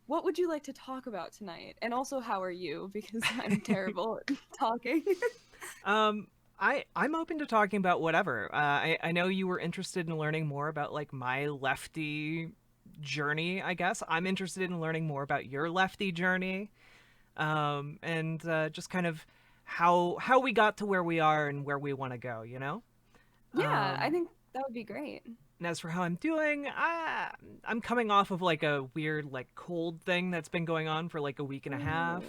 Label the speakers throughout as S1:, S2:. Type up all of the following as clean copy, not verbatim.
S1: what would you like to talk about tonight? And also, how are you? Because I'm terrible at talking.
S2: Um, I'm open to talking about whatever. I know you were interested in learning more about like my lefty journey. I guess I'm interested in learning more about your lefty journey, and just kind of how we got to where we are and where we want to go.
S1: Yeah, I
S2: Um,
S1: think that would be great.
S2: and as for how I'm doing, I'm coming off of like a weird like cold thing that's been going on for like a week and a
S1: Oh,
S2: half.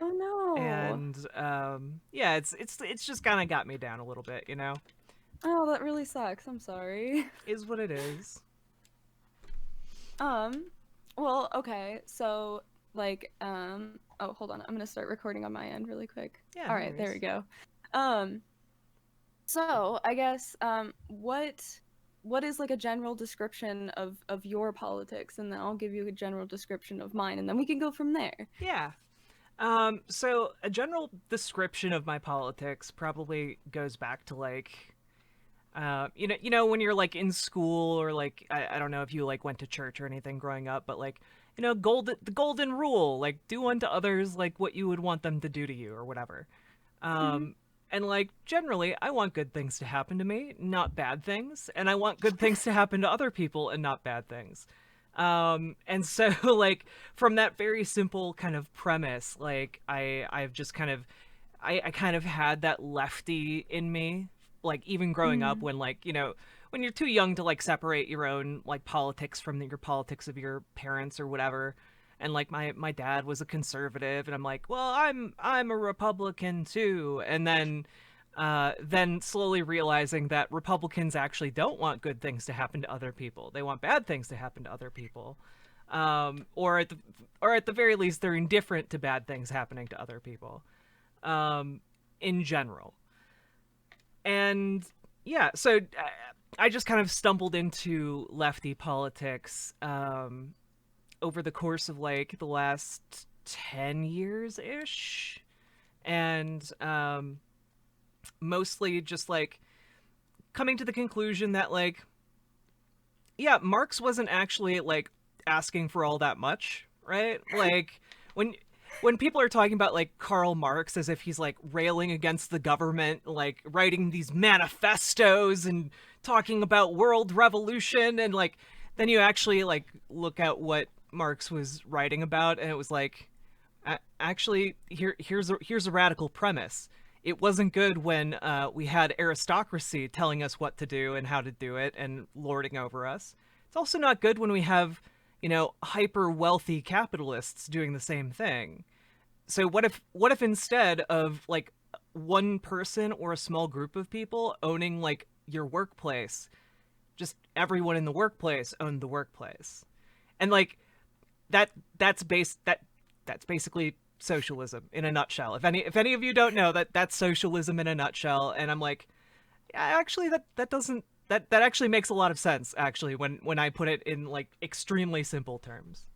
S1: oh no.
S2: And yeah, it's just kind of got me down a little bit.
S1: Oh, that really sucks. I'm sorry.
S2: Is what it is.
S1: Um, well, okay. So, oh, hold on. I'm gonna start recording on my end really quick.
S2: Yeah,
S1: All
S2: no
S1: right, there we
S2: worries.
S1: go. Um, so I guess what is like a general description of your politics, and then I'll give you a general description of mine, and then we can go from there.
S2: Yeah. So a general description of my politics probably goes back to like when you're like in school or like I don't know if you like went to church or anything growing up, but like the golden rule, like do unto others like what you would want them to do to you or whatever.
S1: Hmm.
S2: Um, and like generally, I want good things to happen to me, not bad things, and I want good things to happen to other people and not bad things. And so like from that very simple kind of premise, like I've just kind of I kind of had that lefty in me, like even growing up
S1: Hmm.
S2: when like when you're too young to like separate your own like politics from your politics of your parents or whatever. And like my dad was a conservative, and I'm like, well, I'm a Republican too. And then slowly realizing that Republicans actually don't want good things to happen to other people. They want bad things to happen to other people. Or at the very least, they're indifferent to bad things happening to other people, um, in general. And yeah, so I just kind of stumbled into lefty politics over the course of like the last 10 years ish. And mostly just like coming to the conclusion that like yeah, Marx wasn't actually like asking for all that much, right? Like when when people are talking about like Karl Marx as if he's like railing against the government, like writing these manifestos and talking about world revolution, and like then you actually like look at what Marx was writing about, and it was like actually here's a radical premise. It wasn't good when we had aristocracy telling us what to do and how to do it and lording over us. It's also not good when we have hyper wealthy capitalists doing the same thing. So what if instead of like one person or a small group of people owning like your workplace, just everyone in the workplace owned the workplace? And like that that's base that that's basically socialism in a nutshell. If any of you don't know, that's socialism in a nutshell. And I'm like, yeah, actually that doesn't that actually makes a lot of sense actually when I put it in like extremely simple terms.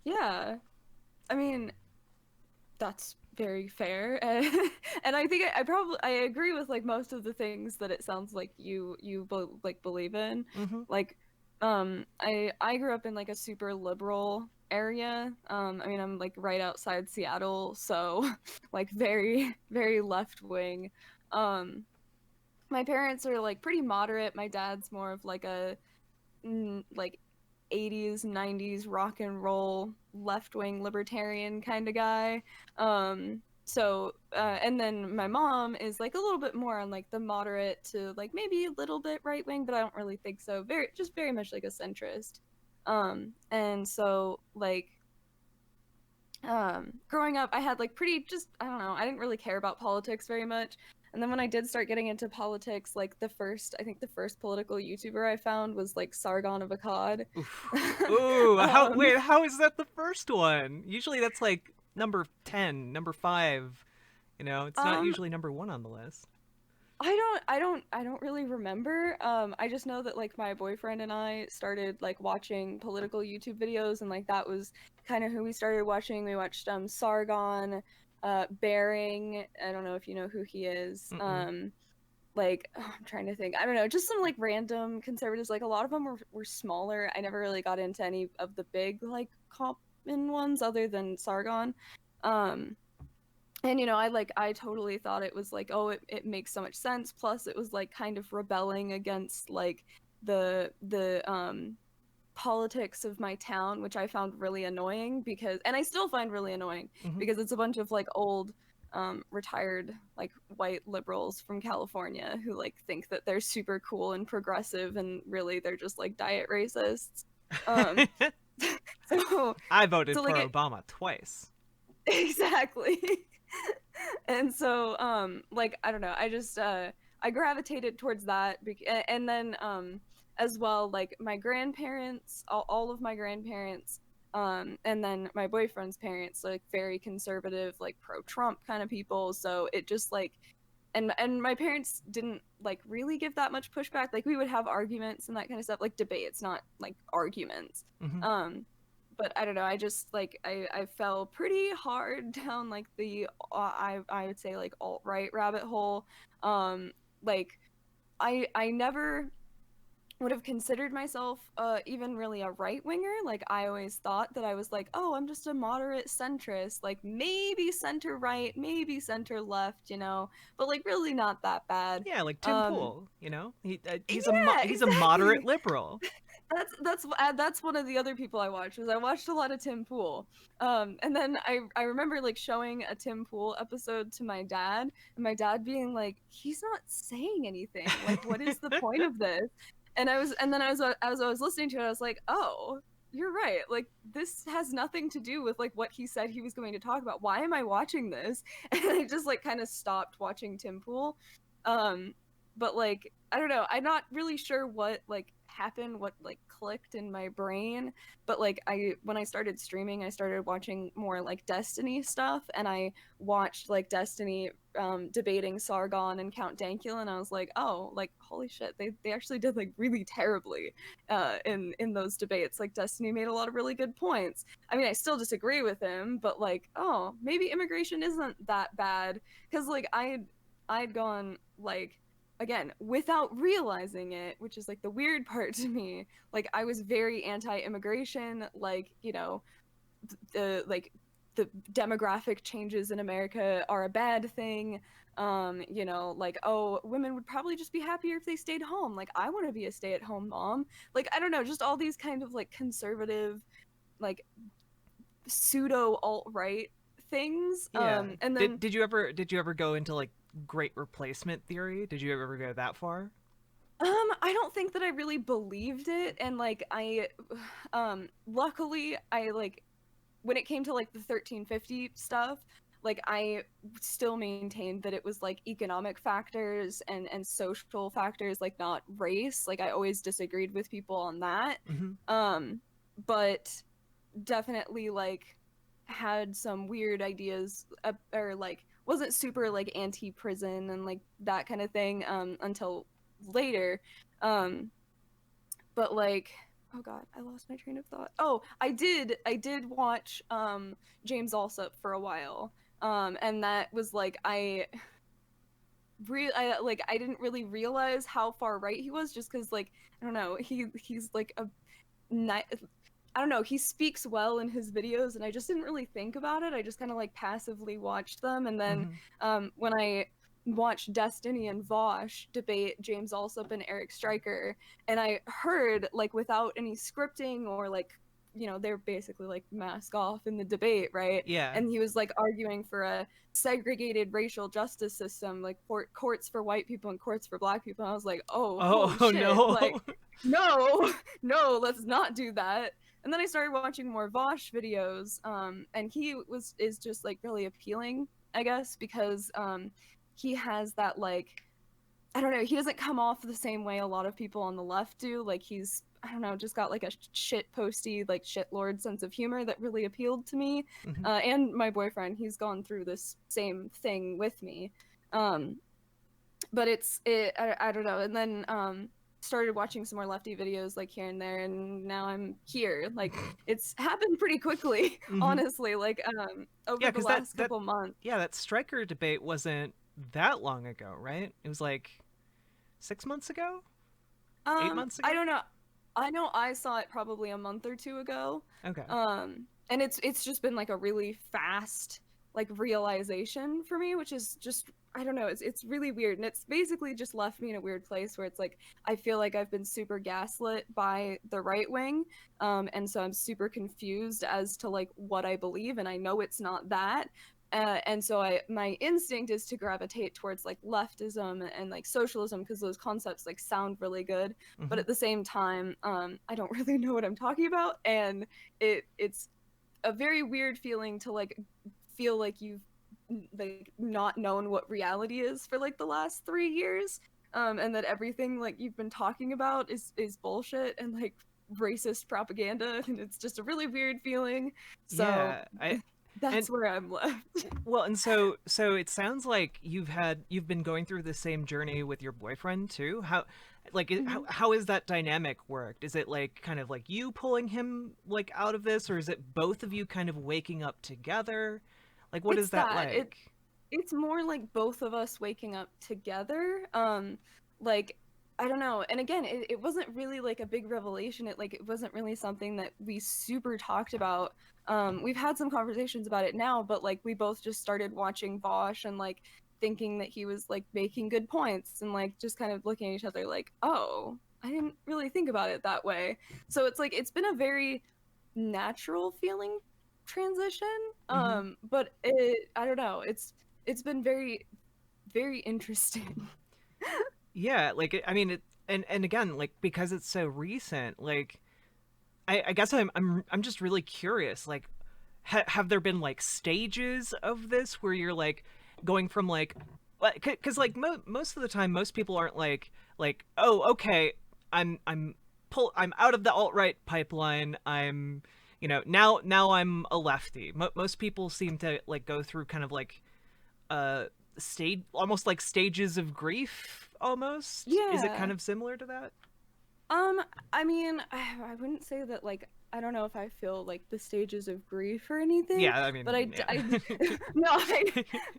S1: Yeah, I mean, that's very fair. And I think I probably I agree with like most of the things that it sounds like like believe in.
S2: Mm-hmm.
S1: Like I grew up in like a super liberal area. I mean, I'm like right outside Seattle, so like very left wing. Um my parents are like pretty moderate. My dad's more of like a like 80s 90s rock and roll left-wing libertarian kind of guy. And then my mom is like a little bit more on like the moderate to like maybe a little bit right wing, but I don't really think so. Very much like a centrist. And so like growing up I had like pretty just I don't know, I didn't really care about politics very much. And then when I did start getting into politics, like the first political YouTuber I found was like Sargon of Akkad.
S2: Oof. Ooh, how
S1: um
S2: wait, how is that the first one? Usually that's like number 10, number 5. It's not
S1: um
S2: usually number 1 on the list.
S1: I don't really remember. I just know that like my boyfriend and I started like watching political YouTube videos, and like that was kind of who we started watching. We watched Sargon, Bering. I don't know if you know who he is.
S2: Mm-mm.
S1: Like I'm trying to think. I don't know, just some like random conservatives. Like a lot of them were smaller. I never really got into any of the big like common ones other than Sargon. Um, and I totally thought it was like, oh, it makes so much sense. Plus, it was like kind of rebelling against like the politics of my town, which I found really annoying because, and I still find really annoying
S2: Mm-hmm.
S1: because it's a bunch of like old retired like white liberals from California who like think that they're super cool and progressive and really they're just like diet racists. Um so
S2: I voted
S1: so like
S2: for
S1: it
S2: Obama twice.
S1: exactly. And so like I don't know, I gravitated towards that and then as well like my grandparents, all of my grandparents, and then my boyfriend's parents, like very conservative, like pro Trump kind of people, so it just like and my parents didn't like really give that much pushback. Like we would have arguments and that kind of stuff, like debates, not like arguments.
S2: Mm-hmm.
S1: um but I don't know, I just like I fell pretty hard down like the I would say like alt-right rabbit hole. Like I never would have considered myself even really a right winger. Like I always thought that I was like, oh, I'm just a moderate centrist, like maybe center right, maybe center left, but like really not that bad.
S2: Yeah, like Tim
S1: Um,
S2: Pool. You know,
S1: yeah,
S2: he's a moderate
S1: exactly.
S2: liberal.
S1: That's one of the other people I watched. Was I watched a lot of Tim Pool. And then I remember like showing a Tim Pool episode to my dad, and my dad being like, he's not saying anything. Like, what is the point of this? And then as I was listening to it, I was like, oh, you're right. Like this has nothing to do with like what he said he was going to talk about. Why am I watching this? And I just like kind of stopped watching Tim Pool. Um, but like I don't know, I'm not really sure what like happened, what like clicked in my brain, but like I when I started streaming, I started watching more like Destiny stuff, and I watched like Destiny debating Sargon and Count Dankula, and I was like, oh, like holy shit, they actually did like really terribly in those debates. Like Destiny made a lot of really good points. I mean, I still disagree with him, but like, oh, maybe immigration isn't that bad, because like I'd gone like again without realizing it, which is like the weird part to me. Like I was very anti-immigration, like the like the demographic changes in America are a bad thing. Like, oh, women would probably just be happier if they stayed home. Like I want to be a stay-at-home mom. Like I don't know, just all these kind of like conservative, like pseudo alt-right things.
S2: Yeah.
S1: And
S2: Did
S1: then
S2: did you ever go into like great replacement theory? Did you ever go that far?
S1: I don't think that I really believed it, and like luckily I like when it came to like the 1350 stuff, like I still maintained that it was like economic factors and social factors, like not race. Like I always disagreed with people on that.
S2: Mm-hmm.
S1: Um, but definitely like had some weird ideas, or like wasn't super like anti-prison and like that kind of thing until later. um but like, oh god, I lost my train of thought. Oh, I did watch James Alsop for a while. And that was like I didn't really realize how far right he was, just because like I don't know, he's like a ni- I don't know, he speaks well in his videos, and I just didn't really think about it. I just kind of like passively watched them. And then
S2: Mm-hmm.
S1: when I watched Destiny and Vosh debate James Alsop and Eric Stryker, and I heard like without any scripting or like they're basically like mask off in the debate, right?
S2: Yeah.
S1: And he was like arguing for a segregated racial justice system, like courts for white people and courts for black people. And I was like, oh, holy
S2: Oh
S1: shit, like
S2: no.
S1: no, no, let's not do that. And then I started watching more Vosh videos, and is just like really appealing, I guess, because he has that like I don't know, he doesn't come off the same way a lot of people on the left do. Like he's I don't know, just got like a shit posty, like shitlord sense of humor that really appealed to me.
S2: Mm-hmm.
S1: And my boyfriend, he's gone through this same thing with me. Um, but I don't know. And then started watching some more lefty videos like here and there, and now I'm here. Like it's happened pretty quickly,
S2: Mm-hmm.
S1: honestly. Like
S2: Yeah,
S1: over the
S2: because
S1: last couple months.
S2: that striker debate wasn't that long ago, right? It was like 6 months ago, 8 months
S1: I
S2: ago.
S1: don't know. I know I saw it probably a month or two ago.
S2: Okay.
S1: And it's just been like a really fast like realization for me, which is just I don't know, it's really weird. And it's basically just left me in a weird place where it's like I feel like I've been super gaslit by the right wing. And so I'm super confused as to like what I believe, and I know it's not that. And so my instinct is to gravitate towards like leftism and like socialism because those concepts like sound really good, but
S2: Hmm.
S1: at the same time, I don't really know what I'm talking about, and it's a very weird feeling to like feel like you've like not known what reality is for like the last 3 years, and that everything like you've been talking about is bullshit and like racist propaganda, and it's just a really weird feeling. So
S2: Yeah, I and
S1: that's where I'm left.
S2: well, and so it sounds like you've been going through the same journey with your boyfriend too. How like
S1: Mhm.
S2: how is that dynamic worked? Is it like kind of like you pulling him like out of this, or is it both of you kind of waking up together? Like what is
S1: It's
S2: that
S1: that.
S2: like?
S1: It's more like both of us waking up together. Like I don't know. And again, it wasn't really like a big revelation. It wasn't really something that we super talked about. We've had some conversations about it now, but like we both just started watching Vosh and like thinking that he was like making good points and like just kind of looking at each other like, oh, I didn't really think about it that way. So it's like it's been a very natural feeling transition.
S2: Hmm.
S1: But I don't know, it's been very interesting.
S2: Yeah, like I mean it, and again, like because it's so recent, like I guess I'm just really curious. Like, have there been like stages of this where you're like going from like, because like most of the time, most people aren't like oh okay, I'm out of the alt right pipeline. I'm now I'm a lefty. Most people seem to like go through kind of like uh stage almost like stages of grief almost. Is it kind
S1: Yeah.
S2: of similar to that?
S1: um I mean, I wouldn't say that like I don't know if I feel like the stages of grief or anything,
S2: Yeah, I
S1: but
S2: mean,
S1: I
S2: yeah.
S1: no,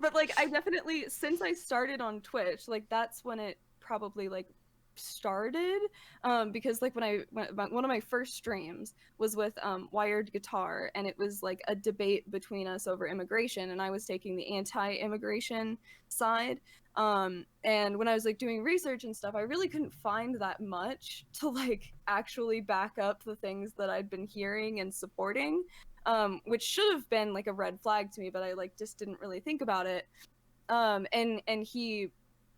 S1: but like I definitely since I started on Twitch, like that's when it probably like started. Because like one of my first streams was with Wired Guitar, and it was like a debate between us over immigration, and I was taking the anti-immigration side. And when I was like doing research and stuff, I really couldn't find that much to like actually back up the things that I'd been hearing and supporting, which should have been like a red flag to me, but I like just didn't really think about it. And he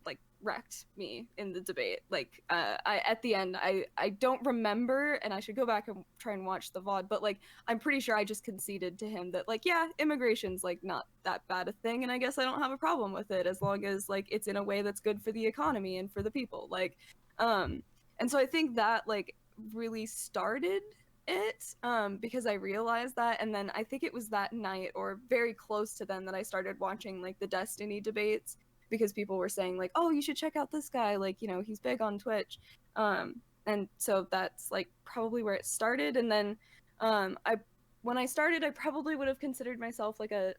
S1: like wrecked me in the debate. Like I at the end, I don't remember, and I should go back and try and watch the VOD, but like I'm pretty sure I just conceded to him that like yeah, immigration's like not that bad a thing, and I guess I don't have a problem with it as long as like it's in a way that's good for the economy and for the people. Like um and so I think that like really started it, because I realized that, and then I think it was that night or very close to then that I started watching like the Destiny debates, because people were saying like, oh, you should check out this guy, like, he's big on Twitch. And so that's like probably where it started. And then I when I started, I probably would have considered myself like a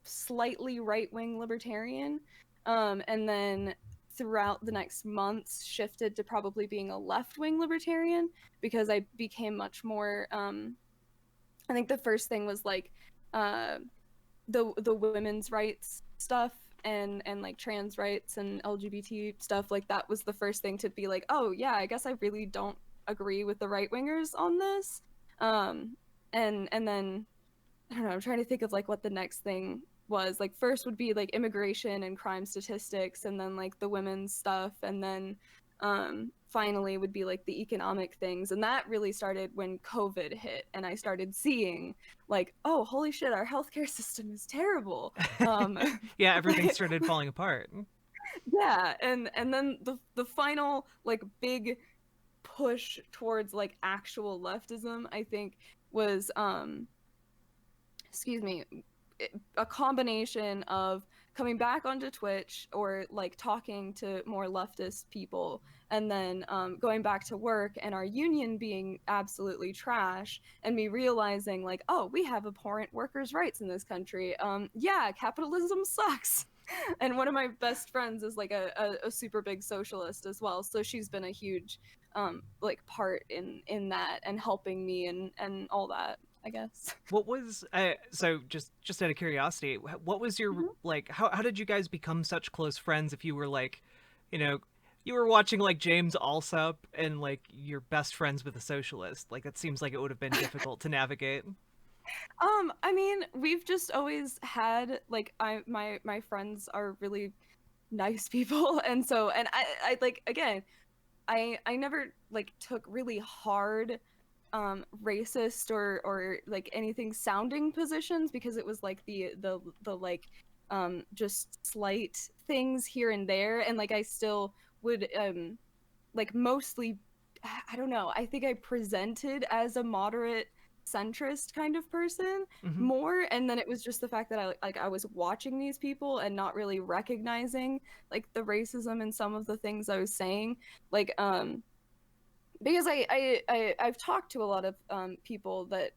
S1: slightly right-wing libertarian. And then throughout the next months shifted to probably being a left-wing libertarian, because I became much more I think the first thing was like uh the women's rights stuff, and like trans rights and LGBT stuff. Like that was the first thing to be like, oh yeah, I guess I really don't agree with the right wingers on this. um and then I don't know, I'm trying to think of like what the next thing was. Like first would be like immigration and crime statistics, and then like the women's stuff, and then finally would be like the economic things. And that really started when COVID hit, and I started seeing like, oh holy shit, our healthcare system is terrible. um
S2: Yeah, everything started falling apart.
S1: yeah, and then the final like big push towards like actual leftism, I think, was excuse me, a combination of coming back onto Twitch or like talking to more leftist people, and then going back to work and our union being absolutely trash, and me realizing like, oh, we have abhorrent workers' rights in this country. Yeah, capitalism sucks. And one of my best friends is like a super big socialist as well, so she's been a huge like part in that and helping me and all that, I guess.
S2: What was so just out of curiosity, what was your like how did you guys become such close friends if you were like, you know, you were watching like James Alsop and like you're best friends with a socialist? Like that seems like it would have been difficult to navigate.
S1: I mean, we've just always had like my friends are really nice people, and so and I like again, I never like took really hard racist or like anything sounding positions because it was like the like just slight things here and there, and like I still would like mostly I don't know, I think I presented as a moderate centrist kind of person
S2: Hmm.
S1: more, and then it was just the fact that I was watching these people and not really recognizing like the racism in some of the things I was saying, like because I've talked to a lot of people that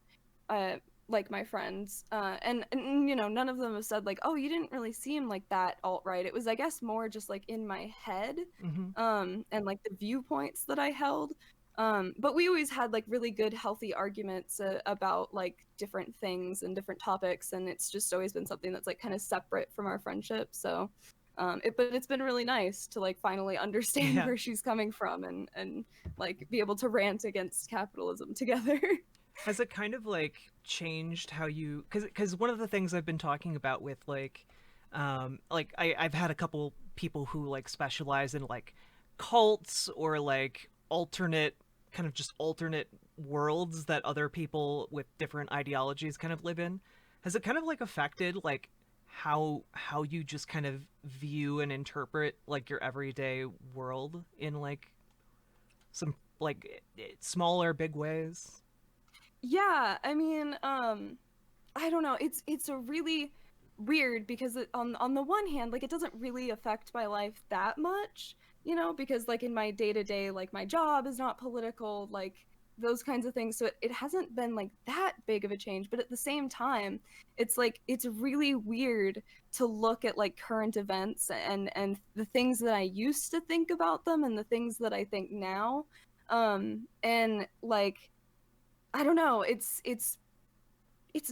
S1: uh like my friends and you know, none of them have said like, oh, you didn't really seem like that alt right. It was, I guess, more just like in my head
S2: Hmm.
S1: and like the viewpoints that I held, but we always had like really good healthy arguments about like different things and different topics, and it's just always been something that's like kind of separate from our friendship. So but it's been really nice to like finally understand
S2: Yeah.
S1: where she's coming from and like be able to rant against capitalism together.
S2: Has it kind of like changed how you cuz one of the things I've been talking about with like I've had a couple people who like specialize in like cults or like alternate kind of just alternate worlds that other people with different ideologies kind of live in. Has it kind of like affected like how you just kind of view and interpret like your everyday world in like some like smaller big ways?
S1: Yeah, I mean, I don't know. It's a really weird because on the one hand, like it doesn't really affect my life that much, you know, because like in my day to day, like my job is not political, like those kinds of things. So it hasn't been like that big of a change. But at the same time, it's like it's really weird to look at like current events and the things that I used to think about them and the things that I think now. And like I don't know, it's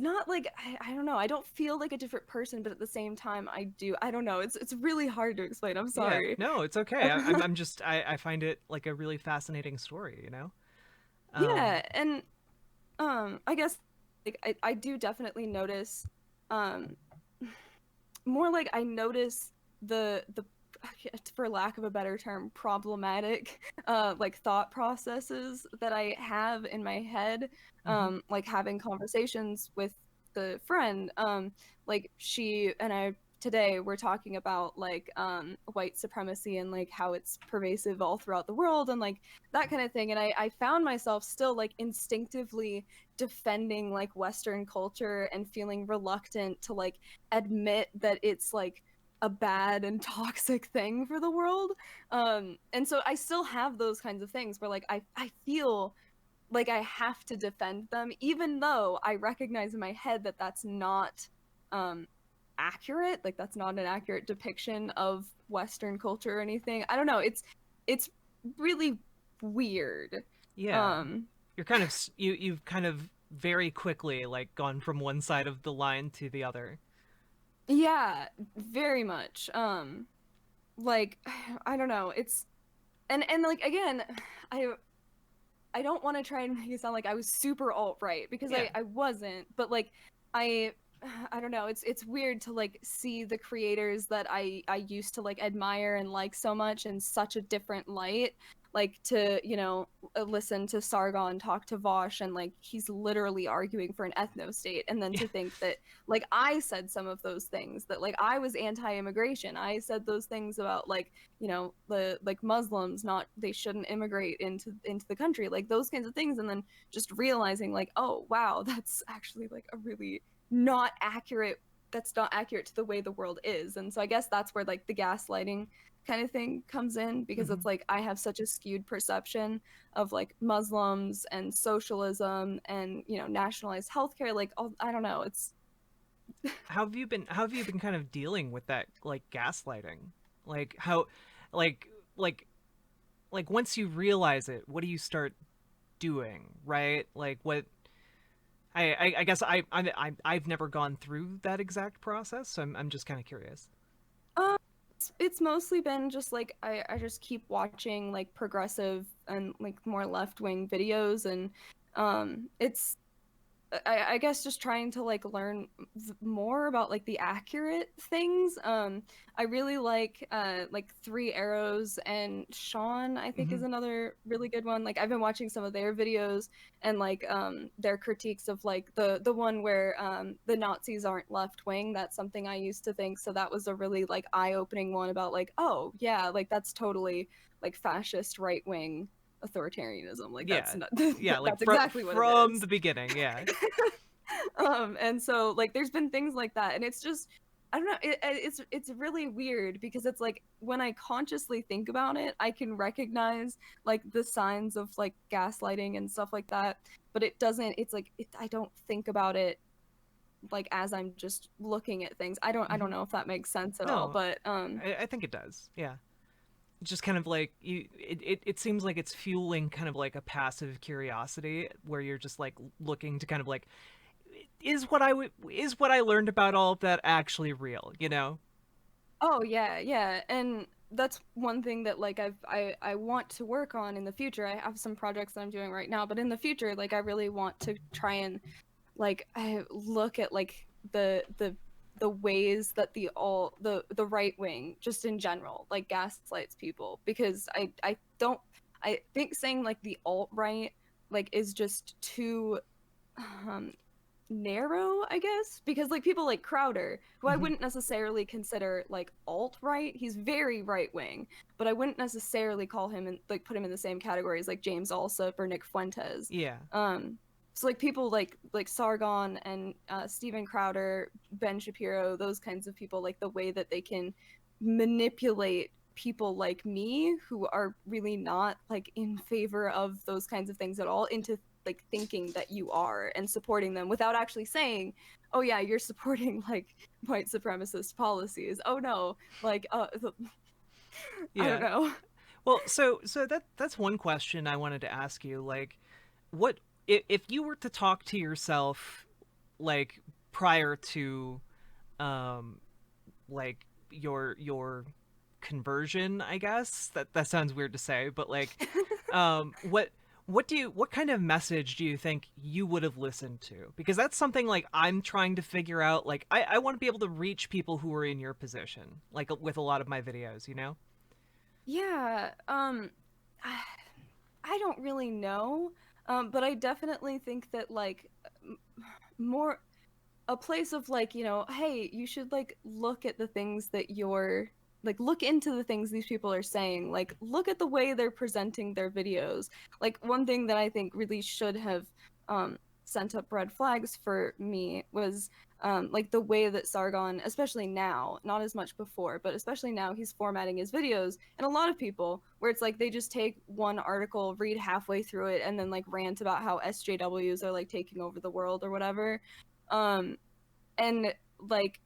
S1: not like I don't know. I don't feel like a different person, but at the same time, I do. I don't know. It's really hard to explain. I'm
S2: Yeah,
S1: sorry.
S2: no, it's okay. I'm just I find it like a really fascinating story, you know. Um,
S1: Yeah, and I guess like I do definitely notice um more like I notice the for lack of a better term problematic like thought processes that I have in my head,
S2: mhm.
S1: like having conversations with the friend, like she and I today we're talking about like white supremacy and like how it's pervasive all throughout the world and like that kind of thing, and I found myself still like instinctively defending like Western culture and feeling reluctant to like admit that it's like a bad and toxic thing for the world. And so I still have those kinds of things where like I feel like I have to defend them even though I recognize in my head that that's not um accurate, like that's not an accurate depiction of Western culture or anything. I don't know, it's really weird.
S2: Yeah,
S1: um
S2: you're kind of you've kind of very quickly like gone from one side of the line to the other.
S1: yeah, very much. Like I don't know, it's and like again, I I don't want to try and make it sound like I was super alt right because
S2: Yeah.
S1: I wasn't, but like I I don't know, it's weird to like see the creators that I used to like admire and like so much in such a different light, like to, you know, listen to Sargon talk to Vosh and like he's literally arguing for an ethno state, and then
S2: Yeah.
S1: to think that like I said some of those things, that like I was anti-immigration, I said those things about like, you know, the like Muslims not, they shouldn't immigrate into the country, like those kinds of things, and then just realizing like, oh wow, that's actually like a really not accurate, that's not accurate to the way the world is. And so I guess that's where like the gaslighting kind of thing comes in, because
S2: Hmm.
S1: it's like I have such a skewed perception of like Muslims and socialism and, you know, nationalized healthcare, like all, I don't know, it's
S2: How have you been kind of dealing with that like gaslighting? Like how like like like once you realize it, what do you start doing, right? Like what I guess I've never gone through that exact process, so I'm just kind of curious.
S1: It's mostly been just like I just keep watching like progressive and like more left-wing videos, and it's I guess just trying to like learn more about like the accurate things. I really like Three Arrows and Sean, I think,
S2: Hmm.
S1: is another really good one. Like I've been watching some of their videos and like their critiques of like the one where the Nazis aren't left wing. That's something I used to think. So that was a really like eye-opening one about like, oh yeah, like that's totally like fascist right wing authoritarianism. Like that's
S2: Yeah,
S1: not
S2: yeah, like
S1: that's exactly what it
S2: from the
S1: is.
S2: beginning, yeah.
S1: And so like there's been things like that, and it's just I don't know, it's really weird because it's like when I consciously think about it, I can recognize like the signs of like gaslighting and stuff like that, but it doesn't. It's like I don't think about it like as I'm just looking at things. I don't
S2: Hmm.
S1: know if that makes sense at all,
S2: No,
S1: but
S2: I think it does. Yeah, just kind of like it seems like it's fueling kind of like a passive curiosity where you're just like looking to kind of like is what I learned about all of that actually real, you know?
S1: oh yeah, yeah, and that's one thing that like I want to work on in the future. I have some projects that I'm doing right now, but in the future, like I really want to try and like I look at like the ways that the right wing just in general like gaslights people, because I don't I think saying like the alt right like is just too um narrow, I guess, because like people like Crowder, who I
S2: Hmm.
S1: wouldn't necessarily consider like alt right, he's very right wing, but I wouldn't necessarily call him and like put him in the same category as like James Alsop or Nick Fuentes.
S2: Yeah.
S1: So like people like Sargon and Steven Crowder, Ben Shapiro, those kinds of people, like the way that they can manipulate people like me who are really not like in favor of those kinds of things at all into like thinking that you are and supporting them without actually saying, oh yeah, you're supporting like white supremacist policies. Oh no, like I don't
S2: Yeah.
S1: know.
S2: Well, so that's one question I wanted to ask you. Like, what if you were to talk to yourself like prior to um like your conversion, I guess? That sounds weird to say, but like what kind of message do you think you would have listened to? Because that's something like I'm trying to figure out. Like I want to be able to reach people who are in your position, like with a lot of my videos, you know?
S1: Yeah, I I don't really know, but I definitely think that like more a place of like, you know, hey, you should like look at the things that you're like look into the things these people are saying. Like look at the way they're presenting their videos. Like one thing that I think really should have sent up red flags for me was like the way that Sargon, especially now, not as much before, but especially now, he's formatting his videos, and a lot of people where it's like they just take one article, read halfway through it, and then like rant about how SJWs are like taking over the world or whatever. Um, and like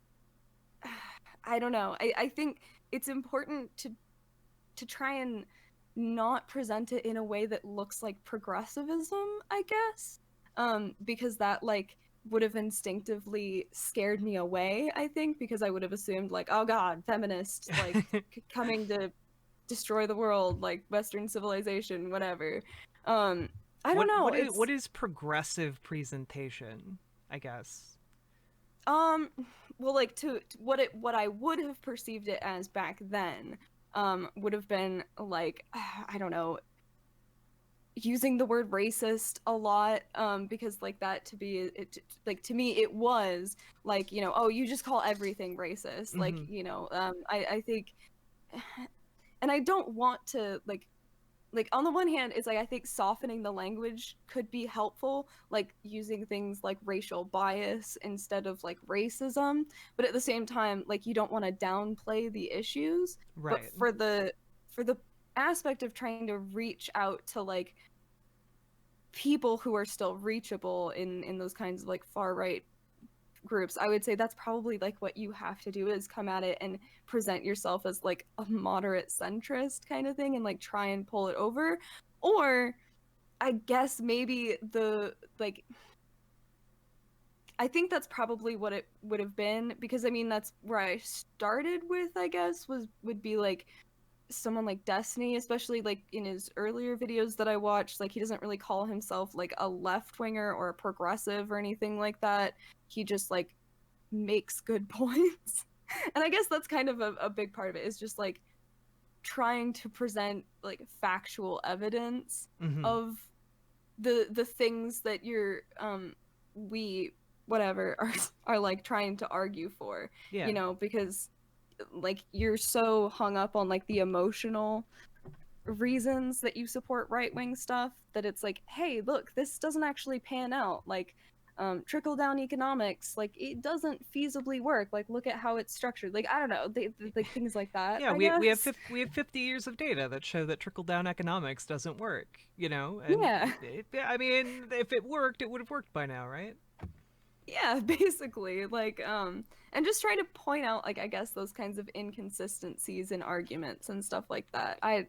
S1: I don't know, I think it's important to try and not present it in a way that looks like progressivism, I guess, because that like would have instinctively scared me away, I think, because I would have assumed like, oh god, feminist like coming to destroy the world, like Western civilization, whatever. um I don't know,
S2: What
S1: it's
S2: is progressive presentation, I guess?
S1: Um, well, like to what I would have perceived it as back then, would have been like I don't know, using the word racist a lot, because like that to be it like to me it was like, you know, oh, you just call everything racist, like,
S2: Hmm.
S1: you know, I think, and I don't want to like on the one hand it's like I think softening the language could be helpful, like using things like racial bias instead of like racism, but at the same time like you don't want to downplay the issues. But
S2: Right.
S1: for the aspect of trying to reach out to like people who are still reachable in those kinds of like far right groups, I would say that's probably like what you have to do, is come at it and present yourself as like a moderate centrist kind of thing and like try and pull it over. Or I guess maybe the like I think that's probably what it would have been, because I mean that's where I started with, I guess, would be like someone like Destiny, especially like in his earlier videos that I watched. Like he doesn't really call himself like a left winger or a progressive or anything like that. He just like makes good points. And I guess that's kind of a big part of it, is just like trying to present like factual evidence
S2: Mm-hmm.
S1: of the things that you're we whatever are like trying to argue for,
S2: Yeah.
S1: because like you're so hung up on like the emotional reasons that you support right-wing stuff that it's like, hey, look, this doesn't actually pan out. Like trickle down economics, like it doesn't feasibly work. Like look at how it's structured. Like I don't know, like things like that,
S2: Yeah,
S1: I
S2: we
S1: guess.
S2: we have 50 years of data that show that trickle down economics doesn't work, and
S1: Yeah.
S2: I mean, if it worked, it would have worked by now, right?
S1: Yeah, basically, like and just try to point out, like, I guess those kinds of inconsistencies in arguments and stuff like that. I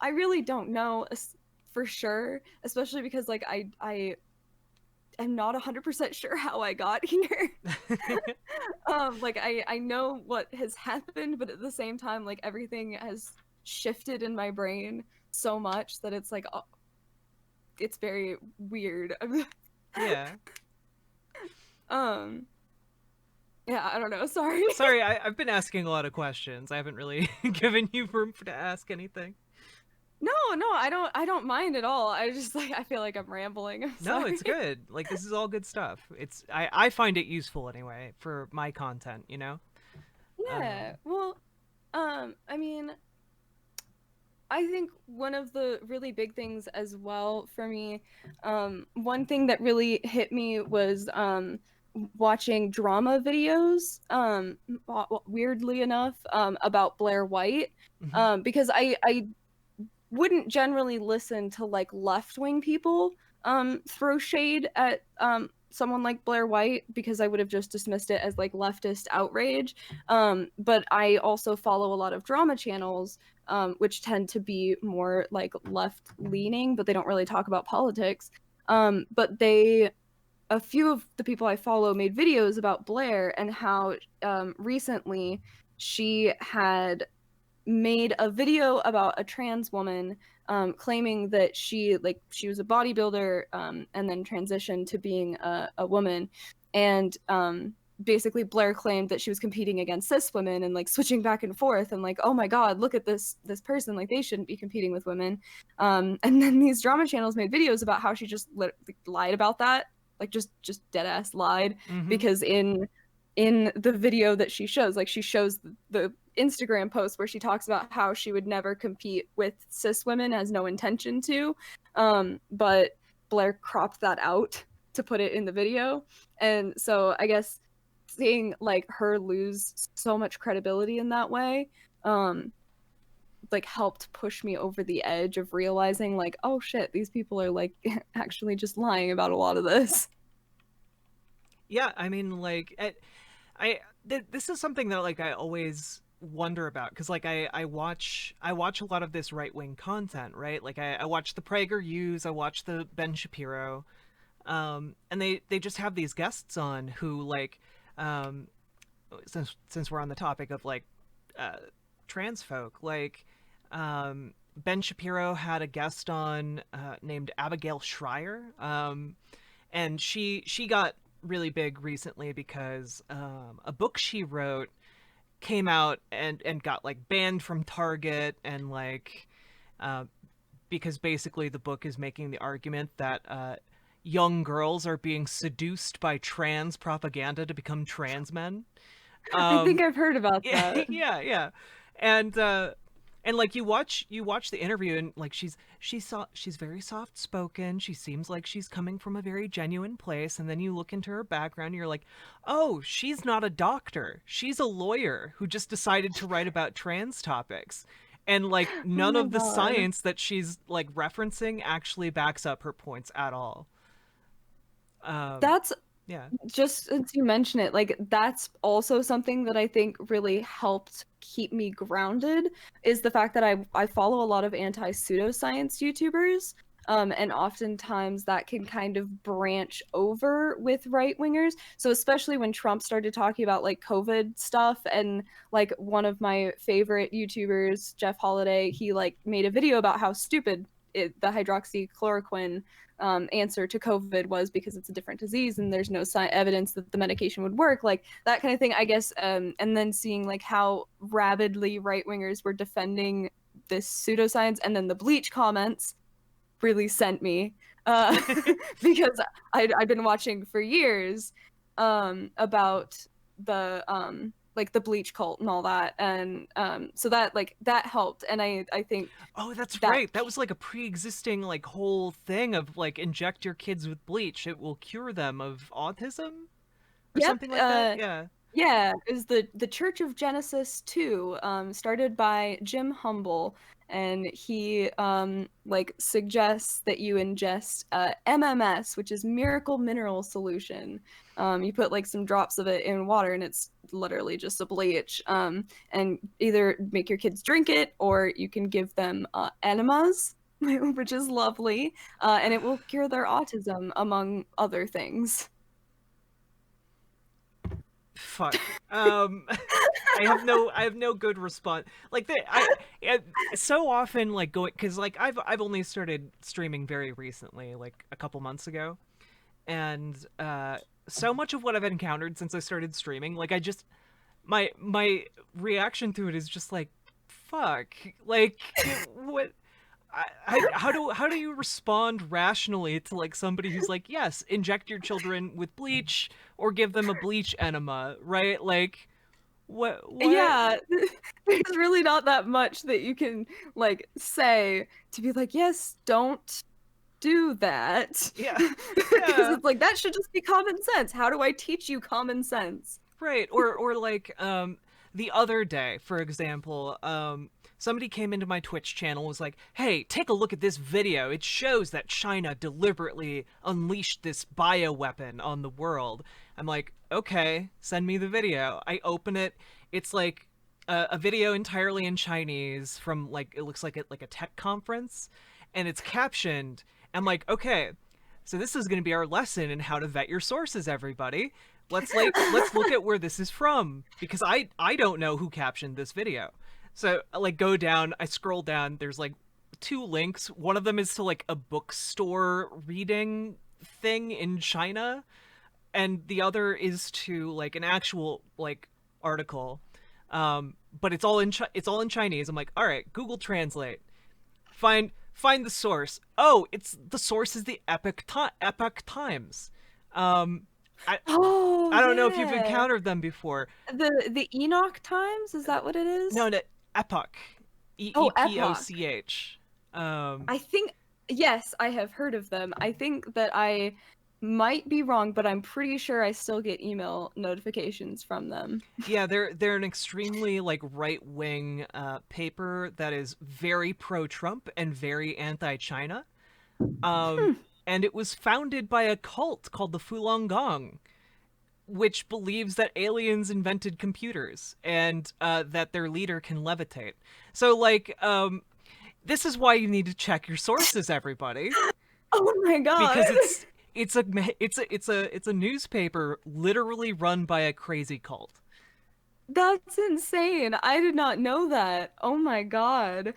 S1: really don't know for sure, especially because like I am not 100% sure how I got here. Like I know what has happened, but at the same time like everything has shifted in my brain so much that it's like it's very weird.
S2: Yeah.
S1: um yeah, I don't know, sorry.
S2: Sorry, I've been asking a lot of questions. I haven't really given you room to ask anything.
S1: No, no, I don't mind at all. I just like I feel like I'm rambling. I'm
S2: No,
S1: sorry.
S2: it's good. Like, this is all good stuff. I find it useful anyway for my content, you know?
S1: Yeah. Well, I mean, I think one of the really big things as well for me, one thing that really hit me was watching drama videos, weirdly enough, about Blair White,
S2: Mhm.
S1: because I wouldn't generally listen to like left wing people throw shade at someone like Blair White, because I would have just dismissed it as like leftist outrage. But I also follow a lot of drama channels, which tend to be more like left leaning, but they don't really talk about politics. But a few of the people I follow made videos about Blair and how recently she had made a video about a trans woman, claiming that she was a bodybuilder, and then transitioned to being a woman, and basically Blair claimed that she was competing against cis women and like switching back and forth and like, oh my god, look at this person, like they shouldn't be competing with women. And then these drama channels made videos about how she just lied about that, like just dead ass lied,
S2: Mhm.
S1: because in the video that she shows, like she shows the Instagram post where she talks about how she would never compete with cis women, has no intention to, but Blair cropped that out to put it in the video. And so I guess seeing like her lose so much credibility in that way, like helped push me over the edge of realizing like, oh shit, these people are like actually just lying about a lot of this.
S2: Yeah, I mean, like, this is something that like I always wonder about, because like I watch a lot of this right wing content, right? Like I watch the PragerUs, I watch the Ben Shapiro, and they just have these guests on who like, um, since we're on the topic of like, uh, trans folk, like, Ben Shapiro had a guest on, named Abigail Schreier, and she got really big recently because, a book she wrote came out and got like banned from Target, and like, uh, because basically the book is making the argument that, young girls are being seduced by trans propaganda to become trans men.
S1: I think
S2: Um,
S1: I've heard about
S2: yeah,
S1: that.
S2: yeah, and like you watch the interview, and like she's very soft spoken. She seems like she's coming from a very genuine place, and then you look into her background, and you're like, oh, she's not a doctor. She's a lawyer who just decided to write about trans topics. And like
S1: Oh
S2: none
S1: my
S2: of the
S1: god.
S2: science that she's like referencing actually backs up her points at all. Um,
S1: That's
S2: Yeah.
S1: Just since you mention it, like that's also something that I think really helped keep me grounded is the fact that I follow a lot of anti-pseudoscience YouTubers. And oftentimes that can kind of branch over with right wingers. So especially when Trump started talking about like COVID stuff, and like one of my favorite YouTubers, Jeff Holiday, he like made a video about how stupid the hydroxychloroquine answer to COVID was because it's a different disease and there's no evidence that the medication would work, like that kind of thing, I guess. And then seeing like how rabidly right wingers were defending this pseudoscience, and then the bleach comments really sent me, uh, because I'd been watching for years about the like the bleach cult and all that, and so that like that helped, and I think
S2: Oh, that's
S1: that
S2: right. That was like a pre-existing like whole thing of like inject your kids with bleach. It will cure them of autism or
S1: yep.
S2: something like that. Yeah.
S1: Yeah, it was the Church of Genesis 2, started by Jim Humble, and he like suggests that you ingest MMS, which is Miracle Mineral Solution. You put like some drops of it in water, and it's literally just a bleach. And either make your kids drink it, or you can give them enemas, which is lovely, and it will cure their autism, among other things.
S2: Fuck. I have no good response. Like so often like going cuz like I've only started streaming very recently, like a couple months ago. And so much of what I've encountered since I started streaming, like I just my reaction to it is just like fuck. Like what how do you respond rationally to like somebody who's like, yes, inject your children with bleach or give them a bleach enema, right? Like what?
S1: Yeah, there's really not that much that you can like say to be like, yes, don't do that.
S2: Yeah.
S1: Because
S2: Yeah.
S1: it's like that should just be common sense. How do I teach you common sense?
S2: Right. Or like the other day, for example, somebody came into my Twitch channel and was like, "Hey, take a look at this video. It shows that China deliberately unleashed this bioweapon on the world." I'm like, "Okay, send me the video." I open it. It's like a video entirely in Chinese from like it looks like like a tech conference, and it's captioned. I'm like, "Okay, so this is going to be our lesson in how to vet your sources, everybody. Let's look at where this is from because I don't know who captioned this video." So I like go down, I scroll down, there's like two links. One of them is to like a bookstore reading thing in China, and the other is to like an actual like article. But it's all in Chinese. I'm like, "All right, Google Translate. Find the source." Oh, it's the source is the Epoch Times. Um I
S1: Oh
S2: I don't know if you've
S1: yeah.
S2: encountered them before.
S1: The Enoch Times, is that what it is?
S2: No, no, Epoch.
S1: Oh, Epoch.
S2: EEPOCH. Um
S1: I think, yes, I have heard of them. I think that I might be wrong, but I'm pretty sure I still get email notifications from them.
S2: yeah, they're an extremely like right-wing paper that is very pro-Trump and very anti-China. Um
S1: Hmm.
S2: and it was founded by a cult called the Falun Gong, which believes that aliens invented computers and that their leader can levitate. So, like, this is why you need to check your sources, everybody,
S1: Oh my
S2: because
S1: God.
S2: it's a newspaper literally run by a crazy cult.
S1: That's insane. I did not know that. Oh my God.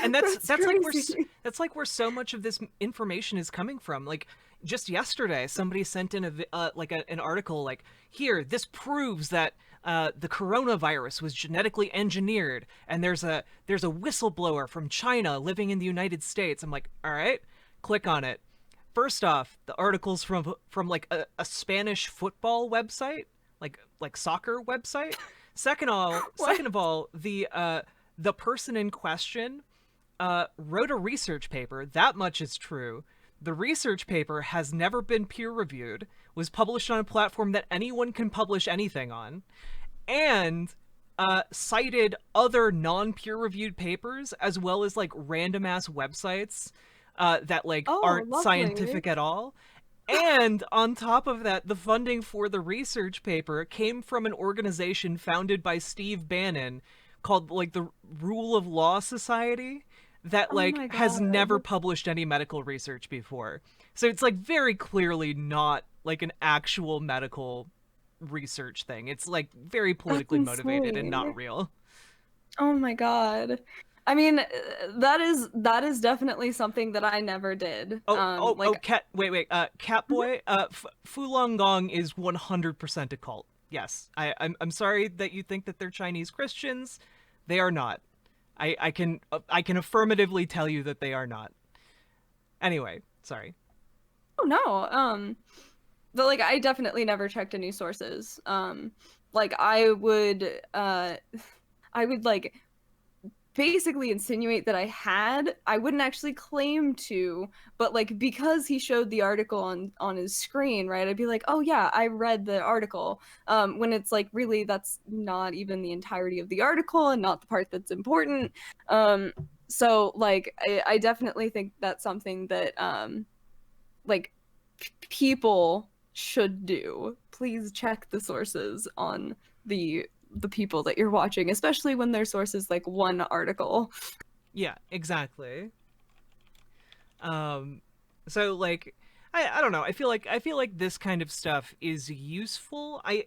S2: And
S1: That's crazy.
S2: that's like where so much of this information is coming from. Like just yesterday, somebody sent in an article like, "Here, this proves that the coronavirus was genetically engineered, and there's a whistleblower from China living in the United States." I'm like, "All right, click on it." First off, the article's from like a Spanish football website, like soccer website.
S1: What?
S2: Second of all, the person in question wrote a research paper. That much is true. The research paper has never been peer reviewed, was published on a platform that anyone can publish anything on, and cited other non peer reviewed papers as well as like random ass websites that like
S1: Oh,
S2: aren't
S1: lovely.
S2: scientific at all. And on top of that, the funding for the research paper came from an organization founded by Steve Bannon called like the Rule of Law Society that
S1: Oh
S2: like
S1: my
S2: has never
S1: god.
S2: published any medical research before. So it's like very clearly not like an actual medical research thing. It's like very
S1: That's
S2: politically motivated and not
S1: insane.
S2: real.
S1: Oh my god. I mean, that is definitely something that I never did.
S2: Cat. Wait. Catboy. Fulong Gong is 100% a cult. Yes, I'm sorry that you think that they're Chinese Christians. They are not. I can affirmatively tell you that they are not. Anyway, sorry.
S1: oh no. But like I definitely never checked any sources. Like I would like basically insinuate that I had. I wouldn't actually claim to, but like because he showed the article on his screen, right? I'd be like, "Oh yeah, I read the article." When it's like really that's not even the entirety of the article and not the part that's important. So like I definitely think that's something that like people should do. Please check the sources on the people that you're watching, especially when their source is like one article.
S2: Yeah, exactly. Um, so like, I don't know. I feel like this kind of stuff is useful. I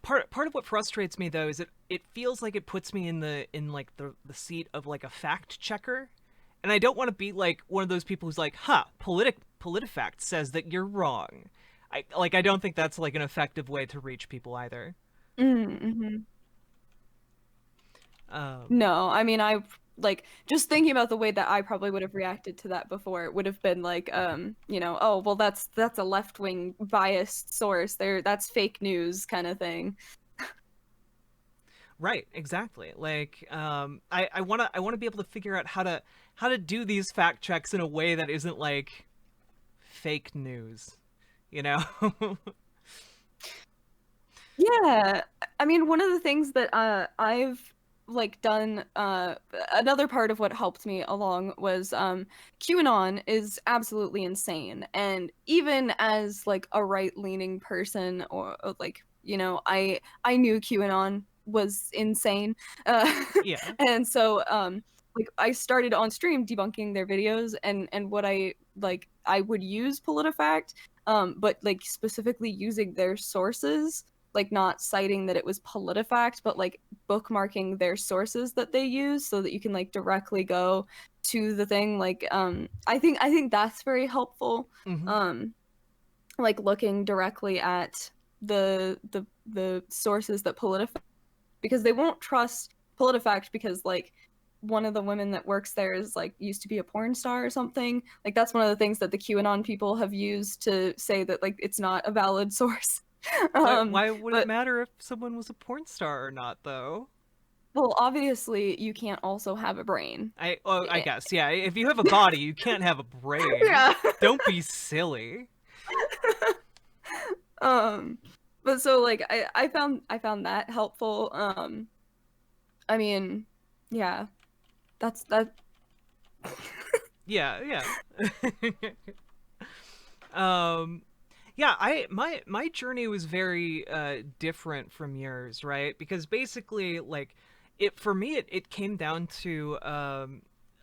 S2: part of what frustrates me though is it feels like it puts me in like the seat of like a fact checker, and I don't want to be like one of those people who's like, "Huh, PolitiFact says that you're wrong." I don't think that's like an effective way to reach people either.
S1: Mm-hmm.
S2: Um,
S1: No, I mean I like just thinking about the way that I probably would have reacted to that before. It would have been like, oh well, that's a left wing biased source. There, that's fake news kind of thing.
S2: right, exactly. Like, I wanna be able to figure out how to do these fact checks in a way that isn't like fake news, you know?
S1: Yeah, I mean, one of the things that I've like done another part of what helped me along was QAnon is absolutely insane, and even as like a right-leaning person like I knew QAnon was insane,
S2: Yeah.
S1: and so like I started on stream debunking their videos, and what I would use PolitiFact, but like specifically using their sources, like not citing that it was PolitiFact, but like bookmarking their sources that they use so that you can like directly go to the thing. Like I think that's very helpful.
S2: Hmm.
S1: Um like looking directly at the sources that PolitiFact, because they won't trust PolitiFact because like one of the women that works there is like used to be a porn star or something. Like that's one of the things that the QAnon people have used to say that like it's not a valid source.
S2: Why would it
S1: But
S2: matter if someone was a porn star or not, though?
S1: well, obviously you can't also have a brain.
S2: I
S1: Eh,
S2: guess, yeah. If you have a body, you can't have a brain.
S1: Yeah.
S2: Don't be silly.
S1: um but so like I found that helpful. I mean, yeah, that's that.
S2: Yeah, yeah. um, yeah. My journey was very different from yours, right? Because basically, like, it for me, it came down to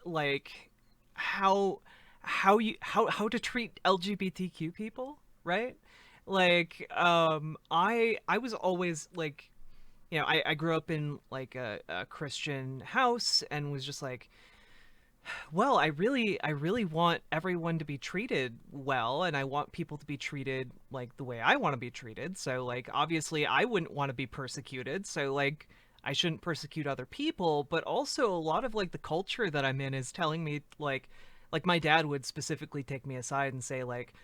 S2: like how how to treat LGBTQ people, right? Like, I was always like, I grew up in like a Christian house and was just like, well, I really want everyone to be treated well, and I want people to be treated like the way I want to be treated. So like obviously I wouldn't want to be persecuted, so like I shouldn't persecute other people, but also a lot of like the culture that I'm in is telling me like my dad would specifically take me aside and say like,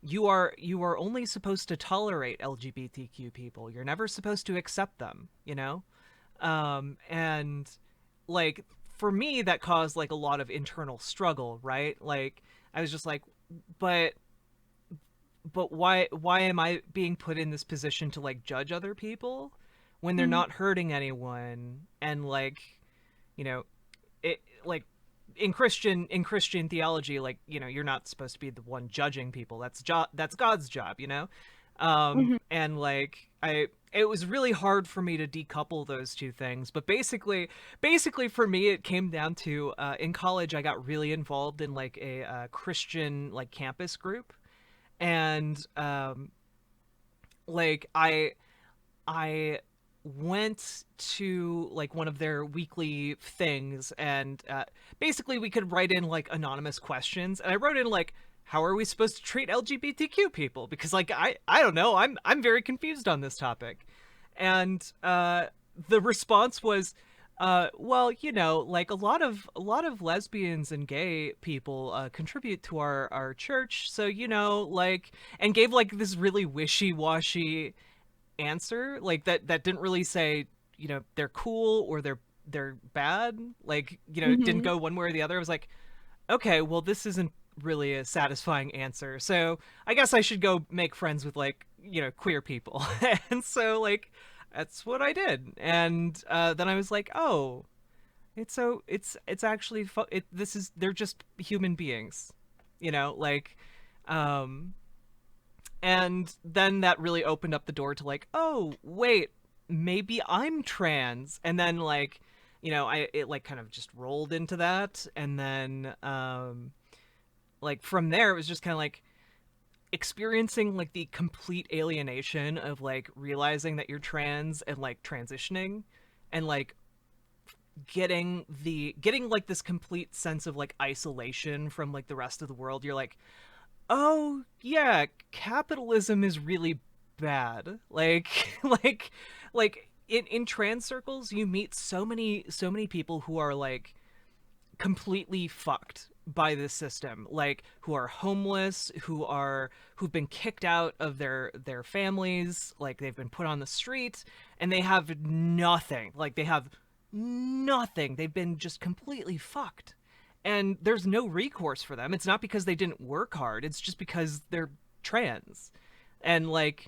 S2: you are only supposed to tolerate LGBTQ people. You're never supposed to accept them, you know? And like for me that caused like a lot of internal struggle, right? Like I was just like, but why am I being put in this position to like judge other people when they're
S1: Mm,
S2: not hurting anyone? And like, you know, it like in Christian theology, like, you know, you're not supposed to be the one judging people. That's God's job, you know.
S1: Mhm.
S2: And like it was really hard for me to decouple those two things. But basically for me, it came down to in college I got really involved in like a Christian like campus group, and like I went to like one of their weekly things, and basically we could write in like anonymous questions, and I wrote in like, how are we supposed to treat LGBTQ people, because like I don't know, I'm very confused on this topic. And the response was, well, you know, like a lot of lesbians and gay people contribute to our church, so you know, like, and gave like this really wishy-washy answer, like that didn't really say, you know, they're cool or they're bad, like, you know, it didn't
S1: Mhm.
S2: go one way or the other. I was like, okay, well, this isn't really a satisfying answer, so I guess I should go make friends with, like, you know, queer people. And so like that's what I did. And then I was like, oh, it's actually this is, they're just human beings, you know, like, um and then that really opened up the door to like, oh wait, maybe I'm trans. And then like, you know, it like kind of just rolled into that. And then like from there it was just kind of like experiencing like the complete alienation of like realizing that you're trans and like transitioning, and like getting like this complete sense of like isolation from like the rest of the world. You're like, oh yeah, capitalism is really bad. Like like in trans circles you meet so many people who are like completely fucked by this system, like who are homeless, who've been kicked out of their families, like they've been put on the street, and they have nothing. Like they have nothing. They've been just completely fucked. And there's no recourse for them. It's not because they didn't work hard. It's just because they're trans. And like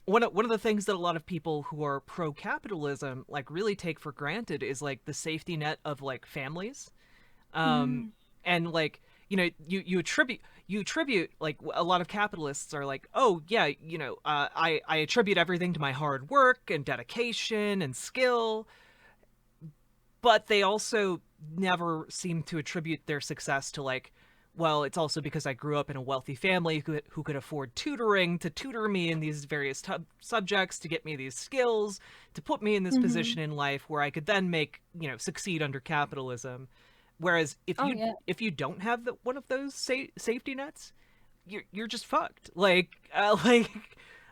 S2: one of the things that a lot of people who are pro capitalism like really take for granted is like the safety net of like families. um
S1: Mhm.
S2: and like, you know, you attribute like a lot of capitalists are like, oh yeah, you know, I attribute everything to my hard work and dedication and skill. But they also never seem to attribute their success to like, well, it's also because I grew up in a wealthy family who could afford tutoring to tutor me in these various subjects, to get me these skills, to put me in this
S1: Mhm.
S2: position in life where I could then make, you know, succeed under capitalism. Whereas if
S1: Oh
S2: you
S1: yeah.
S2: if you don't have one of those safety nets, you're just fucked. Like like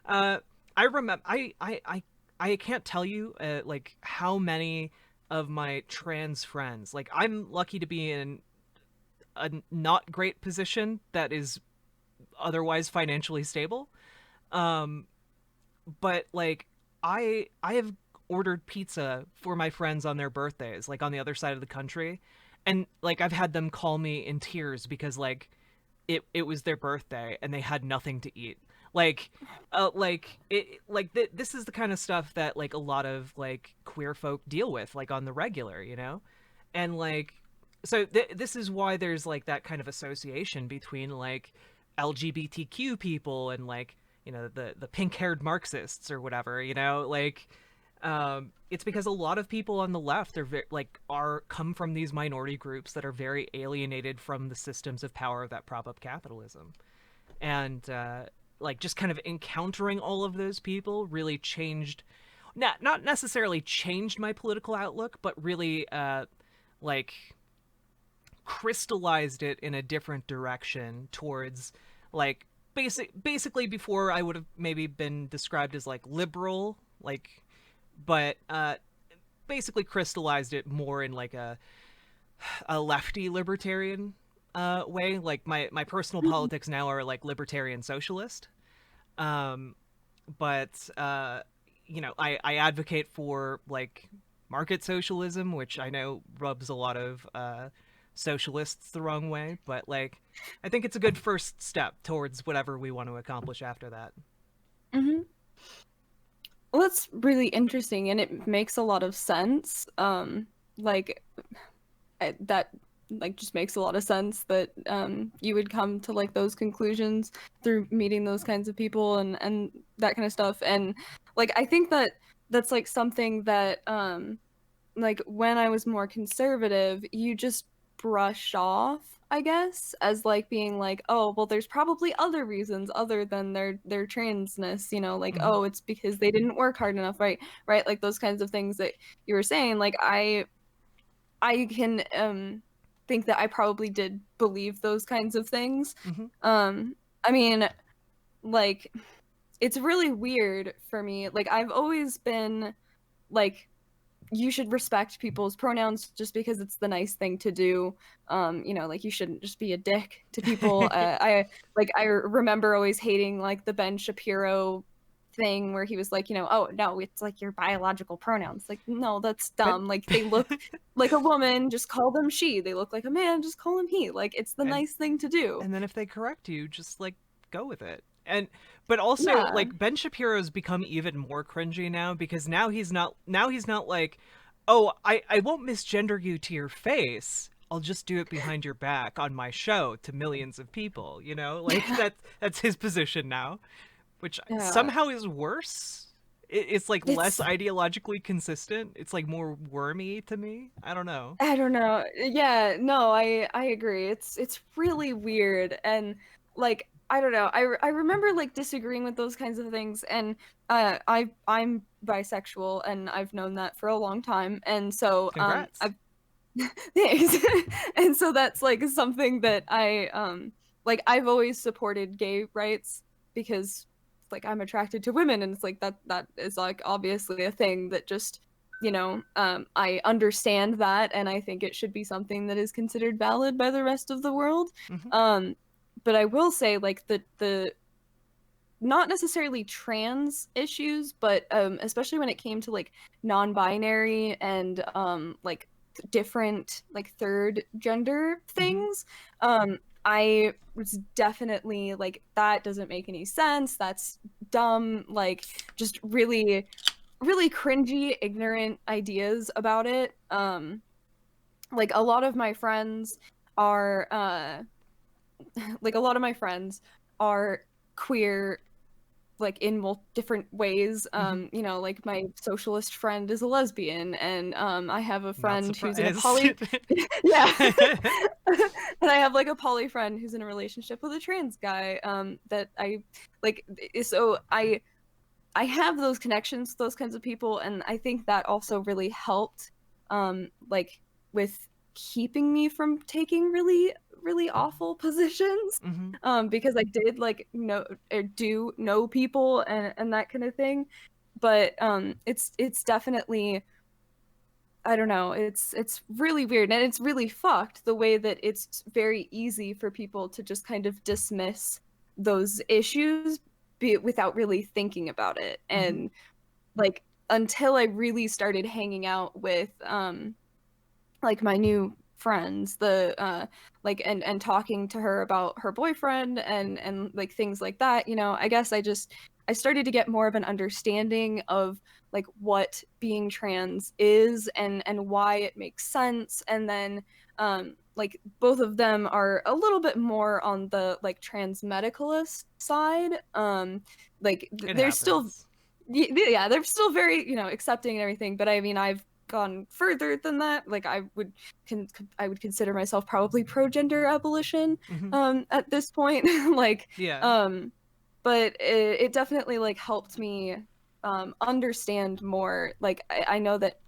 S2: uh I remember I can't tell you like how many of my trans friends, like I'm lucky to be in a not great position that is otherwise financially stable. Um but like I have ordered pizza for my friends on their birthdays, like on the other side of the country, and like I've had them call me in tears because like it was their birthday and they had nothing to eat. Like like it like this is the kind of stuff that like a lot of like queer folk deal with like on the regular, you know. And like, so this is why there's like that kind of association between like LGBTQ people and like, you know, the pink-haired Marxists or whatever, you know, like it's because a lot of people on the left are like are come from these minority groups that are very alienated from the systems of power that prop up capitalism. And like just kind of encountering all of those people really changed, not necessarily changed my political outlook, but really like crystallized it in a different direction towards like basically before I would have maybe been described as like liberal, like, but basically crystallized it more in like a lefty libertarian way. Like my personal
S1: Mhm.
S2: politics now are like libertarian socialist. Um, but you know, I advocate for like market socialism, which I know rubs a lot of socialists the wrong way, but like I think it's a good first step towards whatever we want to accomplish after that.
S1: Mhm. Well, that's really interesting, and it makes a lot of sense. Like that. like just makes a lot of sense that you would come to like those conclusions through meeting those kinds of people and that kind of stuff. And like I think that that's like something that like when I was more conservative, you just brush off, I guess, as like being like, oh, well, there's probably other reasons other than their transness, you know, like,
S2: Mm-hmm.
S1: oh, it's because they didn't work hard enough, right? Right, like those kinds of things that you were saying. Like I can think that I probably did believe those kinds of things.
S2: Mm-hmm.
S1: I mean, like it's really weird for me. Like I've always been like you should respect people's pronouns just because it's the nice thing to do. You know, like you shouldn't just be a dick to people. I remember always hating like the Ben Shapiro thing where he was like, you know, oh no, it's like your biological pronouns. Like, no, that's
S2: But
S1: dumb. Like they look like a woman, just call them she. They look like a man, just call him he. Like it's the
S2: and
S1: nice thing to do.
S2: and then if they correct you, just like go with it. And but also
S1: Yeah.
S2: like Ben Shapiro's become even more cringy now because now he's not like, oh, I won't misgender you to your face. I'll just do it behind your back on my show to millions of people, you know? Like that's his position now, which
S1: Yeah.
S2: somehow is worse. It's like less
S1: It's
S2: ideologically consistent. It's like more wormy to me. I don't know.
S1: I don't know. Yeah, no, I agree. It's really weird and like I don't know. I remember like disagreeing with those kinds of things and I'm bisexual and I've known that for a long time and so
S2: Congrats.
S1: I've thanks. And so that's like something that I like I've always supported gay rights because like I'm attracted to women and it's like that is like obviously a thing that just you know I understand that and I think it should be something that is considered valid by the rest of the world.
S2: Hmm.
S1: Um but I will say like the not necessarily trans issues, but especially when it came to like non-binary and like different like third gender
S2: Hmm.
S1: things, I was definitely like that doesn't make any sense. That's dumb. Like just really cringy, ignorant ideas about it. Like a lot of my friends are like a lot of my friends are queer like in different ways.
S2: Hmm.
S1: You know, like my socialist friend is a lesbian, and I have a
S2: Not
S1: friend who's in a
S2: surprised.
S1: poly, yeah, and I have like a poly friend who's in a relationship with a trans guy. That I like, so I have those connections with those kinds of people, and I think that also really helped, like with keeping me from taking really awful positions,
S2: Hmm.
S1: because I did like know or do know people and that kind of thing, but it's definitely I don't know, it's really weird and it's really fucked the way that it's very easy for people to just kind of dismiss those issues without really thinking about it.
S2: Hmm.
S1: And like until I really started hanging out with like my new friends, the like and talking to her about her boyfriend and like things like that, you know, I guess I started to get more of an understanding of like what being trans is and why it makes sense. And then like both of them are a little bit more on the like trans medicalist side. Like
S2: It
S1: they're still
S2: happens.
S1: yeah, they're still very, you know, accepting and everything, but I mean, I've gone further than that. Like I would consider myself probably pro gender abolition
S2: Hmm.
S1: at this point. Like
S2: Yeah.
S1: um but it definitely like helped me understand more. Like I know that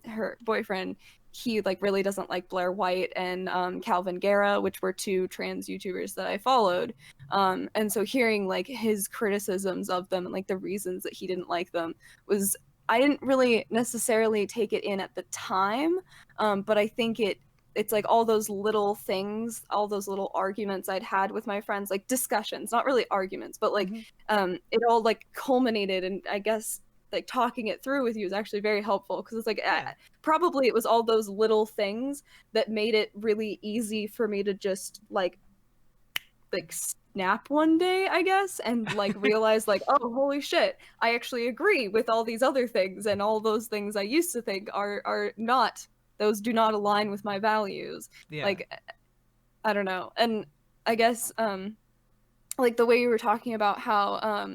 S1: her boyfriend, he like really doesn't like Blair White and Calvin Guerra, which were two trans YouTubers that I followed. And so hearing like his criticisms of them and like the reasons that he didn't like them was I didn't really necessarily take it in at the time, but I think it's like all those little things, all those little arguments I'd had with my friends, like discussions, not really arguments, but like
S2: Hmm.
S1: it all like culminated, and I guess like talking it through with you is actually very helpful because it's like
S2: Yeah.
S1: probably it was all those little things that made it really easy for me to just like snap one day, I guess, and like realize like, oh, holy shit, I actually agree with all these other things, and all those things I used to think are not those do not align with my values.
S2: Yeah.
S1: Like, I don't know. And I guess like the way you were talking about how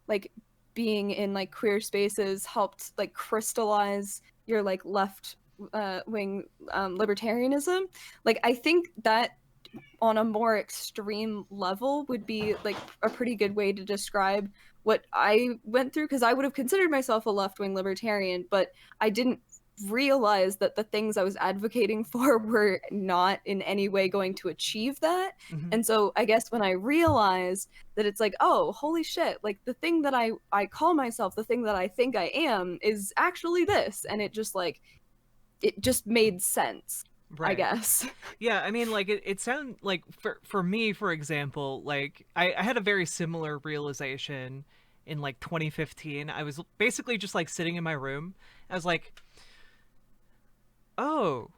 S1: like being in like queer spaces helped like crystallize your like left wing libertarianism. Like I think that on a more extreme level would be like a pretty good way to describe what I went through, because I would have considered myself a left-wing libertarian, but I didn't realize that the things I was advocating for were not in any way going to achieve that.
S2: Hmm.
S1: And so I guess when I realized that it's like, oh, holy shit, like the thing that I call myself, the thing that I think I am is actually this, and it just made sense, I
S2: Right.
S1: guess.
S2: Yeah, I mean, like it sounds like for me, for example, like I had a very similar realization in like 2015. I was basically just like sitting in my room. I was like, oh,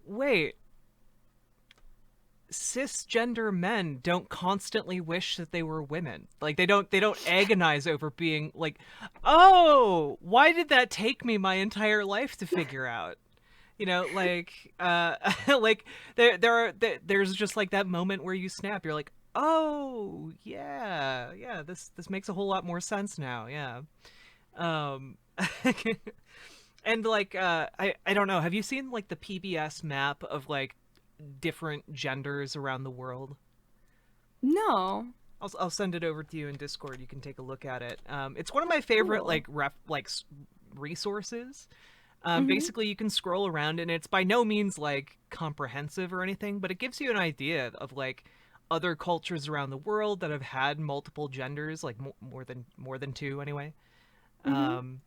S2: wait, cisgender men don't constantly wish that they were women. Like they don't agonize over being like, oh, why did that take me my entire life to figure out? You know, like like there's just like that moment where you snap. You're like, oh yeah, this makes a whole lot more sense now. Yeah. um and like I don't know, have you seen like the PBS map of like different genders around the world?
S1: No.
S2: I'll send it over to you in Discord. You can take a look at it. It's one of my favorite
S1: Cool.
S2: like resources.
S1: Mhm.
S2: Basically, you can scroll around, and it's by no means like comprehensive or anything, but it gives you an idea of like other cultures around the world that have had multiple genders, like more than two anyway.
S1: Mhm.
S2: Um,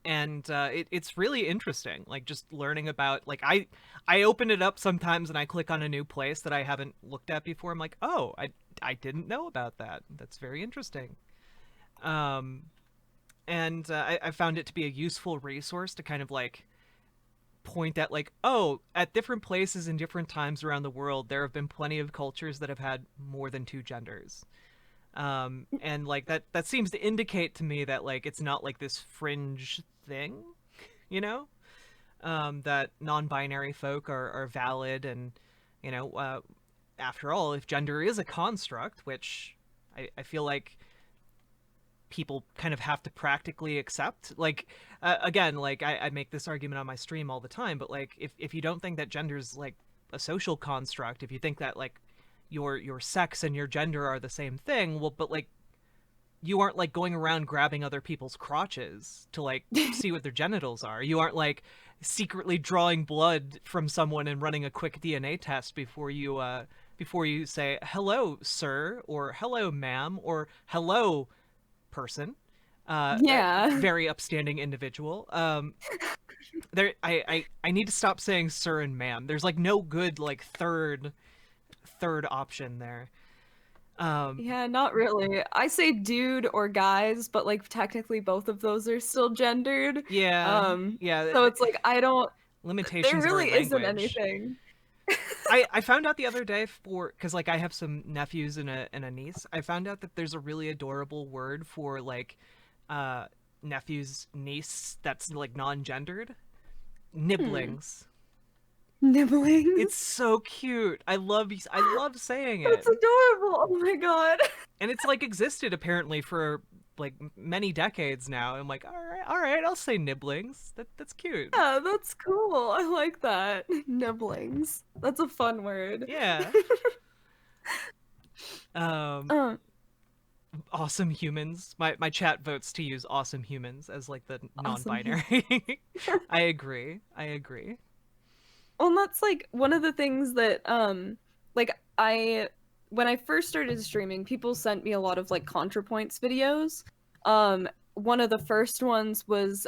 S2: and it's really interesting, like just learning about like I open it up sometimes and I click on a new place that I haven't looked at before. I'm like, oh, I didn't know about that. That's very interesting. Um, and I found it to be a useful resource to kind of like point at like, oh, at different places in different times around the world there have been plenty of cultures that have had more than two genders. And like that seems to indicate to me that like it's not like this fringe thing, you know, that non-binary folk are valid. And you know, after all, if gender is a construct, which I feel like people kind of have to practically accept, like again, like I make this argument on my stream all the time, but like if you don't think that gender's like a social construct, if you think that like your sex and your gender are the same thing, well, but like you aren't like going around grabbing other people's crotches to like see what their genitals are. You aren't like secretly drawing blood from someone and running a quick DNA test before you say hello sir or hello ma'am or hello person,
S1: Yeah.
S2: very upstanding individual. There, I need to stop saying sir and ma'am. There's like no good like third option there. Um,
S1: Yeah, not really. I say dude or guys, but like technically both of those are still gendered.
S2: yeah,
S1: Um,
S2: yeah.
S1: so it's like I don't there
S2: Limitations of our
S1: really isn't
S2: language.
S1: anything.
S2: I found out the other day, for because like I have some nephews and a niece. I found out that there's a really adorable word for like uh nephew's niece that's like non-gendered.
S1: Hmm.
S2: Nibblings. It's
S1: Nibblings.
S2: so cute. I love saying it.
S1: That's adorable. Oh my god.
S2: And it's like existed apparently for like many decades now. I'm like, all right, I'll say nibblings. That's cute.
S1: Yeah, that's cool. I like that. Nibblings. That's a fun word.
S2: Yeah. Um,
S1: Um,
S2: awesome humans. My chat votes to use awesome humans as like the
S1: awesome.
S2: non-binary. I agree. I agree.
S1: Well, and that's like one of the things that like I when I first started streaming, people sent me a lot of like ContraPoints videos. One of the first ones was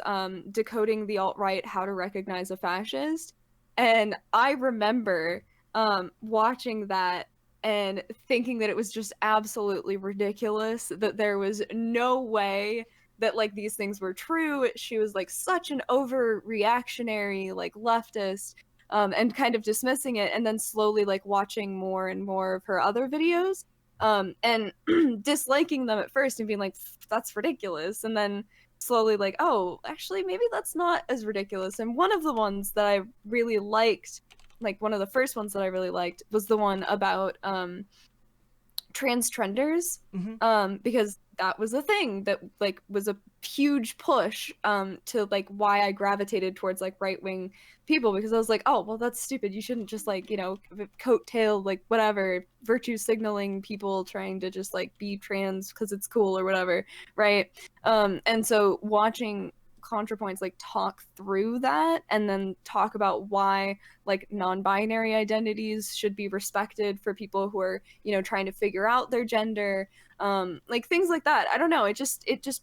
S1: decoding the alt-right, how to recognize a fascist. And I remember watching that and thinking that it was just absolutely ridiculous, that there was no way that like these things were true. She was like such an overreactionary like leftist, and kind of dismissing it, and then slowly like watching more and more of her other videos. and disliking them at first and being like, that's ridiculous. And then slowly like, oh, actually, maybe that's not as ridiculous. And one of the ones that I really liked, like one of the first ones that I really liked was the one about trans trenders,
S2: Mm-hmm.
S1: because that was a thing that like was a huge push to like why I gravitated towards like right wing people, because I was like, oh well, that's stupid. You shouldn't just like, you know, coattail like whatever virtue signaling people trying to just like be trans because it's cool or whatever, right? And so watching ContraPoints like talk through that and then talk about why like non-binary identities should be respected for people who are, you know, trying to figure out their gender, like things like that. I don't know, it just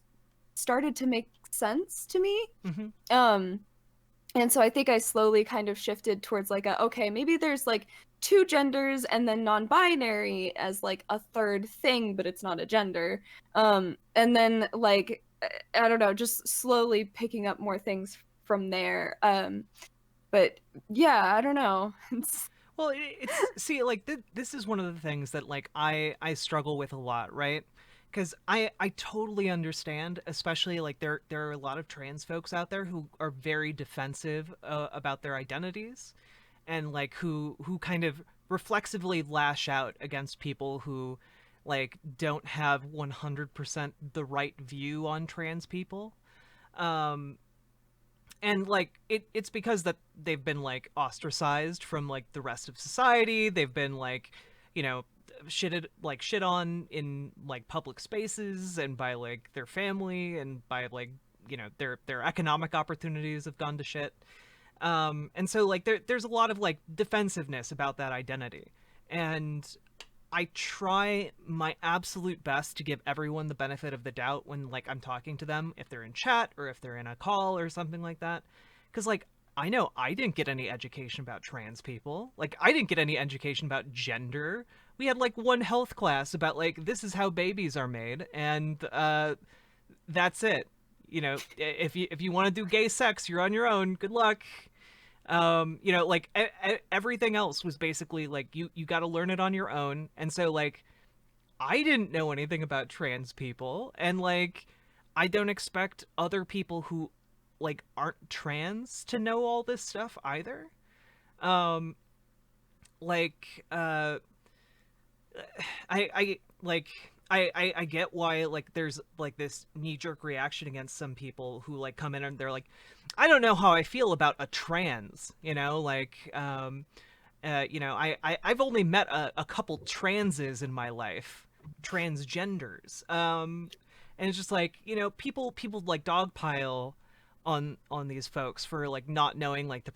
S1: started to make sense to me.
S2: Mm-hmm.
S1: um and so I think I slowly kind of shifted towards like a, okay, maybe there's like two genders and then non-binary as like a third thing, but it's not a gender. And then like I don't know, just slowly picking up more things from there. But yeah, I don't know.
S2: Well, it's see, like this is one of the things that like I struggle with a lot, right? Because I totally understand, especially like there are a lot of trans folks out there who are very defensive about their identities, and like who kind of reflexively lash out against people who like don't have 100% the right view on trans people. Um, and like it's because that they've been like ostracized from like the rest of society. They've been like, you know, shit on in like public spaces and by like their family and by like, you know, their economic opportunities have gone to shit. And so like there's a lot of like defensiveness about that identity, and I try my absolute best to give everyone the benefit of the doubt when like I'm talking to them, if they're in chat or if they're in a call or something like that. Cuz like I know I didn't get any education about trans people. Like I didn't get any education about gender. We had like one health class about like this is how babies are made, and that's it. You know, if you want to do gay sex, you're on your own. Good luck. You know, like everything else was basically like you got to learn it on your own. And so like I didn't know anything about trans people, and like I don't expect other people who like aren't trans to know all this stuff either. um like I like I get why like there's like this knee-jerk reaction against some people who like come in and they're like, I don't know how I feel about a trans, you know, like you know, I've only met a couple transes in my life, transgenders. And it's just like, you know, people like dogpile on these folks for like not knowing like the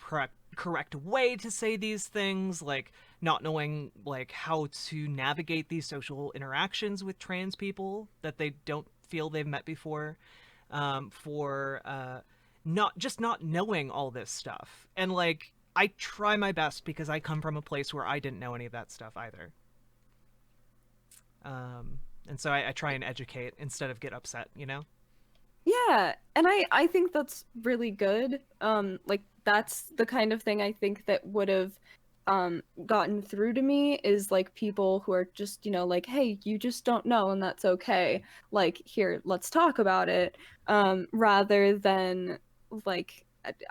S2: correct way to say these things, like not knowing like how to navigate these social interactions with trans people that they don't feel they've met before, for not knowing all this stuff. And like I try my best because I come from a place where I didn't know any of that stuff either. And so I try and educate instead of get upset, you know?
S1: Yeah, and I think that's really good. Like that's the kind of thing I think that would have gotten through to me, is like people who are just, you know, like, hey, you just don't know and that's okay. Like, here, let's talk about it. Rather than like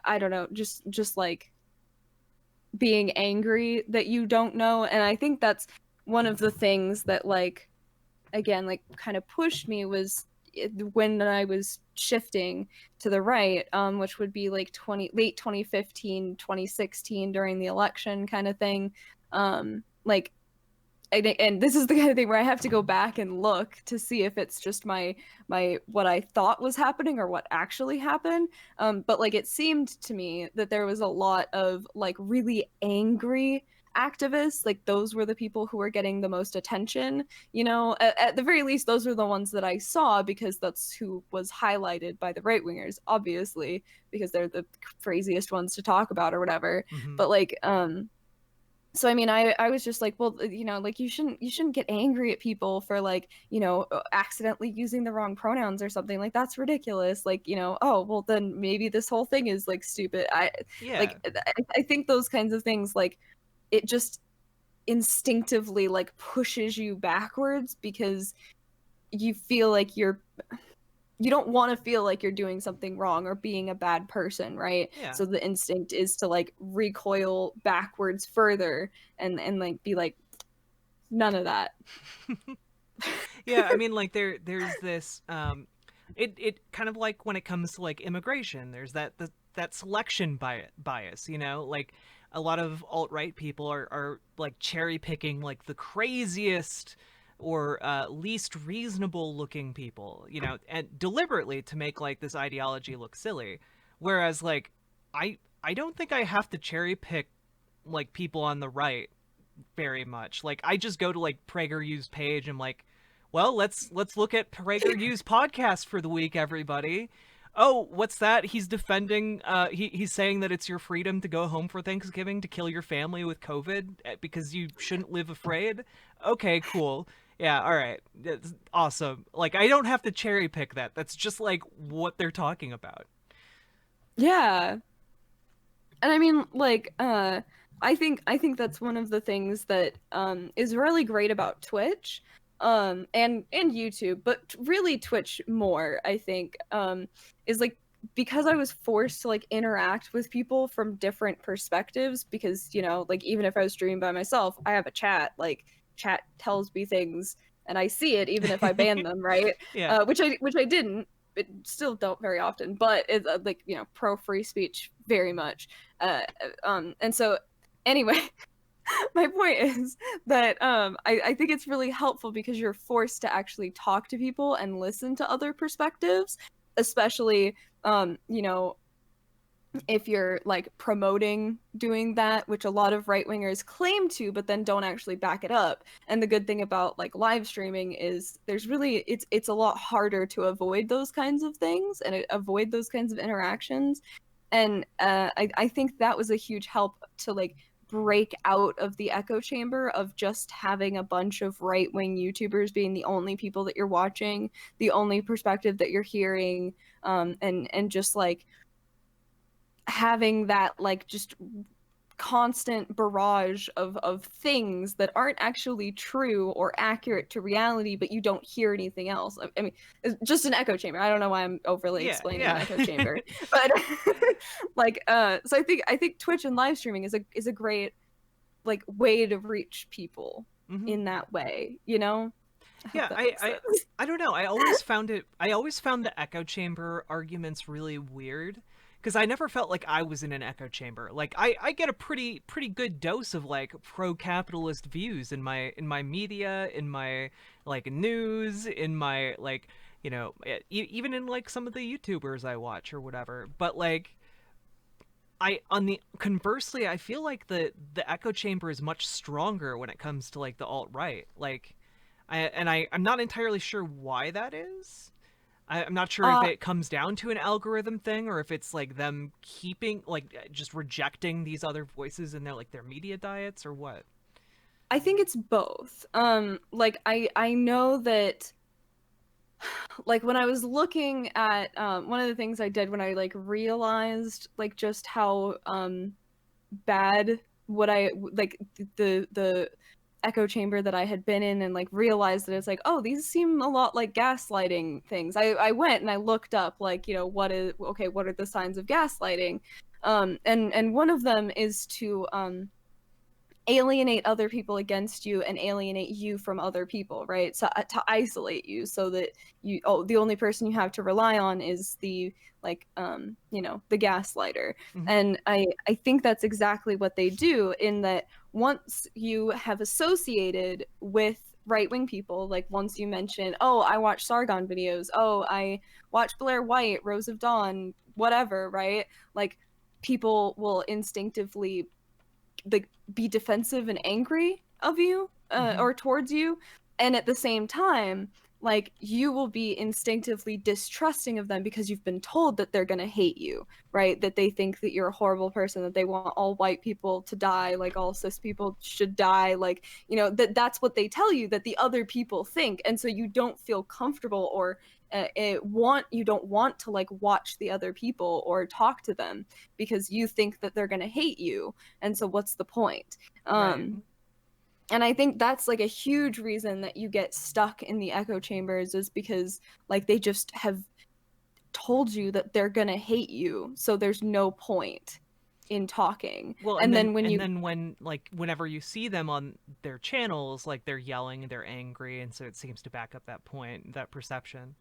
S1: I don't know, just like being angry that you don't know. And I think that's one of the things that like again like kind of pushed me was when I was shifting to the right, which would be like late 2015, 2016 during the election kind of thing. Like and this is the kind of thing where I have to go back and look to see if it's just my what I thought was happening or what actually happened. But like it seemed to me that there was a lot of like really angry activists. Like those were the people who were getting the most attention. You know, at the very least, those were the ones that I saw because that's who was highlighted by the right wingers, obviously, because they're the craziest ones to talk about or whatever.
S2: Mm-hmm.
S1: But like so I mean I was just like, well, you know, like you shouldn't get angry at people for like, you know, accidentally using the wrong pronouns or something. Like that's ridiculous. Like, you know, oh well, then maybe this whole thing is like stupid. I
S2: Yeah.
S1: like I think those kinds of things, like it just instinctively like pushes you backwards because you feel like you don't want to feel like you're doing something wrong or being a bad person, right?
S2: Yeah.
S1: So the instinct is to like recoil backwards further and like be like, none of that.
S2: Yeah, I mean, like there's this it kind of like when it comes to like immigration, there's that selection bias, you know, like a lot of alt-right people are like cherry picking like the craziest or least reasonable looking people, you know, and deliberately to make like this ideology look silly, whereas like I don't think I have to cherry pick like people on the right very much. Like I just go to like PragerU's page and I'm like, well, let's look at PragerU's podcast for the week, everybody. Oh, what's that? He's defending he's saying that it's your freedom to go home for Thanksgiving to kill your family with COVID because you shouldn't live afraid. Okay, cool. Yeah, all right. That's awesome. Like I don't have to cherry pick that. That's just like what they're talking about.
S1: Yeah. And I mean, like, I think that's one of the things that is really great about Twitch, and YouTube, but really Twitch more, I think, is like because I was forced to like interact with people from different perspectives, because, you know, like even if I was streaming by myself, I have a chat, like chat tells me things and I see it even if I ban them, right?
S2: Yeah.
S1: Which I didn't, but still don't very often, but it's like, you know, pro free speech very much. And so anyway, my point is that I think it's really helpful because you're forced to actually talk to people and listen to other perspectives, especially you know, if you're like promoting doing that, which a lot of right wingers claim to, but then don't actually back it up. And the good thing about like live streaming is there's really it's a lot harder to avoid those kinds of things and avoid those kinds of interactions. And I think that was a huge help to like break out of the echo chamber of just having a bunch of right-wing YouTubers being the only people that you're watching, the only perspective that you're hearing, and just like having that like just constant barrage of things that aren't actually true or accurate to reality, but you don't hear anything else. I mean, it's just an echo chamber. I don't know why I'm overly
S2: Yeah,
S1: explaining an
S2: yeah.
S1: echo chamber, but like so I think Twitch and live streaming is a great like way to reach people
S2: Mm-hmm.
S1: in that way, you know? I hope
S2: Yeah,
S1: that makes sense.
S2: I don't know. I always found the echo chamber arguments really weird because I never felt like I was in an echo chamber. Like I get a pretty good dose of like pro-capitalist views in my media, in my like news, in my like, you know, even in like some of the YouTubers I watch or whatever. But like I on the conversely, I feel like the echo chamber is much stronger when it comes to like the alt-right. Like I'm not entirely sure why that is. I'm not sure if
S1: uh
S2: it comes down to an algorithm thing or if it's like them keeping like just rejecting these other voices in their like their media diets or what.
S1: I think it's both. Like I know that like when I was looking at one of the things I did when I like realized like just how bad what I like the echo chamber that I had been in, and like realized that it's like, oh, these seem a lot like gaslighting things. I went and I looked up like, you know, what are the signs of gaslighting? And one of them is to alienate other people against you and alienate you from other people, right? So to isolate you so that the only person you have to rely on is the like you know, the gaslighter.
S2: Mm-hmm.
S1: And I think that's exactly what they do, in that once you have associated with right-wing people, like once you mention, oh, I watch Sargon videos, oh, I watch Blair White, Rose of Dawn, whatever, right? Like people will instinctively like be defensive and angry of you,
S2: Mm-hmm.
S1: or towards you, and at the same time like you will be instinctively distrusting of them because you've been told that they're going to hate you, right? That they think that you're a horrible person, that they want all white people to die, like all cis people should die, like, you know, that's what they tell you that the other people think, and so you don't feel comfortable or you don't want to like watch the other people or talk to them because you think that they're going to hate you, and so what's the point?
S2: Right.
S1: And I think that's like a huge reason that you get stuck in the echo chambers, is because like they just have told you that they're gonna hate you, so there's no point in talking.
S2: Well,
S1: And then when
S2: and
S1: you
S2: then when like whenever you see them on their channels, like they're yelling, they're angry, and so it seems to back up that point, that perception.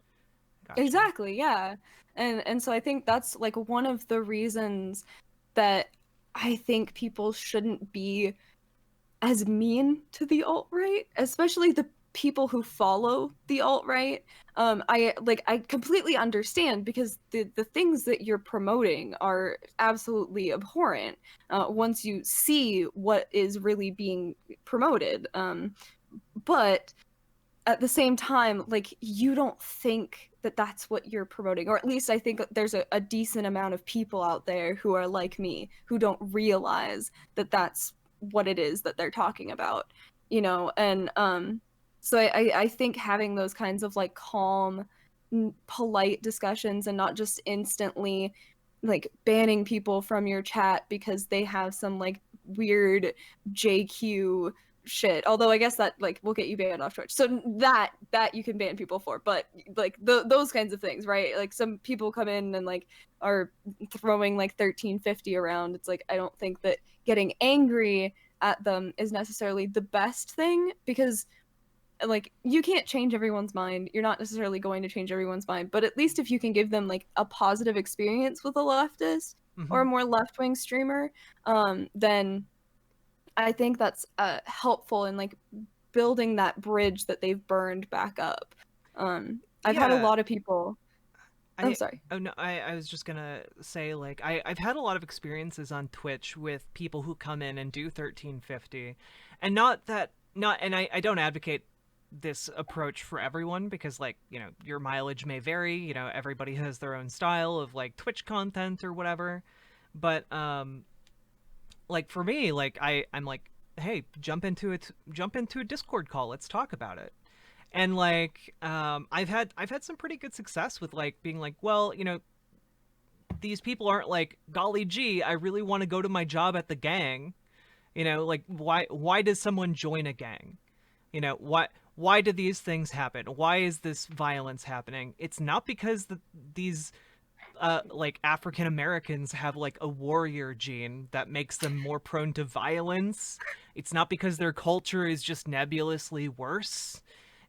S2: Gotcha.
S1: exactly, yeah. And so I think that's like one of the reasons that I think people shouldn't be as mean to the alt-right, especially the people who follow the alt-right. I completely understand, because the things that you're promoting are absolutely abhorrent once you see what is really being promoted. But at the same time, like, you don't think that that's what you're promoting, or at least I think there's a decent amount of people out there who are like me, who don't realize that that's what it is that they're talking about, you know. And so I think having those kinds of like calm, polite discussions, and not just instantly like banning people from your chat because they have some like weird JQ shit. Although I guess that like will get you banned off Twitch. So that you can ban people for, but like those kinds of things, right? Like some people come in and like are throwing like 1350 around. It's like I don't think that getting angry at them is necessarily the best thing, because like you can't change everyone's mind. You're not necessarily going to change everyone's mind, but at least if you can give them like a positive experience with a leftist or
S2: Mm-hmm.
S1: a more left-wing streamer, then I think that's helpful in like building that bridge that they've burned back up. I've had a
S2: Yeah,
S1: lot of people. I'm
S2: I
S1: sorry.
S2: oh no, I was just gonna say like I've had a lot of experiences on Twitch with people who come in and do 1350, and not that not and I don't advocate this approach for everyone, because like you know your mileage may vary, you know everybody has their own style of like Twitch content or whatever, but like for me like I'm like, hey, jump into a Discord call, let's talk about it. And like I've had some pretty good success with like being like, well, you know, these people aren't like, golly gee, I really want to go to my job at the gang. You know, like why does someone join a gang? You know, why do these things happen? Why is this violence happening? It's not because these like African Americans have like a warrior gene that makes them more prone to violence. It's not because their culture is just nebulously worse.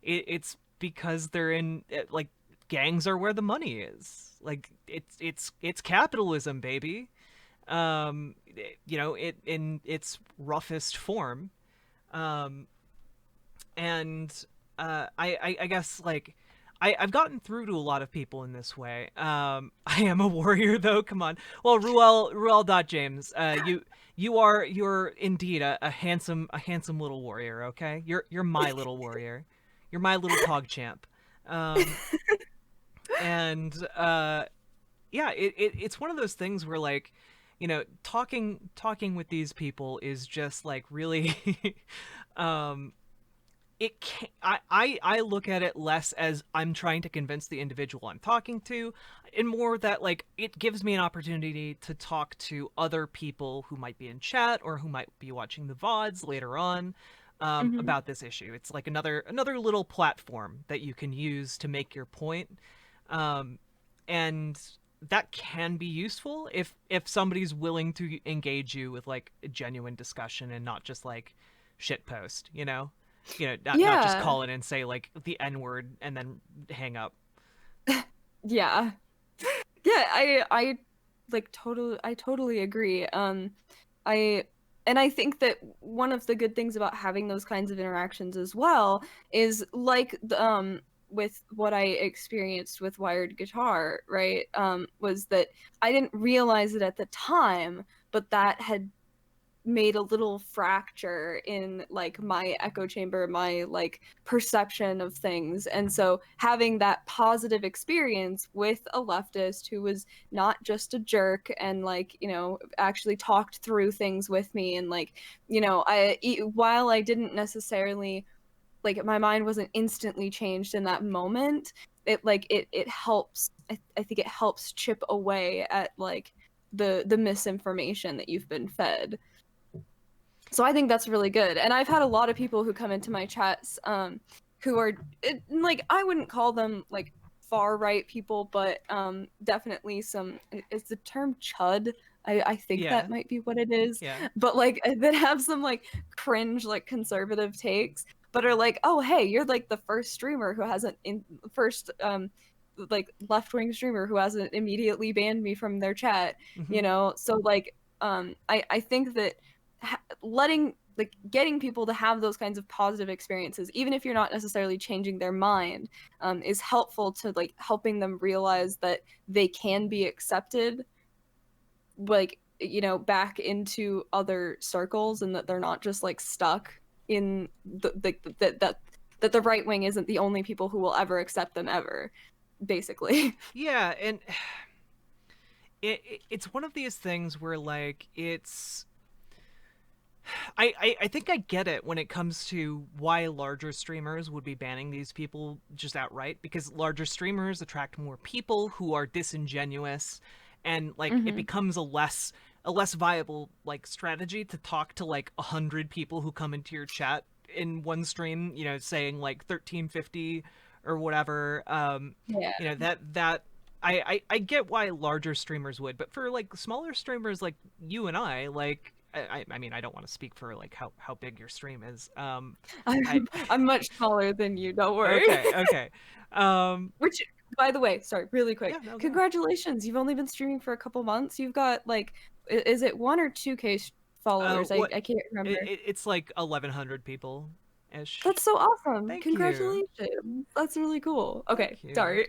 S2: It's because they're in like gangs are where the money is. Like it's capitalism, baby. You know, it in its roughest form. Um, and I guess like I've gotten through to a lot of people in this way. I am a warrior though. Come on. Well, Ruel James, you're indeed a handsome little warrior. Okay, you're my little warrior. You're my little pog champ. Um, and yeah, it's one of those things where like, you know, talking with these people is just like really, um, it can I look at it less as I'm trying to convince the individual I'm talking to, and more that like it gives me an opportunity to talk to other people who might be in chat or who might be watching the VODs later on,
S1: Hmm.
S2: about this issue. It's like another little platform that you can use to make your point, um, and that can be useful if somebody's willing to engage you with like a genuine discussion and not just like shit post, you know. You know, not just
S1: Yeah.
S2: call in and say like the N word and then hang up.
S1: Yeah. Yeah, I like totally agree. I and I think that one of the good things about having those kinds of interactions as well is like with what I experienced with wired guitar, right? Was that I didn't realize it at the time, but that had made a little fracture in like my echo chamber, my like perception of things. And so having that positive experience with a leftist who was not just a jerk and like, you know, actually talked through things with me, and like, you know, while I didn't necessarily like, my mind wasn't instantly changed in that moment, it like it helps. I think it helps chip away at like the misinformation that you've been fed. So I think that's really good. And I've had a lot of people who come into my chats who are like, I wouldn't call them like far right people, but definitely some, is the term chud? I think
S2: Yeah,
S1: that might be what it is.
S2: yeah.
S1: But like that have some like cringe like conservative takes, but are like, oh hey, you're like the first streamer who hasn't in first like left-wing streamer who hasn't immediately banned me from their chat, you
S2: Hmm.
S1: know? So like I think that letting like getting people to have those kinds of positive experiences, even if you're not necessarily changing their mind, is helpful to like helping them realize that they can be accepted, like, you know, back into other circles, and that they're not just like stuck in that the right wing isn't the only people who will ever accept them ever, basically.
S2: Yeah, and it's one of these things where like it's I think I get it when it comes to why larger streamers would be banning these people just outright, because larger streamers attract more people who are disingenuous, and like it
S1: Hmm.
S2: becomes a less viable like strategy to talk to like 100 people who come into your chat in one stream, you know, saying like 1350 or whatever.
S1: Yeah.
S2: You know, that I get why larger streamers would, but for like smaller streamers like you and I, like I mean, I don't want to speak for like how big your stream is. I
S1: I'm much smaller than you, don't worry.
S2: okay, okay.
S1: Which, by the way, sorry, really
S2: Yeah,
S1: quick,
S2: no, go.
S1: congratulations. You've only been streaming for a couple months. You've got like, is it 1 or 2K followers?
S2: What
S1: I can't remember.
S2: it's like 1,100 people ish.
S1: That's so awesome.
S2: Thank you,
S1: Congratulations. That's really cool. Okay,
S2: thank you.
S1: sorry.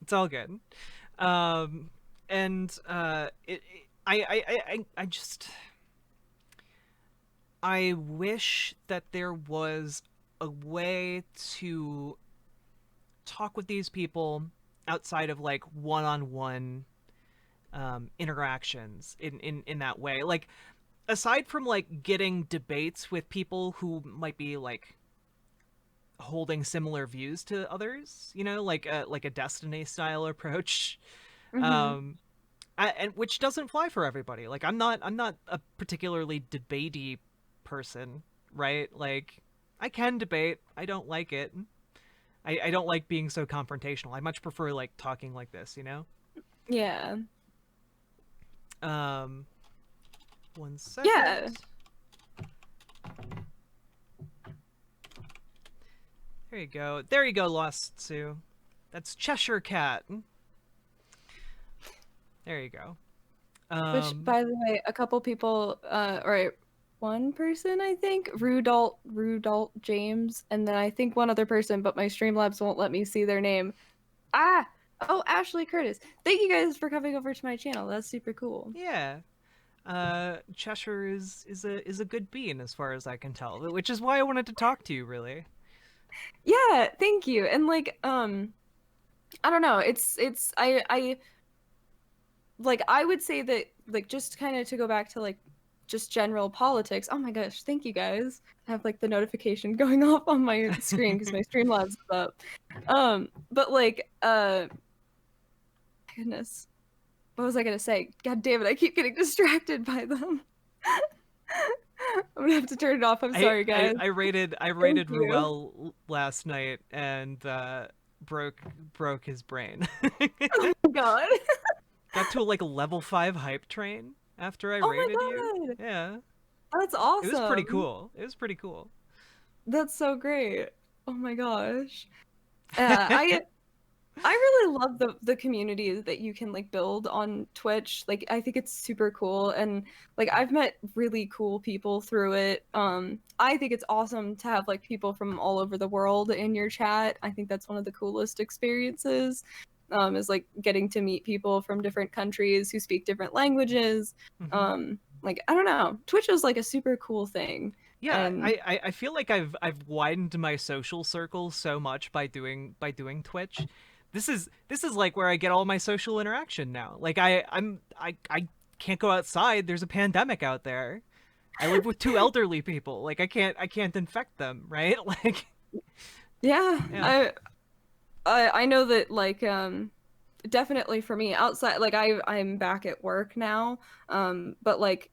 S2: It's all good. Um, and I just I wish that there was a way to talk with these people outside of like one-on-one interactions in that way, like aside from like getting debates with people who might be like holding similar views to others, you know, like a Destiny style approach,
S1: Hmm.
S2: um and which doesn't fly for everybody. Like I'm not a particularly debatey person, right? Like I can debate, I don't like it. I don't like being so confrontational. I much prefer like talking like this, you know?
S1: Yeah.
S2: Um, one second.
S1: Yeah.
S2: There you go. There you go, Lost Sue. That's Cheshirrcat. There you go.
S1: Which,
S2: Um,
S1: by the way, a couple people, or one person, I think, Rudalt James, and then I think one other person, but my Streamlabs won't let me see their name. Ah, oh, Ashley Curtis. Thank you guys for coming over to my channel. That's super cool.
S2: yeah. Cheshire is a good bean as far as I can tell, which is why I wanted to talk to you. Really.
S1: Yeah, thank you. And like, I don't know. I like I would say that like just kind of to go back to like just general politics. Oh my gosh, thank you guys. I have like the notification going off on my screen because my Streamlabs is up. But like, goodness, what was I gonna say? God damn it, I keep getting distracted by them. I'm gonna have to turn it off. I'm sorry, guys.
S2: I
S1: Thank
S2: rated
S1: you.
S2: Ruel last night and broke his brain.
S1: Oh my god.
S2: Got to like a level 5 hype train after I
S1: Oh
S2: rated you.
S1: my god.
S2: Yeah.
S1: That's
S2: It was pretty
S1: awesome.
S2: cool. It was pretty cool.
S1: That's so great. Oh my gosh. I I really love the community that you can like build on Twitch. Like I think it's super cool, and like I've met really cool people through it. I think it's awesome to have like people from all over the world in your chat. I think that's one of the coolest experiences. Is like getting to meet people from different countries who speak different languages.
S2: Hmm.
S1: Like I don't know. Twitch is like a super cool thing.
S2: Yeah,
S1: And
S2: I feel like I've widened my social circle so much by doing Twitch. This is like where I get all my social interaction now. Like I can't go outside. There's a pandemic out there. I live with two elderly people. Like I can't infect them, right? Like
S1: yeah,
S2: yeah.
S1: I know that like definitely for me outside like I'm back at work now, but like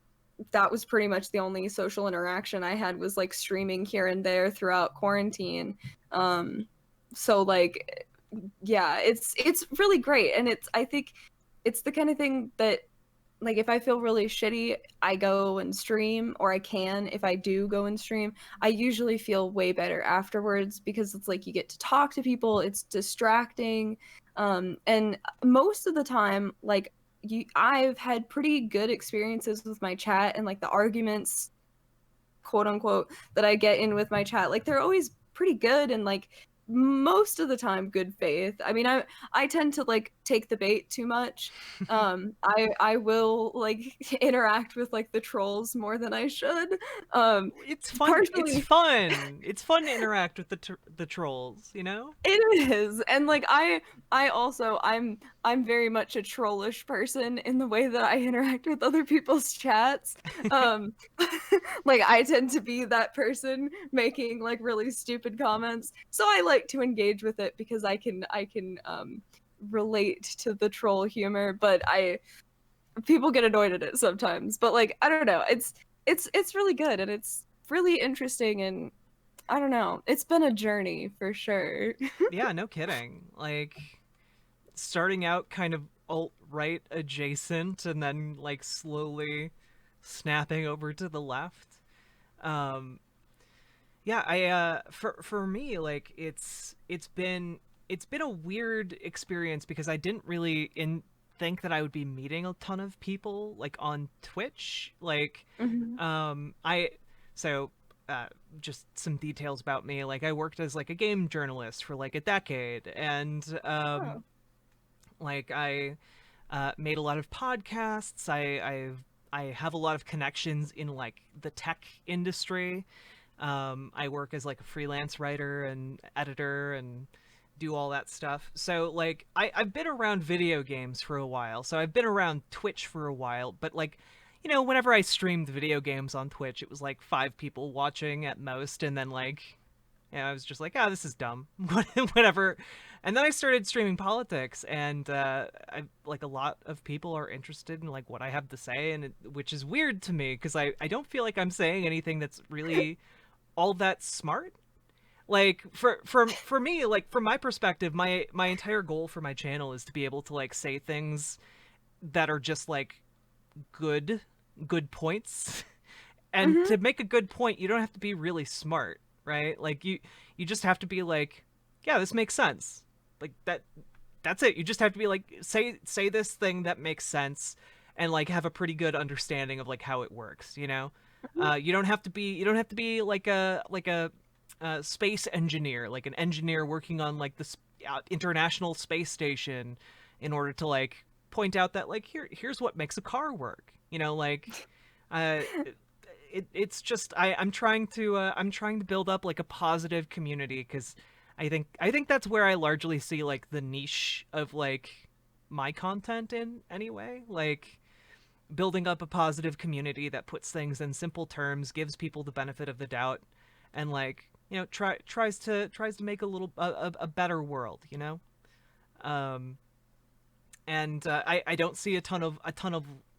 S1: that was pretty much the only social interaction I had, was like streaming here and there throughout quarantine. So like, yeah, it's really great, and I think it's the kind of thing that, like, if I feel really shitty, I go and stream, or I can, if I do go and stream, I usually feel way better afterwards, because it's like you get to talk to people, it's distracting. And most of the time, like, I've had pretty good experiences with my chat, and like the arguments, quote unquote, that I get in with my chat, like they're always pretty good, and like most of the time good faith. I mean, I tend to like take the bait too much. I will like interact with like the trolls more than I should.
S2: It's fun. It's
S1: Partially
S2: fun. It's fun to interact with the trolls, you know?
S1: it is. And like I also I'm very much a trollish person in the way that I interact with other people's chats. Um like I tend to be that person making like really stupid comments. So I like to engage with it because I can relate to the troll humor, but I people get annoyed at it sometimes. But like I don't know, it's really good, and it's really interesting, and I don't know. It's been a journey for sure.
S2: Yeah, no kidding. Like starting out kind of alt-right adjacent and then like slowly snapping over to the left. Um yeah, I for me like it's been a weird experience because I didn't really think that I would be meeting a ton of people like on Twitch. Like
S1: Mhm.
S2: I so just some details about me. Like I worked as like a game journalist for like a decade, and
S1: Oh.
S2: like I made a lot of podcasts. I have a lot of connections in like the tech industry. I work as like a freelance writer and editor and do all that stuff. So like I've been around video games for a while. So I've been around Twitch for a while, but like whenever I streamed video games on Twitch, it was like 5 people watching at most, and then like I was just like, ah, this is dumb, whatever. And then I started streaming politics, and I like a lot of people are interested in like what I have to say, and which is weird to me because I don't feel like I'm saying anything that's really all that smart. Like for me, like from my perspective, my entire goal for my channel is to be able to like say things that are just like good good points. And
S1: Mhm.
S2: to make a good point, you don't have to be really smart, right? Like you just have to be like, yeah, this makes sense. Like that's it. You just have to be like say this thing that makes sense, and like have a pretty good understanding of like how it works, you know?
S1: Mhm.
S2: You don't have to be like a space engineer, like an engineer working on like the international space station in order to like point out that like here's what makes a car work. Like uh it's just I'm trying to build up like a positive community because I think that's where I largely see like the niche of like my content in anyway, like building up a positive community that puts things in simple terms, gives people the benefit of the doubt, and like tries to make a little a better world, um and I don't see a ton of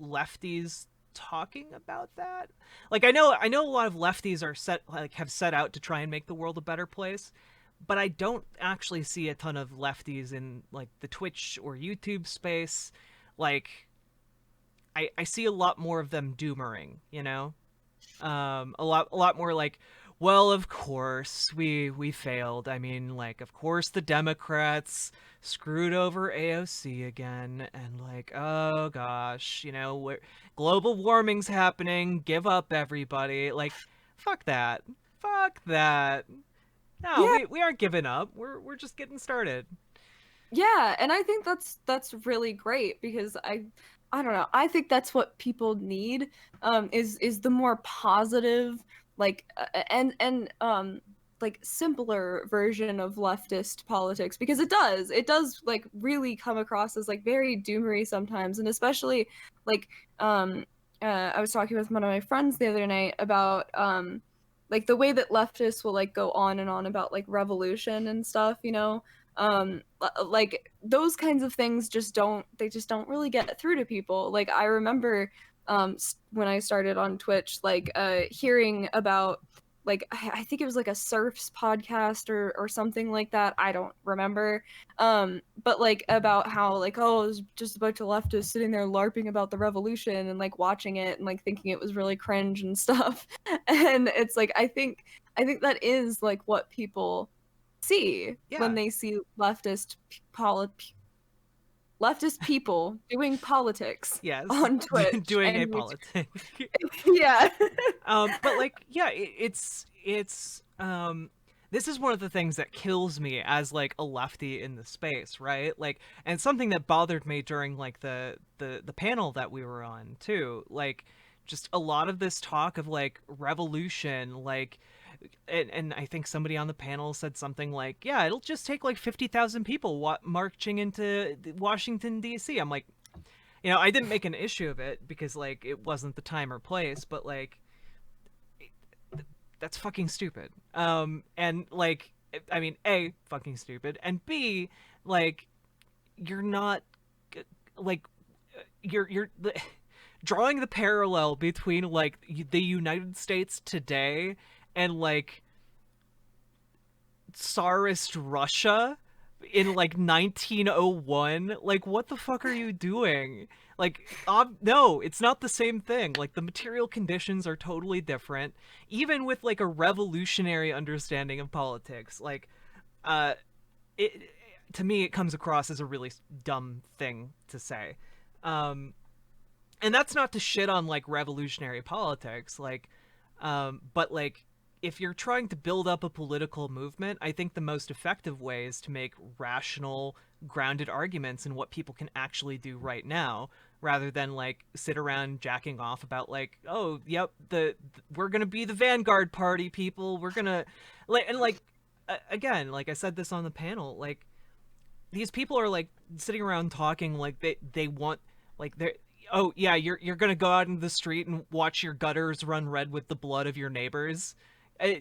S2: lefties talking about that. Like I know a lot of lefties are have set out to try and make the world a better place, but I don't actually see a ton of lefties in like the Twitch or YouTube space. Like I see a lot more of them doomering. A lot more like, well, of course we failed. I mean, like, of course the Democrats screwed over AOC again, and like, oh gosh, global warming's happening. Give up, everybody. Like, fuck that. Fuck that. No,
S1: Yeah,
S2: we aren't giving up. We're just getting started.
S1: yeah, and I think that's really great, because I don't know. I think that's what people need, is the more positive, like, and like simpler version of leftist politics, because it does like really come across as like very doomery sometimes, and especially like I was talking with one of my friends the other night about like the way that leftists will like go on and on about like revolution and stuff, like those kinds of things just don't really get through to people. Like I remember when I started on Twitch, like hearing about like I think it was like a surfs podcast or something like that. I don't remember. But like about how like, oh, it was just a bunch of leftists sitting there larping about the revolution and like watching it and like thinking it was really cringe and stuff. And it's like I think that is like what people see when
S2: Yeah.
S1: they see leftist people doing politics
S2: Yes.
S1: on Twitch
S2: Doing a
S1: and
S2: politic.
S1: yeah.
S2: But like, yeah, this is one of the things that kills me as like a lefty in the space, right? Like, and something that bothered me during like the panel that we were on too, like just a lot of this talk of like revolution, like and I think somebody on the panel said something like, yeah, it'll just take like 50,000 people marching into Washington D.C. I'm like, I didn't make an issue of it because like it wasn't the time or place, but like that's fucking stupid. And like, I mean, A, fucking stupid, and B, like, you're not like you're drawing the parallel between like the United States today and like Tsarist Russia in like 1901. Like, what the fuck are you doing? Like, no, it's not the same thing. Like, the material conditions are totally different, even with like a revolutionary understanding of politics. Like, it to me it comes across as a really dumb thing to say. And that's not to shit on like revolutionary politics, like, but like if you're trying to build up a political movement, I think the most effective way is to make rational, grounded arguments in what people can actually do right now, rather than like sit around jacking off about like, oh, yep, we're gonna be the vanguard party, people. We're gonna like and like again, like I said this on the panel, like these people are like sitting around talking like they want like they're oh yeah, you're gonna go out into the street and watch your gutters run red with the blood of your neighbors.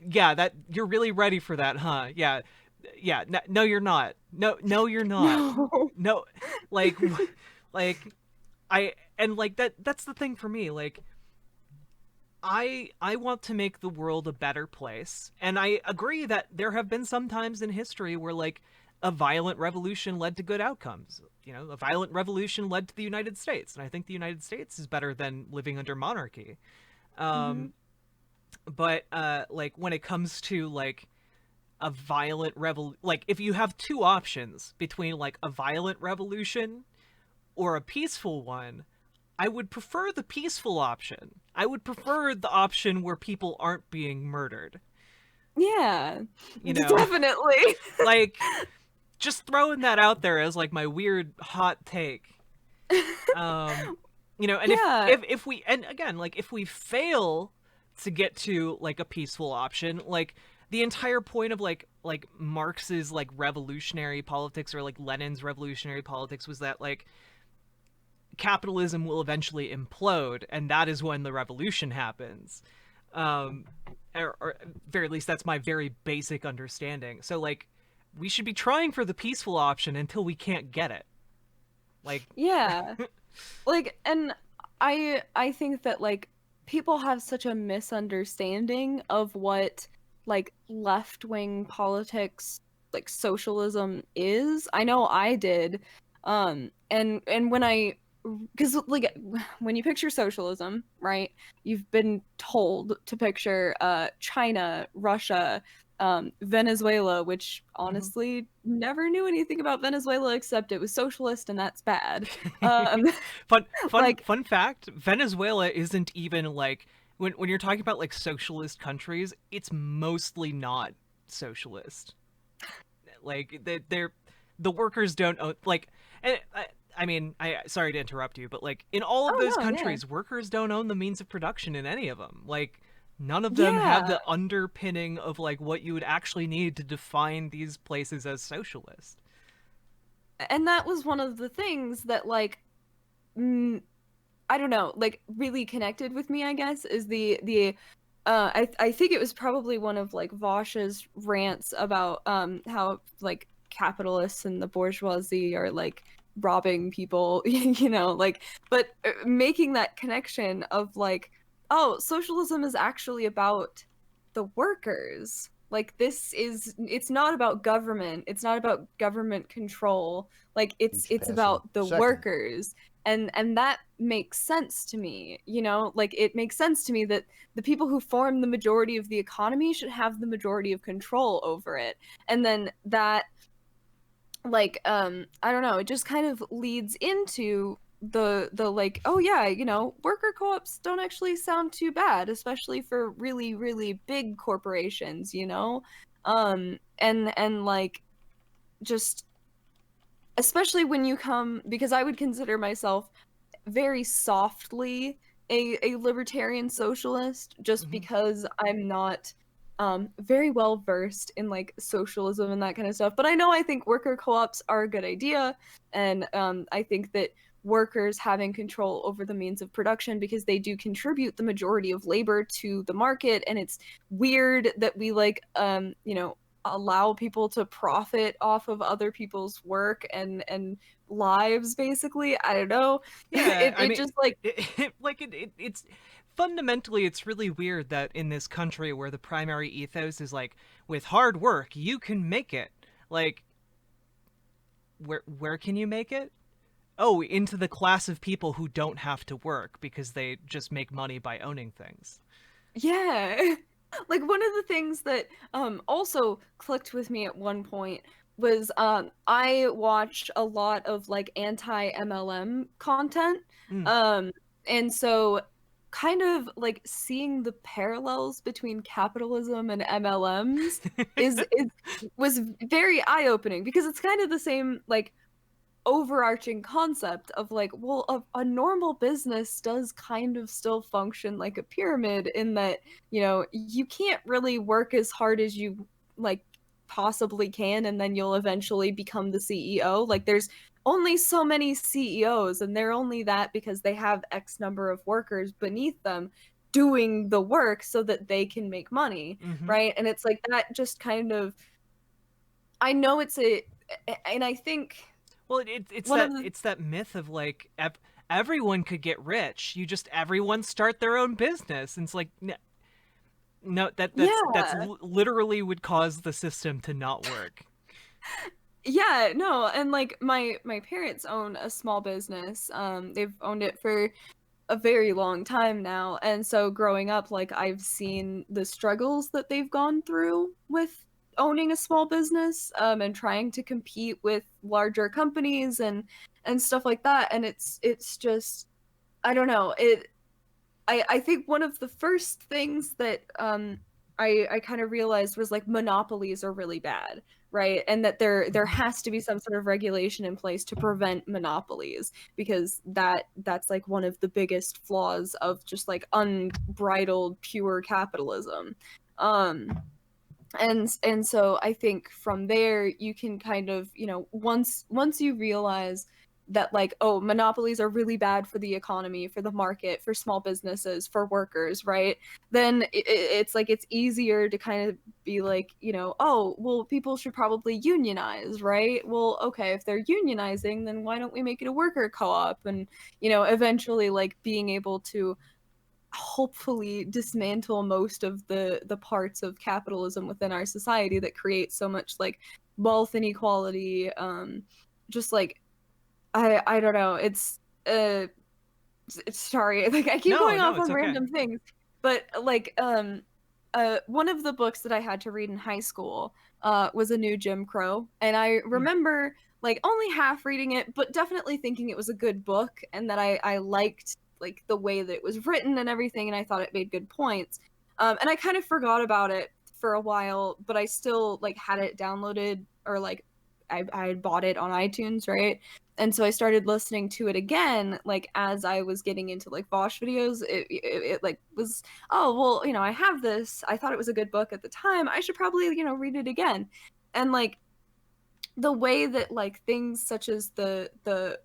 S2: Yeah, that you're really ready for that, huh? Yeah, yeah. No, you're not. No, you're not.
S1: No.
S2: No, like, like I and like that's the thing for me. Like, I want to make the world a better place, and I agree that there have been some times in history where like a violent revolution led to good outcomes. A violent revolution led to the United States, and I think the United States is better than living under monarchy.
S1: Hmm.
S2: But like when it comes to like a violent like if you have two options between like a violent revolution or a peaceful one, I would prefer the peaceful option. I would prefer the option where people aren't being murdered.
S1: Yeah,
S2: You know,
S1: definitely.
S2: like just throwing that out there as like my weird hot take. And
S1: Yeah.
S2: if we and again, like if we fail to get to like a peaceful option, like the entire point of like Marx's like revolutionary politics or like Lenin's revolutionary politics was that like capitalism will eventually implode, and that is when the revolution happens. Or at very least that's my very basic understanding. So like we should be trying for the peaceful option until we can't get it. Like
S1: Yeah. Like, and I think that like people have such a misunderstanding of what like left-wing politics, like socialism is. I know I did. And when I because like when you picture socialism, right? You've been told to picture China, Russia, Venezuela, which
S2: mhm.
S1: honestly never knew anything about Venezuela except it was socialist and that's bad. Um, like
S2: Fun fact, Venezuela isn't even like when you're talking about like socialist countries, it's mostly not socialist. Like they're the workers don't own like and I mean, I sorry to interrupt you, but like in all of
S1: oh
S2: those
S1: no, yeah.
S2: countries, workers don't own the means of production in any of them. Like none of them have
S1: Yeah.
S2: the underpinning of like what you would actually need to define these places as socialist.
S1: And that was one of the things that like mm, I don't know, like really connected with me, I guess, is the I think it was probably one of like Vosh's rants about how like capitalists and the bourgeoisie are like robbing people, like, but making that connection of like, oh, socialism is actually about the workers. Like it's not about government. It's not about government control. Like
S3: Each
S1: it's
S3: passing
S1: about the
S3: second.
S1: workers. And that makes sense to me, like it makes sense to me that the people who form the majority of the economy should have the majority of control over it. And then that, like, I don't know, it just kind of leads into the like, oh yeah, worker co-ops don't actually sound too bad, especially for really, really big corporations, and like, just especially when you come, because I would consider myself very softly a libertarian socialist, just
S2: Mm-hmm.
S1: because I'm not very well versed in like socialism and that kind of stuff. But I think worker co-ops are a good idea, and I think that workers having control over the means of production, because they do contribute the majority of labor to the market, and it's weird that we like allow people to profit off of other people's work and lives, basically. I don't know.
S2: Yeah, I
S1: It
S2: mean,
S1: just like,
S2: it's fundamentally it's really weird that in this country where the primary ethos is like, with hard work you can make it. Like, where can you make it? Oh, into the class of people who don't have to work because they just make money by owning things.
S1: yeah. Like, one of the things that also clicked with me at one point was I watched a lot of like anti-MLM content.
S2: Mm.
S1: Um and so kind of like seeing the parallels between capitalism and MLMs is was very eye-opening, because it's kind of the same like overarching concept of like, well, a normal business does kind of still function like a pyramid, in that you can't really work as hard as you like possibly can, and then you'll eventually become the CEO. Like, there's only so many CEOs, and they're only that because they have X number of workers beneath them doing the work so that they can make money,
S2: Mm-hmm.
S1: right? And it's like that just kind of, I know it's a, and I think
S2: Well, it's
S1: one of
S2: that
S1: the,
S2: it's that myth of like everyone could get rich. You just everyone start their own business. And it's like, no, that's
S1: yeah.
S2: literally would cause the system to not work.
S1: Yeah, no, and like my parents own a small business. They've owned it for a very long time now. And so growing up, like, I've seen the struggles that they've gone through with owning a small business, and trying to compete with larger companies and stuff like that. And it's just, I don't know. I think one of the first things that I kind of realized was like monopolies are really bad, right? And that there
S2: Mm-hmm.
S1: has to be some sort of regulation in place to prevent monopolies, because that's like one of the biggest flaws of just like unbridled pure capitalism. Um and so I think from there you can kind of, once you realize that, like, oh, monopolies are really bad for the economy, for the market, for small businesses, for workers, right? Then it's like it's easier to kind of be like, oh, well, people should probably unionize, right? Well, okay, if they're unionizing, then why don't we make it a worker co-op? And eventually, like, being able to hopefully dismantle most of the parts of capitalism within our society that create so much like wealth inequality. Just like, I don't know, it's sorry, like, I keep
S2: No,
S1: going
S2: no,
S1: off
S2: it's
S1: on
S2: okay.
S1: random things, but like, one of the books that I had to read in high school was A New Jim Crow, and I
S2: Mm.
S1: remember like only half reading it, but definitely thinking it was a good book, and that I liked like the way that it was written and everything, and I thought it made good points. And I kind of forgot about it for a while, but I still like had it downloaded, or like I had bought it on iTunes, right? And so I started listening to it again, like as I was getting into like Vosh videos. It like was, oh, well, I have this. I thought it was a good book at the time. I should probably, read it again. And like the way that like things such as the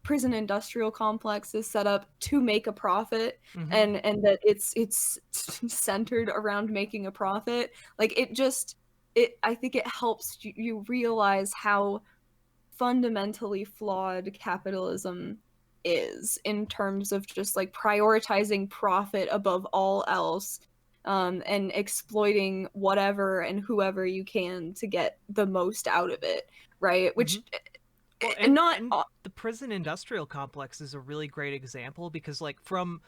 S1: prison industrial complex is set up to make a profit,
S2: Mm-hmm.
S1: and that it's centered around making a profit, like it just, I think it helps you realize how fundamentally flawed capitalism is in terms of just like prioritizing profit above all else, and exploiting whatever and whoever you can to get the most out of it, right?
S2: Mm-hmm.
S1: Which
S2: Well,
S1: not
S2: and the prison industrial complex is a really great example because like from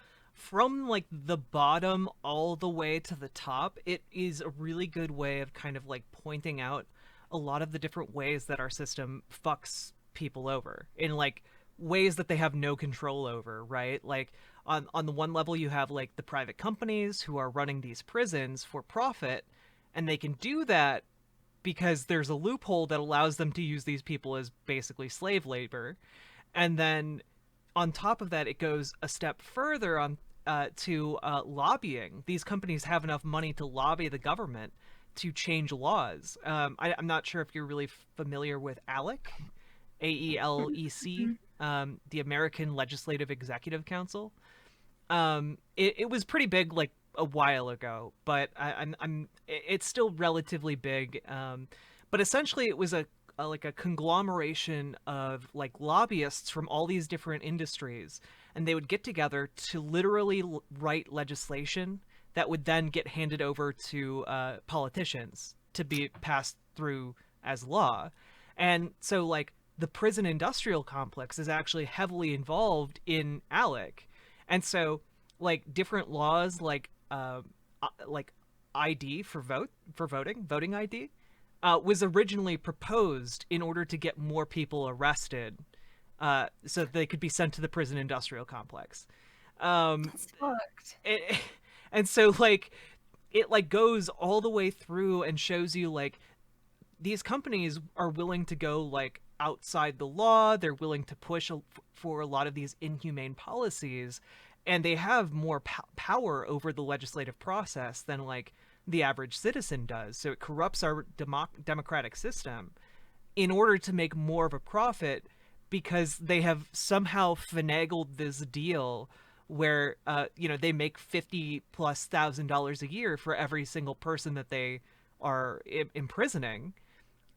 S2: like the bottom all the way to the top, it is a really good way of kind of like pointing out a lot of the different ways that our system fucks people over in like ways that they have no control over, right? Like on the one level you have like the private companies who are running these prisons for profit, and they can do that because there's a loophole that allows them to use these people as basically slave labor. And then on top of that, it goes a step further on to lobbying. These companies have enough money to lobby the government to change laws. I'm not sure if you're really familiar with ALEC, AELEC, the American Legislative Executive Council. It was pretty big like a while ago, but it's still relatively big. But essentially, it was a like a conglomeration of like lobbyists from all these different industries, and they would get together to literally write legislation that would then get handed over to politicians to be passed through as law. And so, like, the prison industrial complex is actually heavily involved in ALEC, and so like different laws like ID for voting ID was originally proposed in order to get more people arrested, so they could be sent to the prison industrial complex.
S1: that's fucked.
S2: It, and so like it like goes all the way through and shows you like these companies are willing to go like outside the law. They're willing to push for a lot of these inhumane policies, and they have more power over the legislative process than like the average citizen does. So it corrupts our democratic system in order to make more of a profit because they have somehow finagled this deal where they make $50,000+ a year for every single person that they are imprisoning.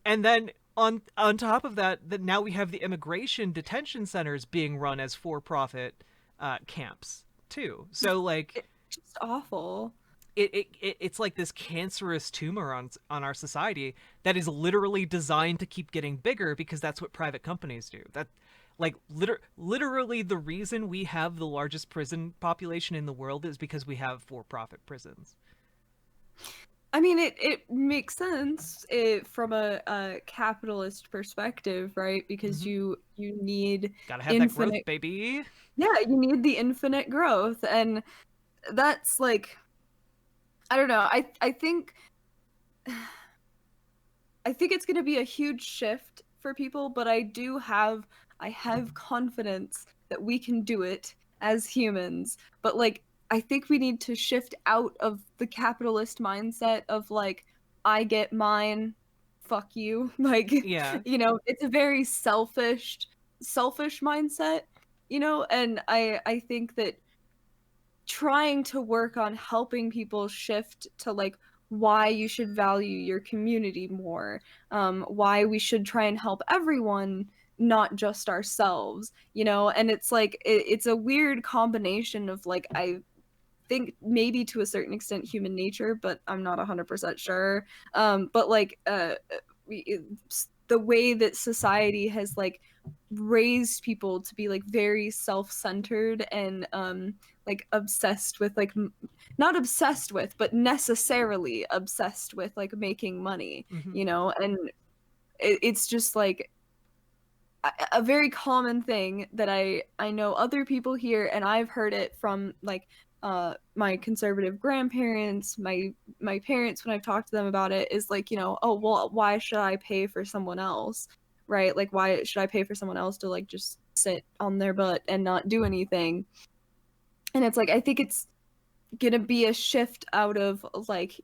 S2: And then on top of that, now we have the immigration detention centers being run as for-profit camps too. So like,
S1: It's just awful.
S2: it's like this cancerous tumor on our society that is literally designed to keep getting bigger because that's what private companies do. That like literally the reason we have the largest prison population in the world is because we have for-profit prisons.
S1: I mean, it makes sense from a capitalist perspective, right? Because
S2: Mm-hmm.
S1: you need
S2: Gotta have that growth,
S1: infinite,
S2: baby.
S1: yeah, you need the infinite growth, and that's like, I don't know. I think it's going to be a huge shift for people, but I have confidence that we can do it as humans. But like I think we need to shift out of the capitalist mindset of like I get mine, fuck you. Like,
S2: Yeah.
S1: it's a very selfish mindset, and I think that trying to work on helping people shift to like why you should value your community more, why we should try and help everyone, not just ourselves, and it's like it's a weird combination of like I think maybe to a certain extent human nature, but I'm not 100% sure. But like the way that society has like raised people to be like very self-centered and like obsessed with like not obsessed with but necessarily obsessed with like making money,
S2: Mm-hmm.
S1: and it's just like a very common thing that I know other people here, and I've heard it from like my conservative grandparents, my parents, when I've talked to them about it, is like, oh well, why should I pay for someone else, right? Like why should I pay for someone else to like just sit on their butt and not do anything? And it's like I think it's gonna be a shift out of like,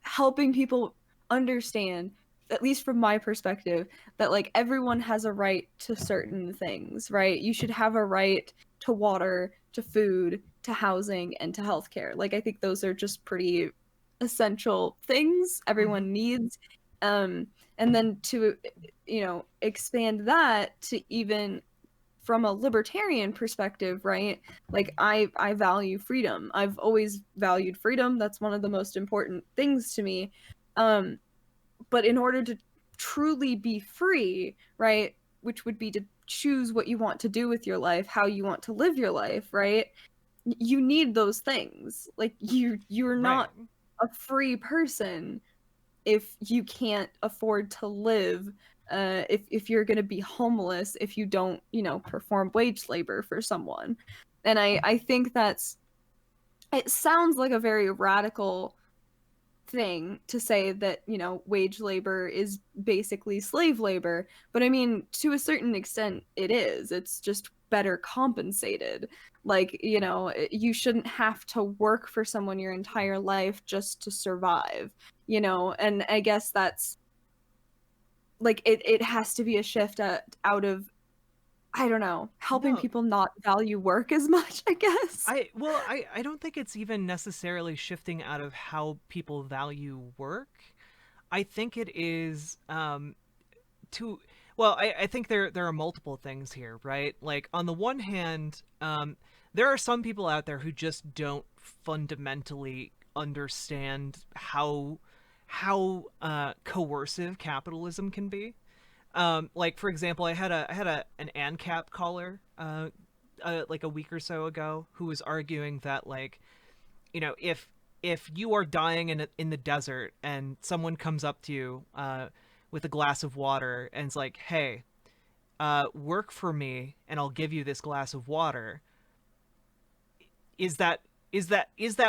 S1: helping people understand, at least from my perspective, that like everyone has a right to certain things, right? You should have a right to water, to food, to housing, and to healthcare. Like I think those are just pretty essential things
S2: Mm-hmm.
S1: everyone needs. And then to, expand that to even from a libertarian perspective, right? Like I value freedom. I've always valued freedom. That's one of the most important things to me. But in order to truly be free, right, which would be to choose what you want to do with your life, how you want to live your life, right? You need those things. Like you're
S2: Right.
S1: not a free person if you can't afford to live, if you're going to be homeless, if you don't, perform wage labor for someone. And I think it sounds like a very radical thing to say that, wage labor is basically slave labor, but I mean, to a certain extent it is. It's just better compensated. Like, you shouldn't have to work for someone your entire life just to survive, and I guess that's like it has to be a shift out of, I don't know, helping
S2: No,
S1: people not value work as much, I guess.
S2: I don't think it's even necessarily shifting out of how people value work. I think it is to well, I think there are multiple things here, right? Like on the one hand, there are some people out there who just don't fundamentally understand how coercive capitalism can be. Like for example, I had an ANCAP caller like a week or so ago who was arguing that like if you are dying in the desert and someone comes up to you with a glass of water and it's like, hey, work for me and I'll give you this glass of water, is that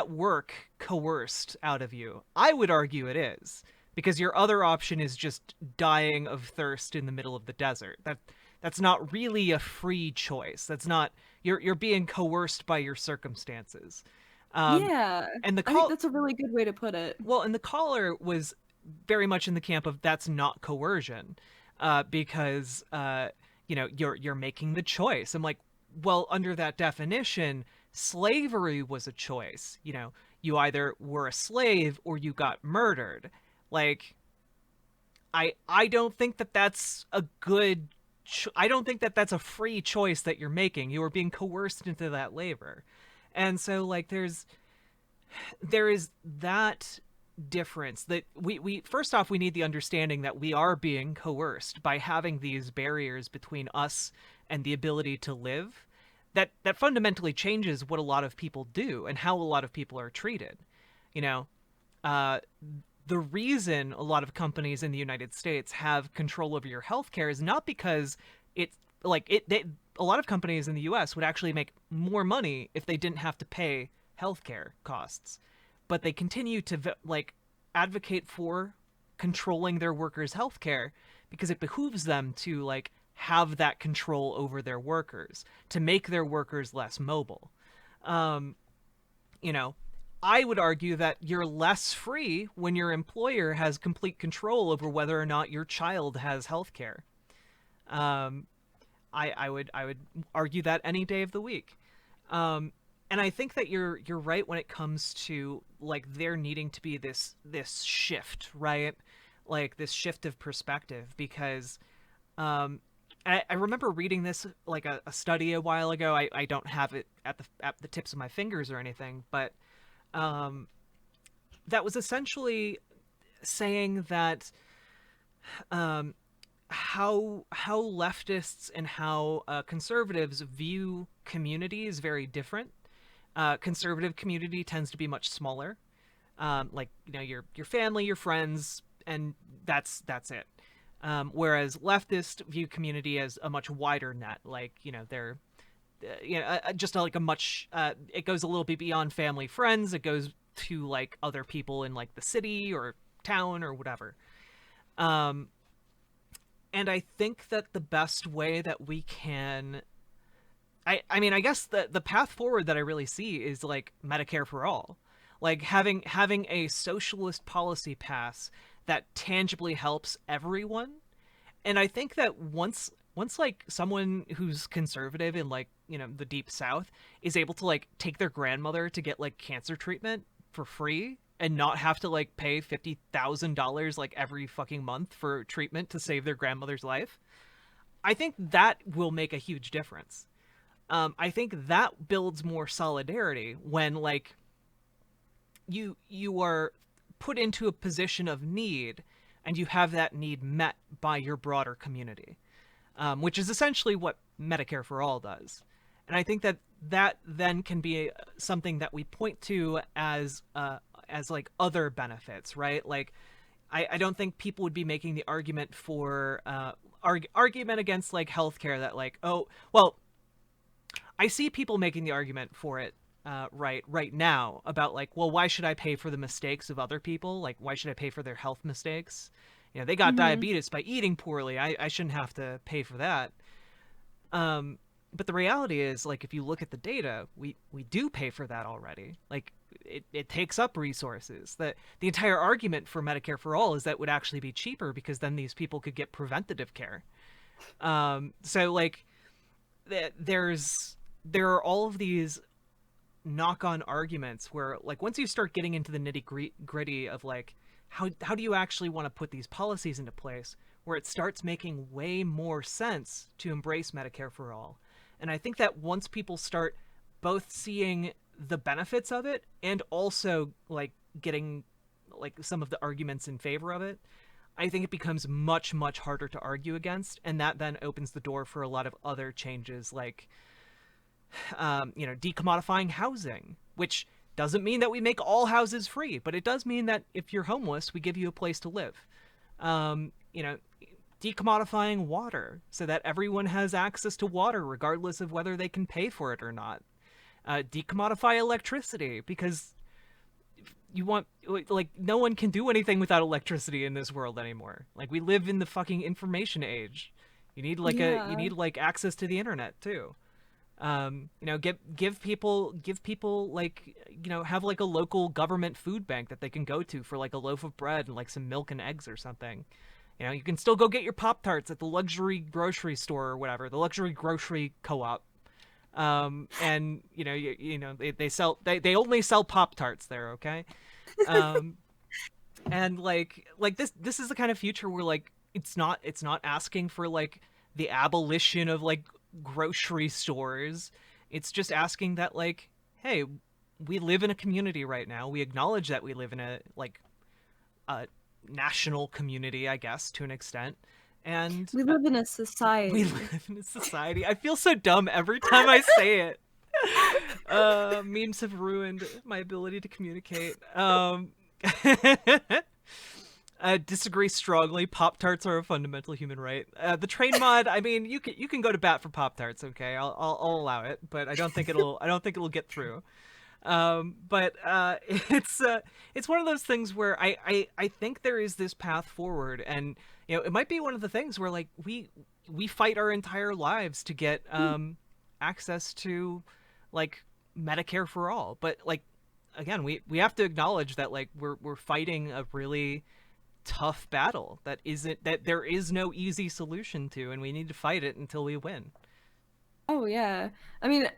S2: work coerced out of you? I would argue it is, because your other option is just dying of thirst in the middle of the desert. That's not really a free choice. That's not, you're being coerced by your circumstances. Um,
S1: Yeah,
S2: and the
S1: I think
S2: call
S1: that's a really good way to put it.
S2: well, and the caller was very much in the camp of that's not coercion, because you're making the choice. I'm like, well, under that definition, slavery was a choice. You either were a slave or you got murdered. Like, I don't think that that's a good. I don't think that that's a free choice that you're making. You are being coerced into that labor, and so like there is that difference that we first off we need the understanding that we are being coerced by having these barriers between us and the ability to live, that fundamentally changes what a lot of people do and how a lot of people are treated. you know uh the reason a lot of companies in the United States have control over your healthcare is not because it's like a lot of companies in the US would actually make more money if they didn't have to pay healthcare costs, but they continue to like advocate for controlling their workers' healthcare because it behooves them to like have that control over their workers to make their workers less mobile. Um, you know, I would argue that you're less free when your employer has complete control over whether or not your child has healthcare. Um, I would argue that any day of the week. And I think that you're right when it comes to like there needing to be this shift, right? Like this shift of perspective, because um, I remember reading this like a study a while ago. I don't have it at the tips of my fingers or anything, but um, that was essentially saying that um, how leftists and how conservatives view community is very different. Conservative community tends to be much smaller, like your family, your friends, and that's it. Whereas leftists view community as a much wider net, like they're just like a much it goes a little bit beyond family friends. It goes to like other people in like the city or town or whatever. um and I think that the best way that we can I mean, I guess the path forward that I really see is like Medicare for all, like having a socialist policy pass that tangibly helps everyone. And I think that once like someone who's conservative in like the deep south is able to like take their grandmother to get like cancer treatment for free and not have to like pay $50,000 like every fucking month for treatment to save their grandmother's life. I think that will make a huge difference. I think that builds more solidarity when like you are put into a position of need and you have that need met by your broader community, which is essentially what Medicare for All does. And I think that that then can be something that we point to as like other benefits, right? Like I don't think people would be making the argument for argument against like healthcare that like, oh well, I see people making the argument for it right now about like, well, why should I pay for the mistakes of other people? Like, why should I pay for their health mistakes? You know, they got
S1: Mm-hmm.
S2: diabetes by eating poorly. I shouldn't have to pay for that. But the reality is, like, if you look at the data, we do pay for that already. Like, it takes up resources. The entire argument for Medicare for All is that it would actually be cheaper because then these people could get preventative care. So like, there are all of these knock-on arguments where like once you start getting into the nitty-gritty of like how do you actually want to put these policies into place, where it starts making way more sense to embrace Medicare for All. And I think that once people start both seeing the benefits of it and also like getting like some of the arguments in favor of it, I think it becomes much harder to argue against, and that then opens the door for a lot of other changes, like decommodifying housing, which doesn't mean that we make all houses free, but it does mean that if you're homeless, we give you a place to live. Um, you know, decommodifying water so that everyone has access to water regardless of whether they can pay for it or not. Decommodify electricity, because you want like no one can do anything without electricity in this world anymore. Like we live in the fucking information age. You
S1: Yeah.
S2: need like access to the internet too. Give people like have like a local government food bank that they can go to for like a loaf of bread and like some milk and eggs or something. You can still go get your Pop-Tarts at the luxury grocery store or whatever, the luxury grocery co-op. And they only sell Pop-Tarts there, okay? Um, and like this is the kind of future where like it's not asking for like the abolition of like grocery stores. It's just asking that like, hey, we live in a community right now. We acknowledge that we live in a national community, I guess, to an extent. And
S1: We live in a
S2: we
S1: society.
S2: live in a society. I feel so dumb every time I say it. Memes have ruined my ability to communicate. I disagree strongly. Pop-Tarts are a fundamental human right. The train mod, I mean, you can go to bat for Pop-Tarts, okay? I'll allow it, but I don't think it'll get through. But it's one of those things where I think there is this path forward, and it might be one of the things where like we fight our entire lives to get access to like Medicare for All, but like again we have to acknowledge that like we're fighting a really tough battle that there is no easy solution to, and we need to fight it until we win.
S1: Oh yeah. I mean,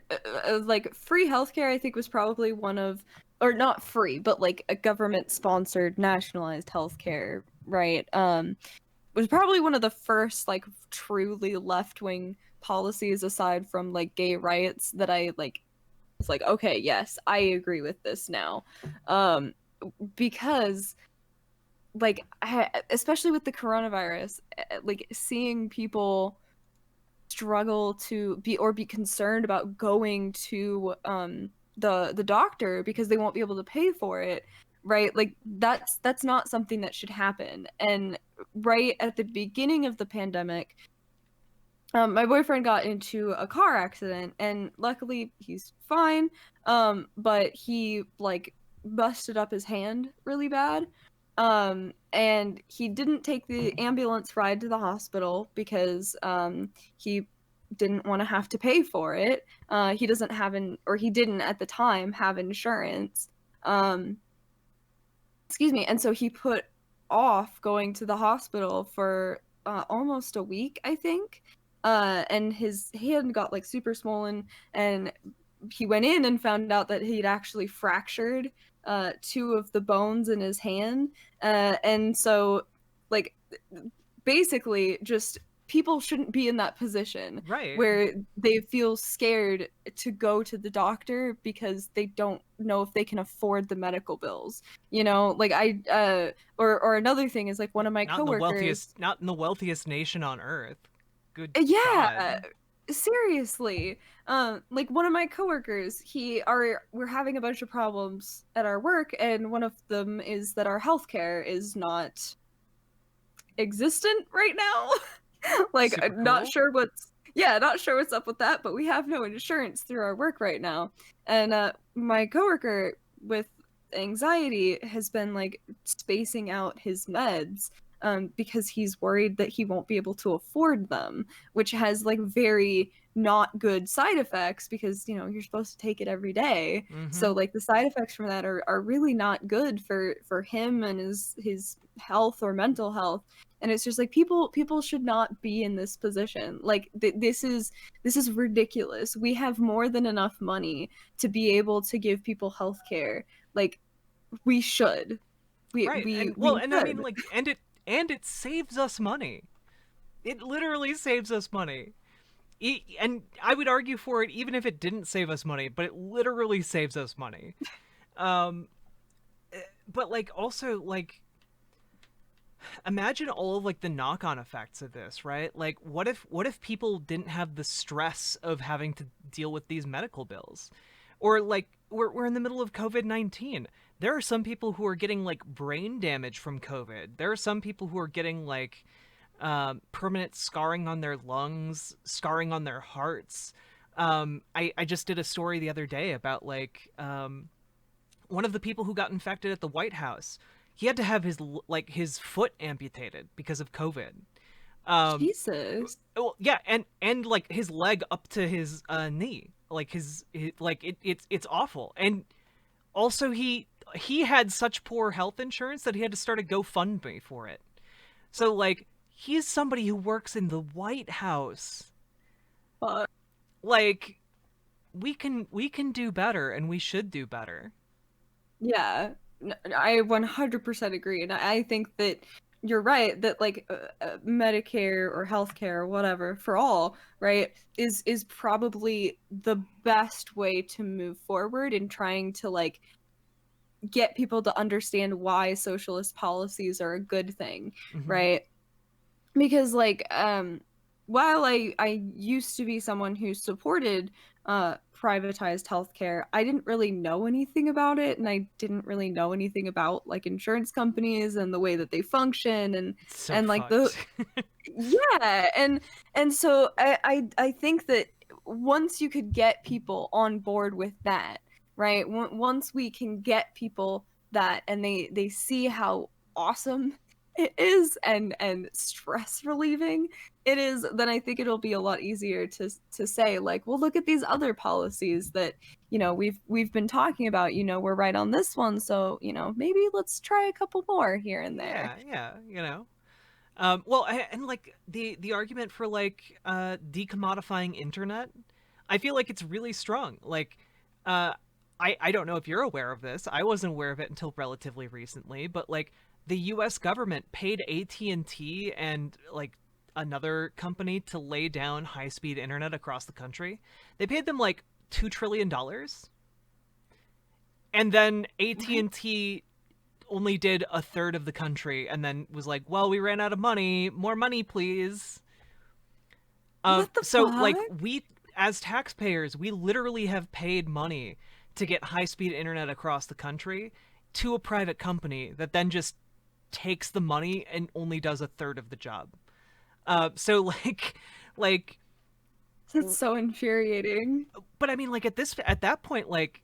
S1: like free healthcare, I think was probably one of, or not free, but like a government-sponsored, nationalized healthcare, right? Was probably one of the first like truly left-wing policies aside from like gay rights that I like. It's like, okay, yes, I agree with this now, because like especially with the coronavirus, like seeing people struggle to be concerned about going to the doctor because they won't be able to pay for it, right? Like that's not something that should happen. And right at the beginning of the pandemic, my boyfriend got into a car accident, and luckily he's fine, but he like busted up his hand really bad, and he didn't take the ambulance ride to the hospital because he didn't want to have to pay for it. He doesn't have or he didn't at the time have insurance. Um, excuse me. And so he put off going to the hospital for almost a week, I think. And his hand got like super swollen, and he went in and found out that he'd actually fractured two of the bones in his hand, and so like basically just people shouldn't be in that position
S2: Right.
S1: where they feel scared to go to the doctor because they don't know if they can afford the medical bills. Like or another thing is like one of my
S2: Not in the
S1: coworkers.
S2: wealthiest, not in the wealthiest nation on earth. Good
S1: Yeah,
S2: God.
S1: seriously. Like one of my coworkers, we're having a bunch of problems at our work, and one of them is that our healthcare is not existent right now. Like,
S2: Super
S1: not
S2: cool.
S1: sure what's up with that, but we have no insurance through our work right now. And my coworker with anxiety has been like spacing out his meds because he's worried that he won't be able to afford them, which has like very not good side effects because you're supposed to take it every day.
S2: Mm-hmm.
S1: So like the side effects from that are really not good for him and his health or mental health. And it's just like people should not be in this position. Like this is ridiculous. We have more than enough money to be able to give people health care. Like we should. we
S2: Right.
S1: we
S2: And well,
S1: we
S2: and I mean
S1: should.
S2: like and it saves us money. It literally saves us money. And I would argue for it even if it didn't save us money, but it literally saves us money. Um but like also like imagine all of like the knock-on effects of this, right? Like what if people didn't have the stress of having to deal with these medical bills? Or like we're in the middle of COVID-19. There are some people who are getting like brain damage from COVID. There are some people who are getting like permanent scarring on their lungs, scarring on their hearts. I just did a story the other day about like one of the people who got infected at the White House. He had to have his foot amputated because of COVID. Um,
S1: Jesus.
S2: well, yeah, and like his leg up to his knee, like his like it's awful. And also he had such poor health insurance that he had to start a GoFundMe for it. So like he's somebody who works in the White House.
S1: But
S2: Like we can do better and we should do better.
S1: yeah, I 100% agree. And I think that you're right that like Medicare or healthcare or whatever for all, right, is probably the best way to move forward in trying to like get people to understand why socialist policies are a good thing,
S2: Hmm.
S1: right? Because like while I used to be someone who supported privatized healthcare, I didn't really know anything about it, and I didn't really know anything about like insurance companies and the way that they function, and
S2: It's so
S1: and like the
S2: fucked.
S1: yeah, and so I think that once you could get people on board with that, right? Once we can get people that and they see how awesome it is and stress relieving it is, then I think it'll be a lot easier to say like, well, look at these other policies that we've been talking about. We're right on this one, so maybe let's try a couple more here and there.
S2: Yeah, yeah, you know. Well, and like the argument for like decommodifying internet, I feel like it's really strong. Like, I don't know if you're aware of this. I wasn't aware of it until relatively recently, but like the U.S. government paid AT&T and like another company to lay down high-speed internet across the country. They paid them like $2 trillion, and then
S1: What?
S2: AT&T only did a third of the country and then was like, well, we ran out of money, more money please.
S1: What the
S2: So like
S1: fuck?
S2: we as taxpayers, we literally have paid money to get high-speed internet across the country to a private company that then just takes the money and only does a third of the job. So like
S1: That's so infuriating.
S2: but I mean like at that point, like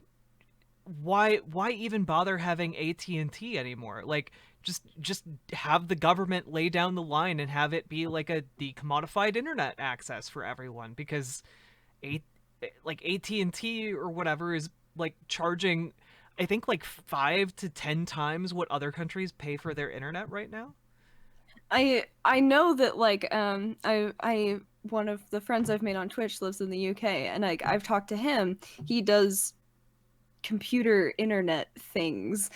S2: why even bother having AT&T anymore? Like just have the government lay down the line and have it be like a decommodified internet access for everyone, because a like AT&T or whatever is like charging I think like 5 to 10 times what other countries pay for their internet right now.
S1: I know that like I one of the friends I've made on Twitch lives in the UK, and like I've talked to him. He does computer internet things.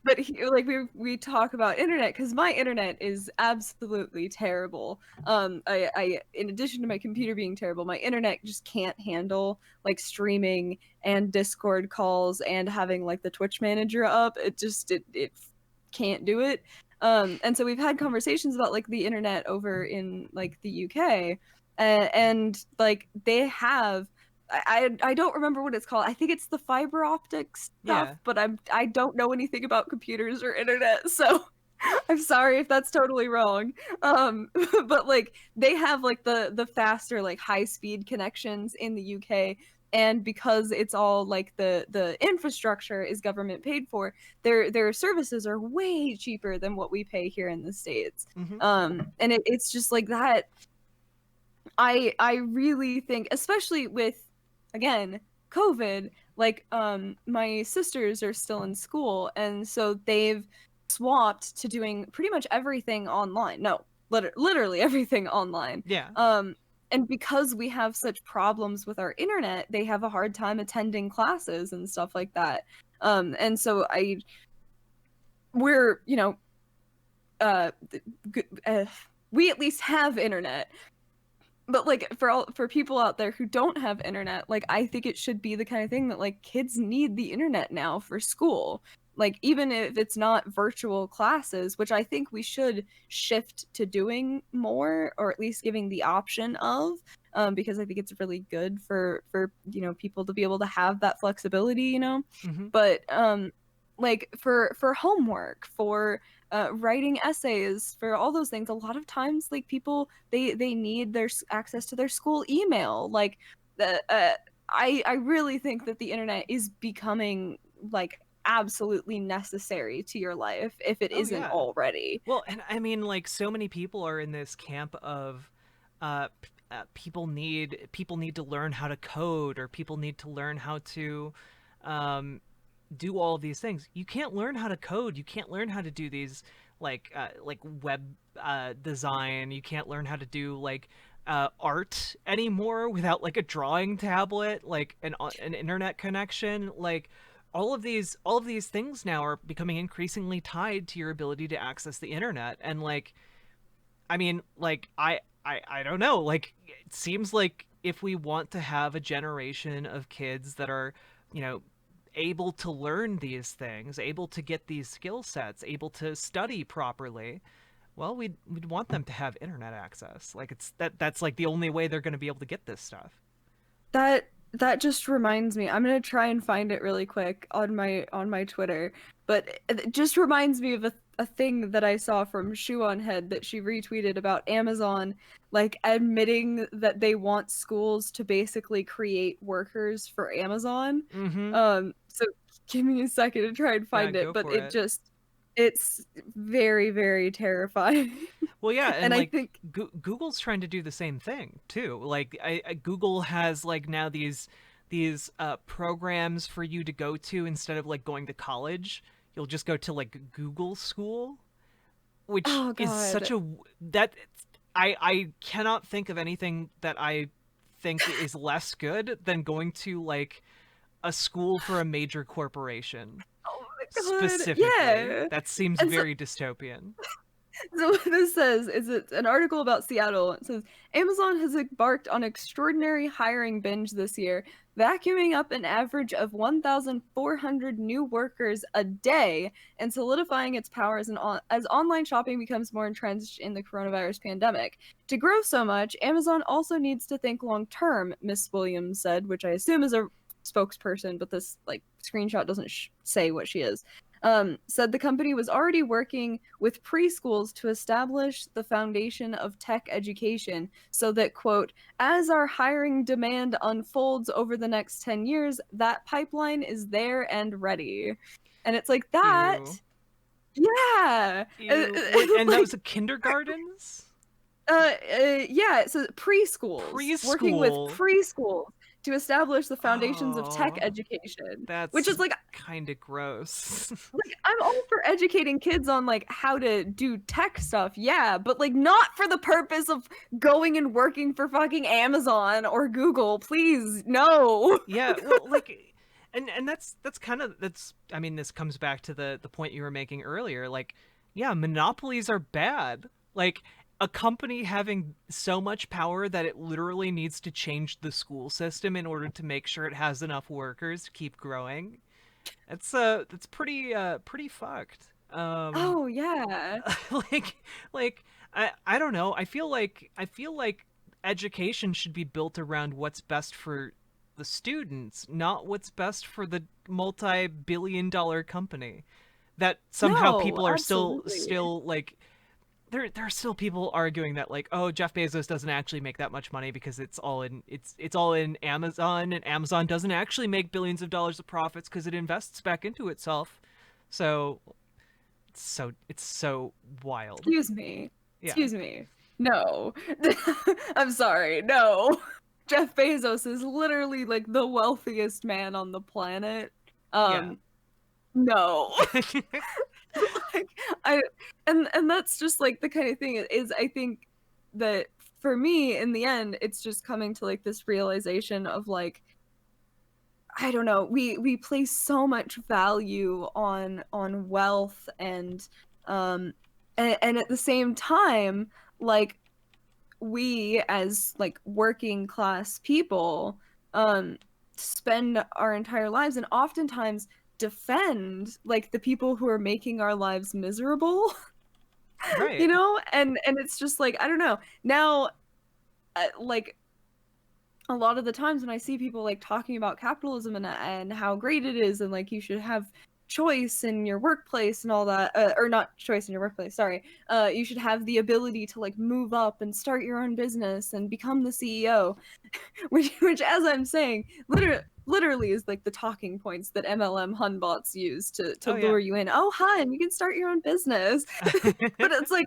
S1: But like we talk about internet because my internet is absolutely terrible. I in addition to my computer being terrible, my internet just can't handle like streaming and Discord calls and having like the Twitch manager up. It can't do it. And so we've had conversations about like the internet over in like the UK, and like they have I don't remember what it's called. I think it's the fiber optic stuff,
S2: Yeah.
S1: but I don't know anything about computers or internet, so I'm sorry if that's totally wrong. But like they have like the faster like high speed connections in the UK, and because it's all like the infrastructure is government paid for, their services are way cheaper than what we pay here in the States.
S2: Mm-hmm.
S1: And it's just like that. I really think, especially with, again, COVID, like my sisters are still in school, and so they've swapped to doing pretty much everything online. No, literally everything online.
S2: Yeah.
S1: And because we have such problems with our internet, they have a hard time attending classes and stuff like that. And so we're, you know, uh, we at least have internet, but like for people out there who don't have internet, like I think it should be the kind of thing that like kids need the internet now for school. Like even if it's not virtual classes, which I think we should shift to doing more, or at least giving the option of, because I think it's really good for you know people to be able to have that flexibility, you know.
S2: Mm-hmm.
S1: But like for homework, for writing essays, for all those things, a lot of times like people they need their access to their school email. Like the I really think that the internet is becoming like absolutely necessary to your life if it
S2: Oh
S1: isn't
S2: yeah.
S1: already.
S2: Well, and I mean, like, so many people are in this camp of, people need to learn how to code, or people need to learn how to, um, do all of these things. You can't learn how to code. You can't learn how to do these like web design. You can't learn how to do like art anymore without like a drawing tablet, like an internet connection. Like all of these things now are becoming increasingly tied to your ability to access the internet. And like, I mean, like I don't know. Like it seems like if we want to have a generation of kids that are, you know, able to learn these things, able to get these skill sets, able to study properly, well, we'd want them to have internet access. Like that's like the only way they're going to be able to get this stuff.
S1: That just reminds me. I'm gonna try and find it really quick on my Twitter, but it just reminds me of a thing that I saw from Shoe on Head that she retweeted about Amazon, like admitting that they want schools to basically create workers for Amazon.
S2: Mm-hmm.
S1: So give me a second to try and
S2: Yeah,
S1: find
S2: go
S1: it, but
S2: for it.
S1: it's very, very terrifying.
S2: Well, yeah, and
S1: And I
S2: like
S1: think
S2: Google's trying to do the same thing too. Like Google has like now these programs for you to go to instead of like going to college. You'll just go to like Google School, which
S1: oh
S2: is
S1: God.
S2: such a that I cannot think of anything that I think is less good than going to like a school for a major corporation
S1: Oh my God.
S2: specifically.
S1: Yeah.
S2: That seems
S1: And so
S2: very dystopian.
S1: So what this says is it's an article about Seattle. It says Amazon has embarked on extraordinary hiring binge this year, vacuuming up an average of 1,400 new workers a day and solidifying its power as online shopping becomes more entrenched in the coronavirus pandemic. To grow so much, Amazon also needs to think long term, Miss Williams said, which I assume is a spokesperson, but this like screenshot doesn't say what she is. Said the company was already working with preschools to establish the foundation of tech education so that, quote, as our hiring demand unfolds over the next 10 years, that pipeline is there and ready. And it's like that.
S2: Ew.
S1: Yeah.
S2: Ew. Wait, and that
S1: Like,
S2: was kindergartens?
S1: yeah, so preschools, working with
S2: Preschool.
S1: preschools. to establish the foundations of tech
S2: Oh,
S1: education, which
S2: that's
S1: is like
S2: kind of gross.
S1: I'm all for educating kids on like how to do tech stuff, yeah, but like not for the purpose of going and working for fucking Amazon or Google, please, no.
S2: Yeah, well, like, and that's kind of that's. I mean, this comes back to the point you were making earlier. Like, yeah, monopolies are bad. Like, a company having so much power that it literally needs to change the school system in order to make sure it has enough workers to keep growing. That's pretty fucked.
S1: Oh yeah.
S2: like like I don't know. I feel like education should be built around what's best for the students, not what's best for the multi-billion-dollar company. That somehow
S1: No,
S2: people are
S1: absolutely.
S2: still like there are still people arguing that like, oh, Jeff Bezos doesn't actually make that much money because it's all in Amazon, and Amazon doesn't actually make billions of dollars of profits because it invests back into itself. So it's so wild.
S1: Excuse me.
S2: Yeah.
S1: Excuse me. No. I'm sorry. No. Jeff Bezos is literally like the wealthiest man on the planet.
S2: Yeah.
S1: No. Like I and that's just like the kind of thing is I think that for me in the end it's just coming to like this realization of like I don't know, we place so much value on wealth and at the same time like we as like working class people um spend our entire lives and oftentimes defend like the people who are making our lives miserable. You
S2: Right.
S1: know, and it's just like I don't know now, like a lot of the times when I see people like talking about capitalism and how great it is and like you should have choice in your workplace and all that or not choice in your workplace, sorry, you should have the ability to like move up and start your own business and become the CEO, which as I'm saying literally is like the talking points that MLM hunbots use to
S2: Oh yeah.
S1: lure you in. Oh hun, you can start your own business. But it's like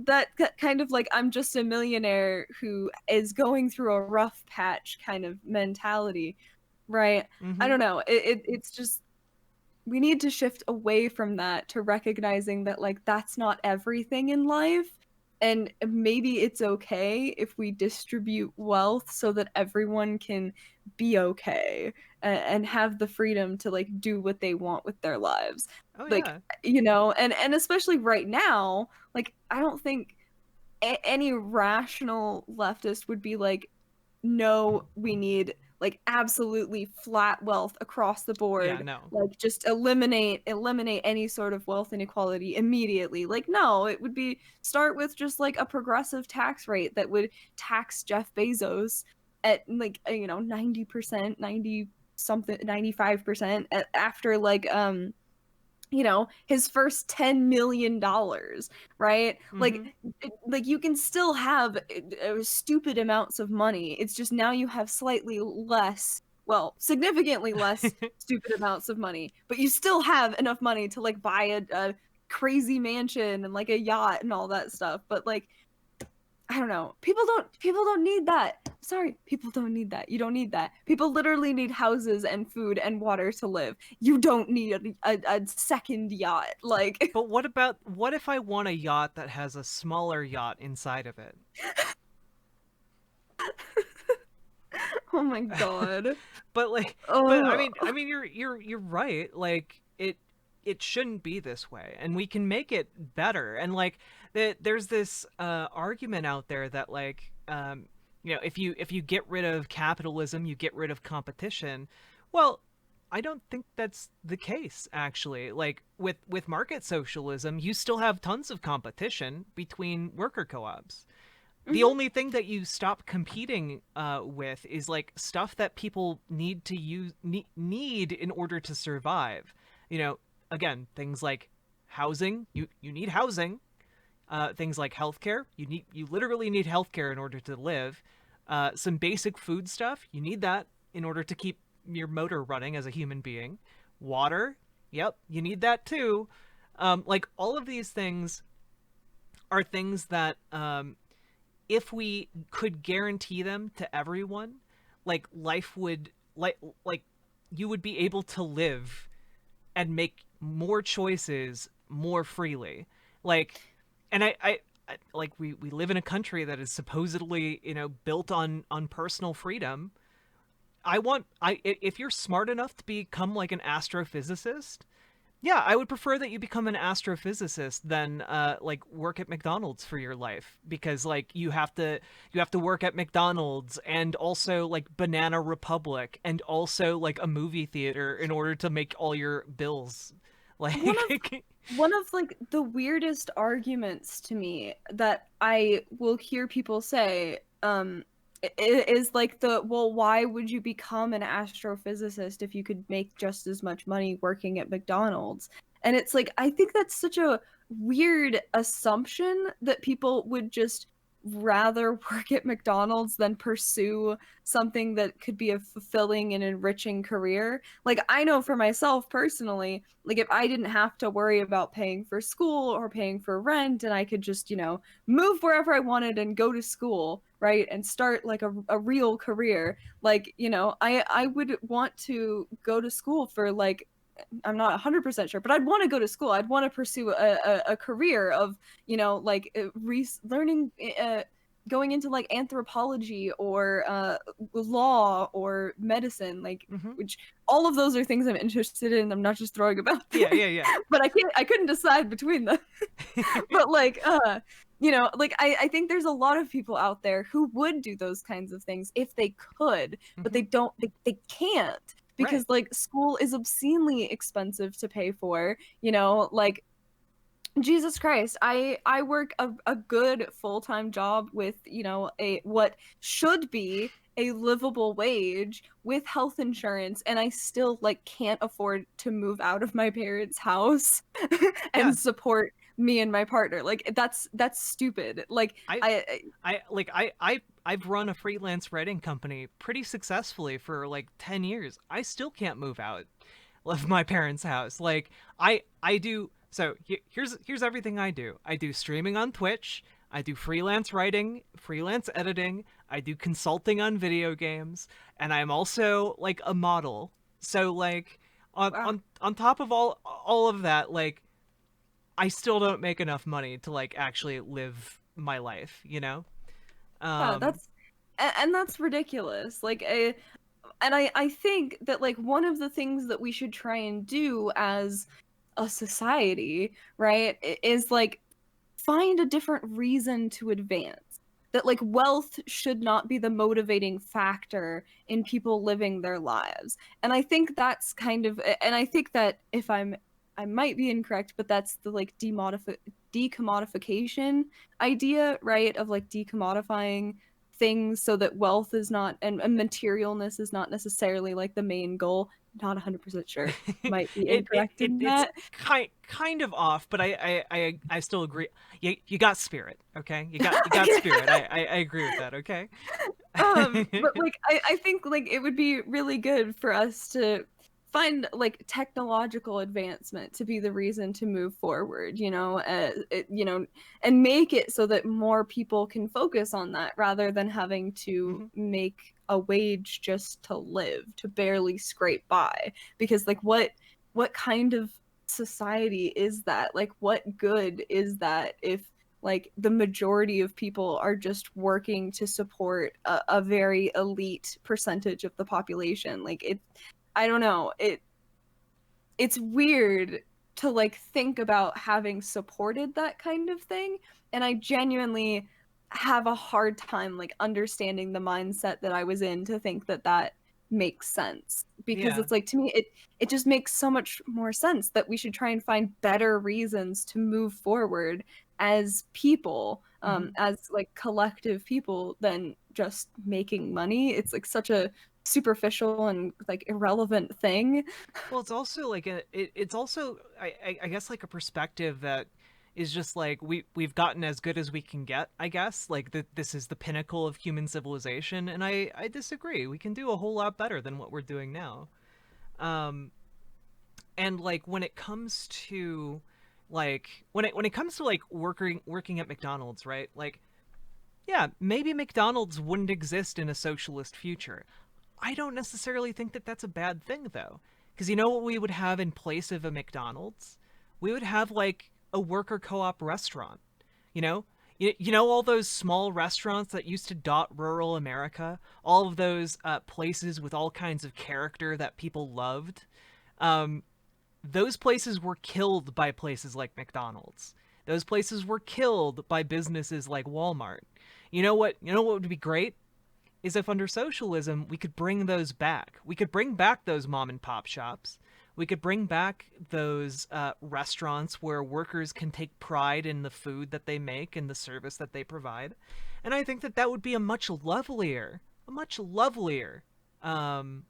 S1: that kind of like I'm just a millionaire who is going through a rough patch kind of mentality, right? I
S2: Mhm.
S1: don't know. It's just we need to shift away from that to recognizing that like that's not everything in life, and maybe it's okay if we distribute wealth so that everyone can be okay and have the freedom to like do what they want with their lives,
S2: Oh
S1: like
S2: yeah.
S1: you know, and especially right now like I don't think any rational leftist would be like, no, we need like absolutely flat wealth across the
S2: Yeah,
S1: board.
S2: no.
S1: Like just eliminate any sort of wealth inequality immediately. Like no, it would be start with just like a progressive tax rate that would tax Jeff Bezos at like 90%, 90 something 95% after like his first $10 million, right? Like
S2: Mhm.
S1: like you can still have stupid amounts of money. It's just now you have slightly less, well, significantly less stupid amounts of money, but you still have enough money to like buy a crazy mansion and like a yacht and all that stuff. But like I don't know. People don't need that. Sorry, people don't need that. You don't need that. People literally need houses and food and water to live. You don't need a second yacht. Like,
S2: But what if I want a yacht that has a smaller yacht inside of it?
S1: oh my god.
S2: But like but
S1: Oh,
S2: I mean you're right. Like it shouldn't be this way, and we can make it better. And like there's this argument out there that like if you get rid of capitalism, you get rid of competition. Well, I don't think that's the case actually. Like with market socialism, you still have tons of competition between worker co-ops. The
S1: mhm.
S2: only thing that you stop competing with is like stuff that people need to need in order to survive. You know, again, things like housing. You need housing. Things like healthcare. You literally need healthcare in order to live. Some basic food stuff. You need that in order to keep your motor running as a human being. Water. Yep, you need that too. Like all of these things are things that if we could guarantee them to everyone, like life would like you would be able to live and make more choices more freely. Like, and like we live in a country that is supposedly, you know, built on personal freedom. If you're smart enough to become like an astrophysicist, yeah, I would prefer that you become an astrophysicist than like work at McDonald's for your life, because like you have to work at McDonald's and also like Banana Republic and also like a movie theater in order to make all your bills.
S1: One of
S2: Like
S1: one of like the weirdest arguments to me that I will hear people say is like the, well, why would you become an astrophysicist if you could make just as much money working at McDonald's? And it's like, I think that's such a weird assumption that people would just rather work at McDonald's than pursue something that could be a fulfilling and enriching career. Like, I know for myself personally, like if I didn't have to worry about paying for school or paying for rent, and I could just, move wherever I wanted and go to school, right, and start like a real career, like, I would want to go to school for like, I'm not 100% sure, but I'd want to go to school. I'd want to pursue a career of, like learning, going into like anthropology or law or medicine, like,
S2: mm-hmm.
S1: which all of those are things I'm interested in. I'm not just throwing about there.
S2: Yeah.
S1: But I couldn't decide between them. But like, like I think there's a lot of people out there who would do those kinds of things if they could, but
S2: Mm-hmm.
S1: they can't, because
S2: Right.
S1: like school is obscenely expensive to pay for, like, Jesus Christ, I work a good full-time job with, a what should be a livable wage with health insurance, and I still like can't afford to move out of my parents' house
S2: Yeah.
S1: and support me and my partner. Like, that's stupid. Like,
S2: I
S1: I
S2: I like I've run a freelance writing company pretty successfully for like 10 years. I still can't move out of my parents' house. Like I do. So here's everything I do. I do streaming on Twitch. I do freelance writing, freelance editing. I do consulting on video games, and I'm also like a model. So like
S1: wow.
S2: on top of all of that, like I still don't make enough money to like actually live my life, you know?
S1: Yeah,
S2: Um
S1: and that's ridiculous. Like, and I think that like one of the things that we should try and do as a society, right, is like find a different reason to advance. That like wealth should not be the motivating factor in people living their lives. And I think that's kind of, and I think that if I might be incorrect, but that's the like decommodification idea, right? Of like decommodifying things so that wealth is not, and materialness is not necessarily like the main goal. Not 100% sure. Might be incorrect in
S2: it's
S1: that.
S2: kind of off, but I still agree. You got spirit, okay? You got spirit. I agree with that, okay?
S1: But like I think like it would be really good for us to find like technological advancement to be the reason to move forward, and make it so that more people can focus on that rather than having to
S2: Mhm.
S1: make a wage just to live, to barely scrape by. Because like what kind of society is that? Like, what good is that if like the majority of people are just working to support a very elite percentage of the population? Like, I don't know, it's weird to like think about having supported that kind of thing, and I genuinely have a hard time like understanding the mindset that I was in to think that that makes sense, because
S2: Yeah.
S1: it's like, to me, it just makes so much more sense that we should try and find better reasons to move forward as people,
S2: Mhm.
S1: as like collective people, than just making money. It's like such a superficial and like irrelevant thing.
S2: Well, it's also like it's also I guess like a perspective that is just like we've gotten as good as we can get, I guess. Like this is the pinnacle of human civilization, and I disagree. We can do a whole lot better than what we're doing now. Um and like when it comes to when it comes to like working at McDonald's, right? Like yeah, maybe McDonald's wouldn't exist in a socialist future. I don't necessarily think that that's a bad thing, though. Because you know what we would have in place of a McDonald's? We would have, like, a worker co op restaurant. You know? You know all those small restaurants that used to dot rural America? All of those places with all kinds of character that people loved? Um, those places were killed by places like McDonald's. Those places were killed by businesses like Walmart. You know what would be great? Is if under socialism we could bring those back. We could bring back those mom and pop shops. We could bring back those restaurants where workers can take pride in the food that they make and the service that they provide. And I think that that would be a much lovelier kind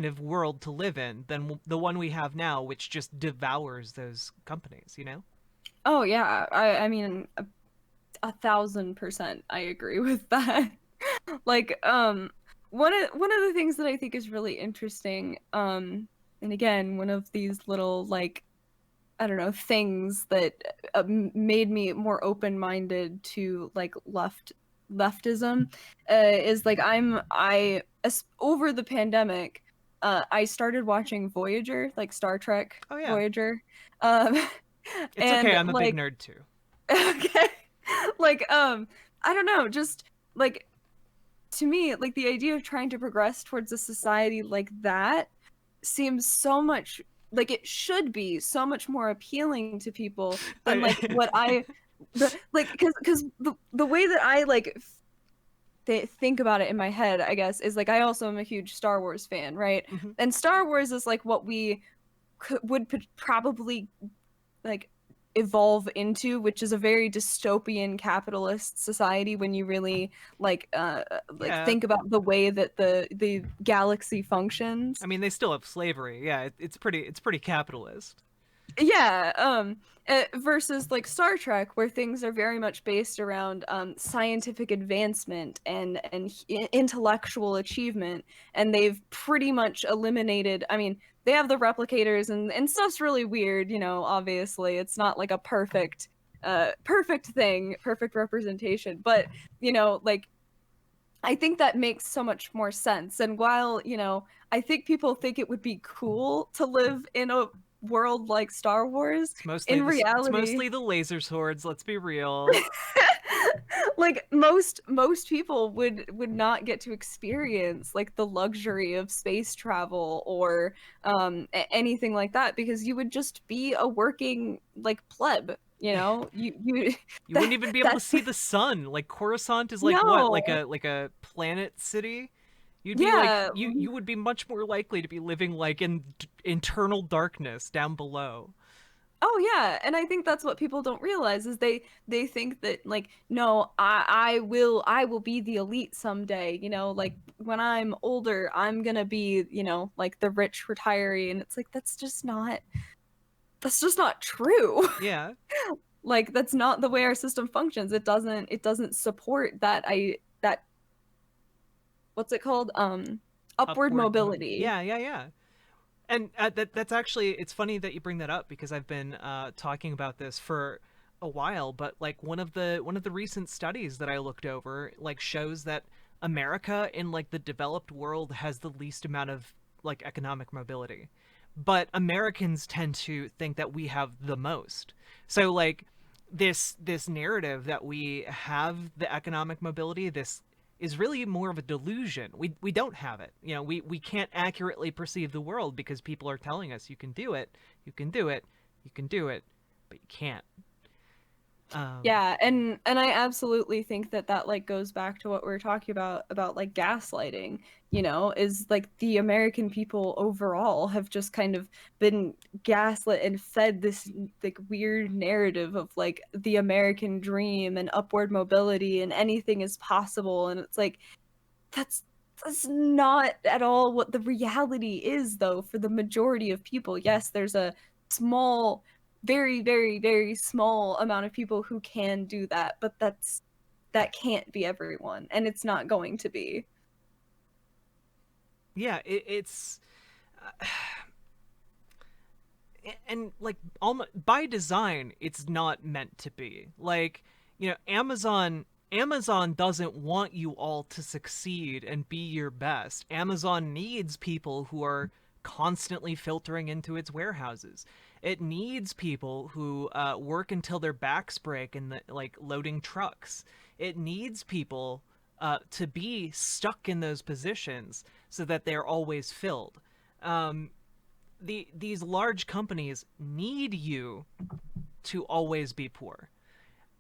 S2: of world to live in than the one we have now, which just devours those companies, you know?
S1: Oh yeah, I mean 1,000% I agree with that. Like one of the things that I think is really interesting, and again, one of these little like I don't know things that made me more open-minded to like leftism is like over the pandemic I started watching Voyager, like Star Trek
S2: Oh yeah.
S1: Voyager. Um
S2: It's okay,
S1: and
S2: I'm a big
S1: like
S2: nerd too.
S1: okay. Like I don't know, just like to me, like the idea of trying to progress towards a society like that seems so much like it should be so much more appealing to people than like
S2: I
S1: what I the like because the way that I like think about it in my head, I guess, is like I also am a huge Star Wars fan, right?
S2: Mhm.
S1: And Star Wars is like what we would probably like evolve into, which is a very dystopian capitalist society when you really like
S2: Yeah,
S1: think about the way that the galaxy functions.
S2: I mean they still have slavery. Yeah, it's pretty capitalist.
S1: Yeah, versus like Star Trek, where things are very much based around scientific advancement and intellectual achievement, and they've pretty much eliminated. I mean, they have the replicators and stuff's really weird. You know, obviously, it's not like a perfect thing, perfect representation, but you know, like I think that makes so much more sense. And while, you know, I think people think it would be cool to live in a world like Star Wars, in
S2: It's
S1: reality,
S2: mostly the laser swords, let's be real.
S1: like most people would not get to experience like the luxury of space travel or anything like that because you would just be a working like pleb, you know? You
S2: You wouldn't
S1: that
S2: even be able to
S1: that's
S2: see the sun. Like Coruscant is like what?
S1: no.
S2: Like a planet city? You'd be like
S1: Yeah.
S2: you would be much more likely to be living like in internal darkness down below.
S1: Oh yeah, and I think that's what people don't realize is they think that like no, I will be the elite someday, you know, like when I'm older, I'm gonna be, you know, like the rich retiree, and it's like that's just not true.
S2: Yeah,
S1: Like that's not the way our system functions. It doesn't support that what's it called? Upward mobility.
S2: Yeah, yeah, yeah. And that's actually it's funny that you bring that up because I've been talking about this for a while, but like one of the recent studies that I looked over like shows that America in like the developed world has the least amount of like economic mobility. But Americans tend to think that we have the most. So like this narrative that we have the economic mobility, this is really more of a delusion. We don't have it. You know, we can't accurately perceive the world because people are telling us you can do it, you can do it, you can do it, but you can't. Um,
S1: Yeah, and I absolutely think that that like goes back to what we were talking about like gaslighting, you know, is like the American people overall have just kind of been gaslit and fed this like weird narrative of like the American dream and upward mobility and anything is possible and it's like that's that's not at all what the reality is though for the majority of people. Yes, there's a small very small amount of people who can do that, but that can't be everyone and it's not going to be.
S2: yeah, it's and like almost by design, it's not meant to be. Like you know, Amazon Amazon doesn't want you all to succeed and be your best. Amazon needs people who are constantly filtering into its warehouses. It needs people who work until their backs break and like loading trucks. It needs people to be stuck in those positions so that they're always filled. Um, these large companies need you to always be poor.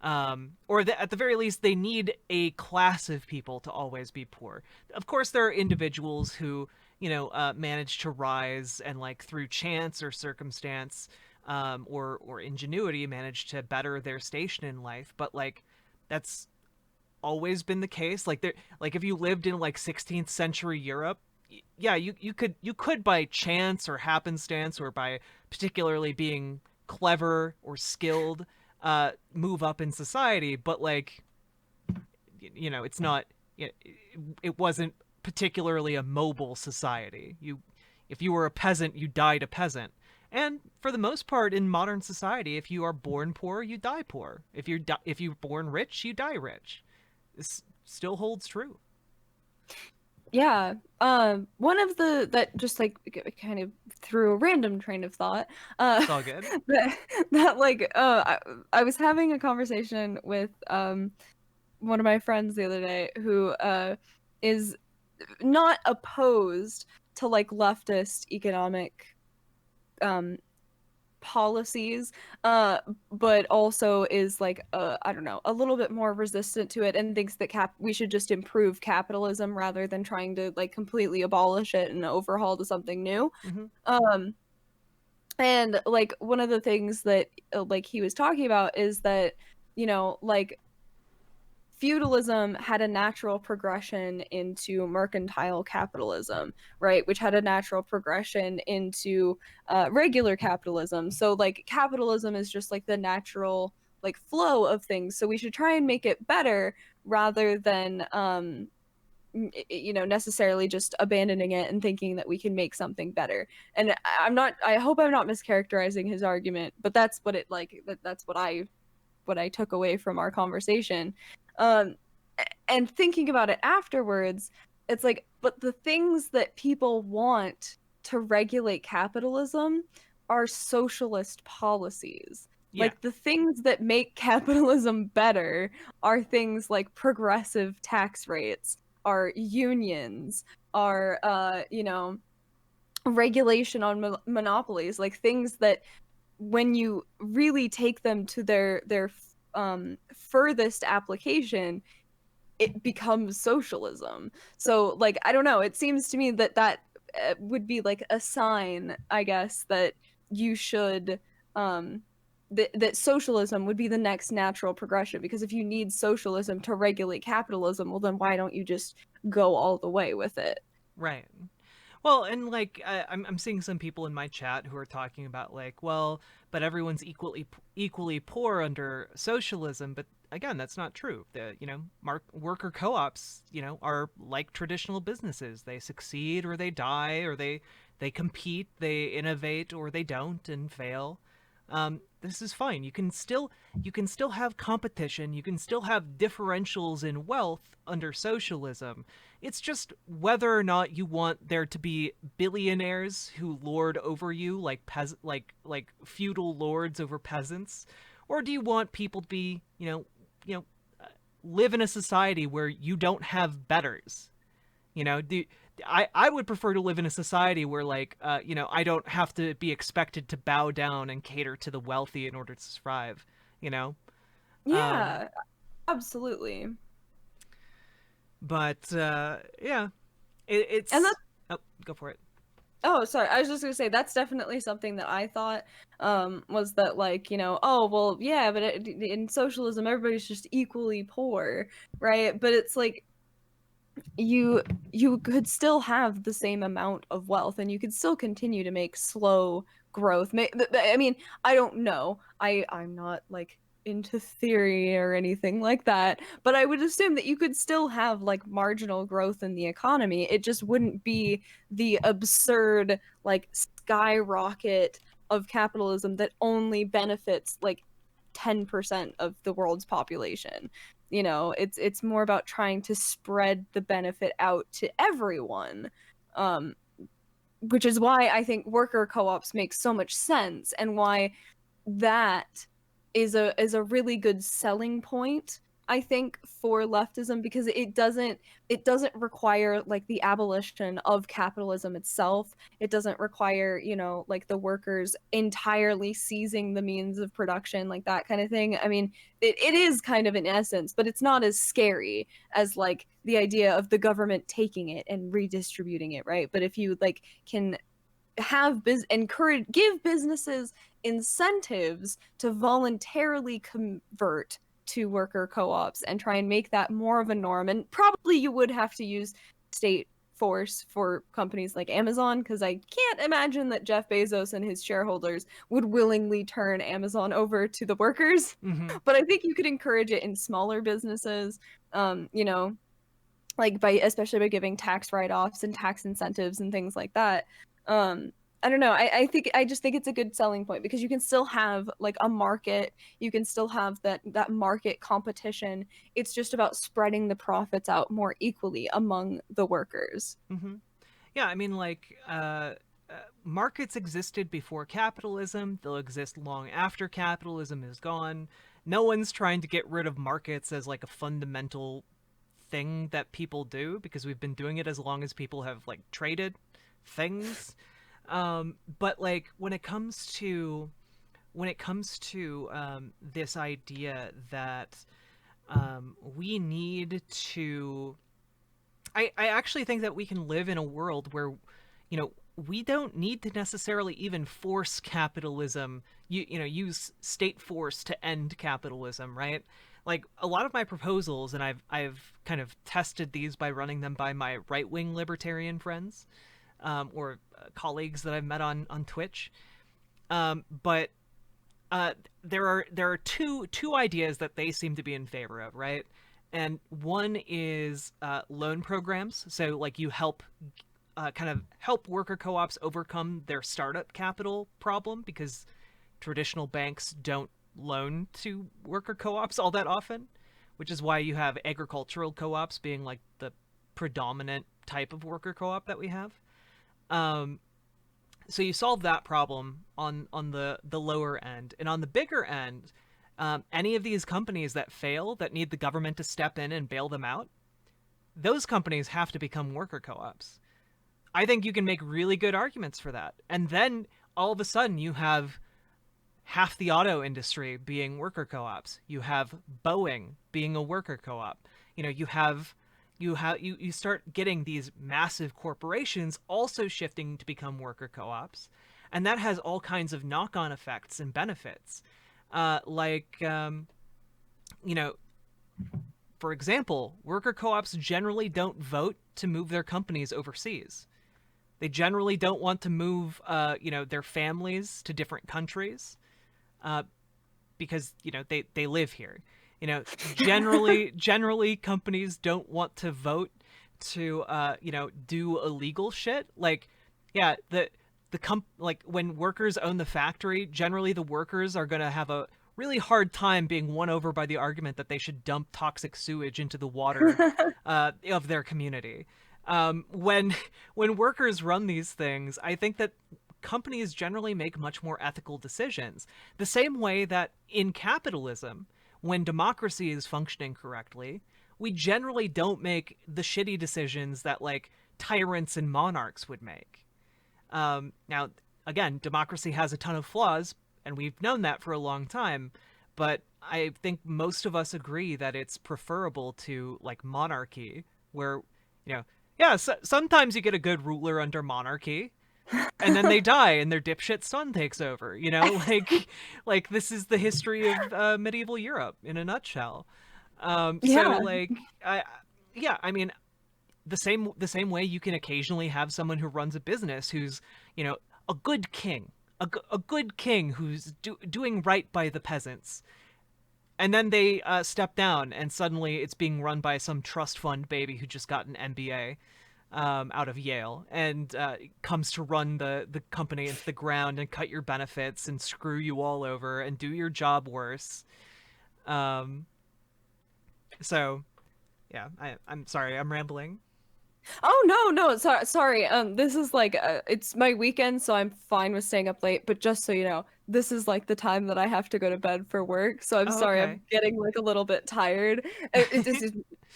S2: At the very least, they need a class of people to always be poor. Of course, there are individuals who, manage to rise and, like, through chance or circumstance, or ingenuity, manage to better their station in life. But, like, that's always been the case. Like, if you lived in, like, 16th century Europe, yeah, you could by chance or happenstance or by particularly being clever or skilled move up in society, but, like, it's not, it wasn't particularly a mobile society. If you were a peasant, you died a peasant. And for the most part in modern society, if you are born poor, you die poor. If you're born rich, you die rich. This still holds true.
S1: Yeah. One of the that just like kind of through a random train of thought.
S2: It's all good.
S1: That like I was having a conversation with one of my friends the other day who is not opposed to like leftist economic um policies, but also is like I don't know, a little bit more resistant to it and thinks that we should just improve capitalism rather than trying to like completely abolish it and overhaul to something new.
S2: Mm-hmm.
S1: um and like one of the things that like he was talking about is that, like feudalism had a natural progression into mercantile capitalism, right? Which had a natural progression into regular capitalism. So, like, capitalism is just like the natural like flow of things. So we should try and make it better rather than necessarily just abandoning it and thinking that we can make something better. And I hope I'm not mischaracterizing his argument, but that's what it like that's what I took away from our conversation. Um, and thinking about it afterwards, it's like, but the things that people want to regulate capitalism are socialist policies.
S2: Yeah.
S1: Like the things that make capitalism better are things like progressive tax rates, are unions, are regulation on monopolies, like things that when you really take them to their furthest application, it becomes socialism. So like I don't know, it seems to me that would be like a sign, I guess, that you should that socialism would be the next natural progression, because if you need socialism to regulate capitalism, well then why don't you just go all the way with it?
S2: Right. Well, and like I'm seeing some people in my chat who are talking about, like, well, but everyone's equally poor under socialism. But again, that's not true. The worker co-ops are like traditional businesses. They succeed or they die, or they compete, they innovate or they don't and fail. This is fine. You can still have competition. You can still have differentials in wealth under socialism. It's just whether or not you want there to be billionaires who lord over you like feudal lords over peasants, or do you want people to be live in a society where you don't have betters? I would prefer to live in a society where, like, I don't have to be expected to bow down and cater to the wealthy in order to survive, you know? Um,
S1: Yeah, absolutely.
S2: but, yeah,
S1: And
S2: it's... Oh, go for it.
S1: oh, sorry. I was just gonna say that's definitely something that I thought was that like, oh, well, yeah, but in socialism everybody's just equally poor, right? But it's like you could still have the same amount of wealth and you could still continue to make slow growth. I mean, I don't know. I'm not like into theory or anything like that, but I would assume that you could still have like marginal growth in the economy. It just wouldn't be the absurd like skyrocket of capitalism that only benefits like 10% of the world's population. it's more about trying to spread the benefit out to everyone. Um, which is why I think worker co-ops make so much sense, and why that is a really good selling point, I think, for leftism, because it doesn't require like the abolition of capitalism itself. It doesn't require, like the workers entirely seizing the means of production, like that kind of thing. I mean, it is kind of in essence, but it's not as scary as like the idea of the government taking it and redistributing it, right? But if you like can give businesses incentives to voluntarily convert to worker co-ops and try and make that more of a norm. And probably you would have to use state force for companies like Amazon, because I can't imagine that Jeff Bezos and his shareholders would willingly turn Amazon over to the workers.
S2: Mm-hmm.
S1: But I think you could encourage it in smaller businesses, like especially by giving tax write-offs and tax incentives and things like that. I don't know. I just think it's a good selling point, because you can still have like a market, you can still have that market competition. It's just about spreading the profits out more equally among the workers.
S2: Mm-hmm. Yeah, I mean, like, markets existed before capitalism. They'll exist long after capitalism is gone. No one's trying to get rid of markets as like a fundamental thing that people do, because we've been doing it as long as people have like traded things. But like when it comes to this idea that we need to, I actually think that we can live in a world where, we don't need to necessarily even force capitalism, use state force to end capitalism, right? Like a lot of my proposals, and I've kind of tested these by running them by my right-wing libertarian friends, or colleagues that I've met on Twitch. But there are two ideas that they seem to be in favor of, right? And one is loan programs. So like you help worker co-ops overcome their startup capital problem, because traditional banks don't loan to worker co-ops all that often, which is why you have agricultural co-ops being like the predominant type of worker co-op that we have. So you solve that problem on the lower end. And on the bigger end, any of these companies that fail, that need the government to step in and bail them out, those companies have to become worker co-ops. I think you can make really good arguments for that. And then all of a sudden you have half the auto industry being worker co-ops. You have Boeing being a worker co-op. You start getting these massive corporations also shifting to become worker co-ops, and that has all kinds of knock-on effects and benefits. For example, worker co-ops generally don't vote to move their companies overseas. They generally don't want to move, their families to different countries, because they live here. Generally companies don't want to vote to do illegal shit. Like, yeah, like when workers own the factory, generally the workers are going to have a really hard time being won over by the argument that they should dump toxic sewage into the water of their community. When workers run these things, I think that companies generally make much more ethical decisions. The same way that in capitalism, when democracy is functioning correctly, we generally don't make the shitty decisions that like tyrants and monarchs would make. Now, again, democracy has a ton of flaws, and we've known that for a long time, but I think most of us agree that it's preferable to like monarchy, where, sometimes you get a good ruler under monarchy, and then they die and their dipshit son takes over, like this is the history of medieval Europe in a nutshell.
S1: Yeah.
S2: I mean, the same way you can occasionally have someone who runs a business who's, a good king, a good king who's doing right by the peasants, and then they step down and suddenly it's being run by some trust fund baby who just got an MBA out of Yale, and comes to run the company into the ground and cut your benefits and screw you all over and do your job worse. So yeah, I'm sorry, I'm rambling.
S1: Oh no, sorry. This is like it's my weekend, so I'm fine with staying up late. But just so you know, this is like the time that I have to go to bed for work. So I'm
S2: Oh,
S1: sorry,
S2: okay.
S1: I'm getting like a little bit tired. This is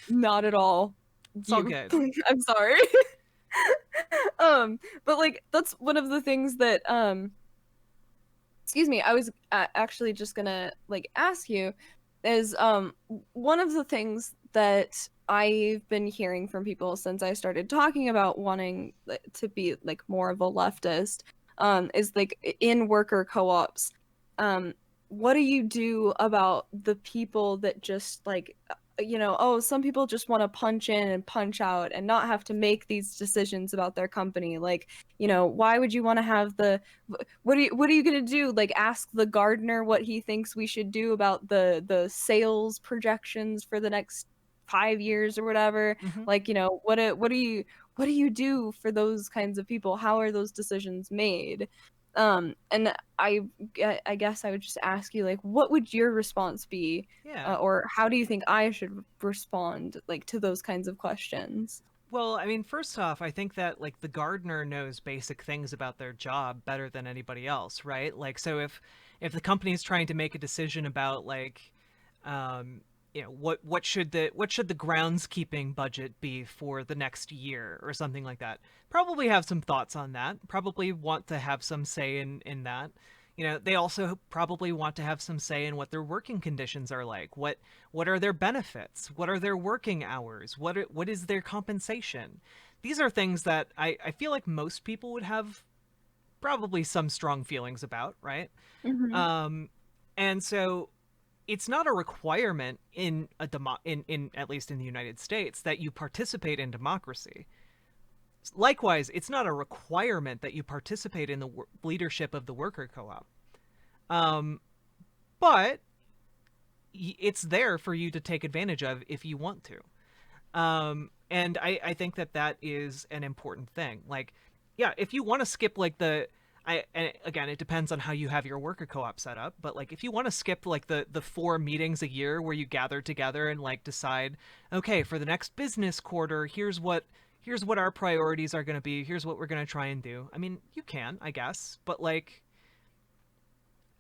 S1: not at all
S2: It's all
S1: you.
S2: good.
S1: I'm sorry. But like that's one of the things that excuse me, I was actually just gonna like ask you is one of the things that I've been hearing from people since I started talking about wanting to be like more of a leftist is like in worker co-ops. Um, what do you do about the people that just like oh, some people just want to punch in and punch out and not have to make these decisions about their company. Like, why would you want to have the what are you gonna do? Like ask the gardener what he thinks we should do about the sales projections for the next 5 years or whatever.
S2: Hmm.
S1: Like, what do you do for those kinds of people? How are those decisions made? And I guess I would just ask you like, what would your response be,
S2: Yeah.
S1: or how do you think I should respond like to those kinds of questions?
S2: Well, I mean, first off, I think that like the gardener knows basic things about their job better than anybody else, right? Like, so if the company is trying to make a decision about like, um, what should the groundskeeping budget be for the next year or something like that, probably have some thoughts on that. Probably want to have some say in that. They also probably want to have some say in what their working conditions are like. What are their benefits? What are their working hours? What is their compensation? These are things that I feel like most people would have probably some strong feelings about, right?
S1: Hmm.
S2: Um, and so it's not a requirement in in at least in the United States that you participate in democracy. Likewise, it's not a requirement that you participate in the leadership of the worker co-op. Um, but it's there for you to take advantage of if you want to. And I think that that is an important thing. Like, yeah, if you want to skip like and again, it depends on how you have your worker co-op set up, but like if you want to skip like the 4 meetings a year where you gather together and like decide, okay, for the next business quarter, here's what our priorities are going to be, here's what we're going to try and do. I mean, you can, I guess, but like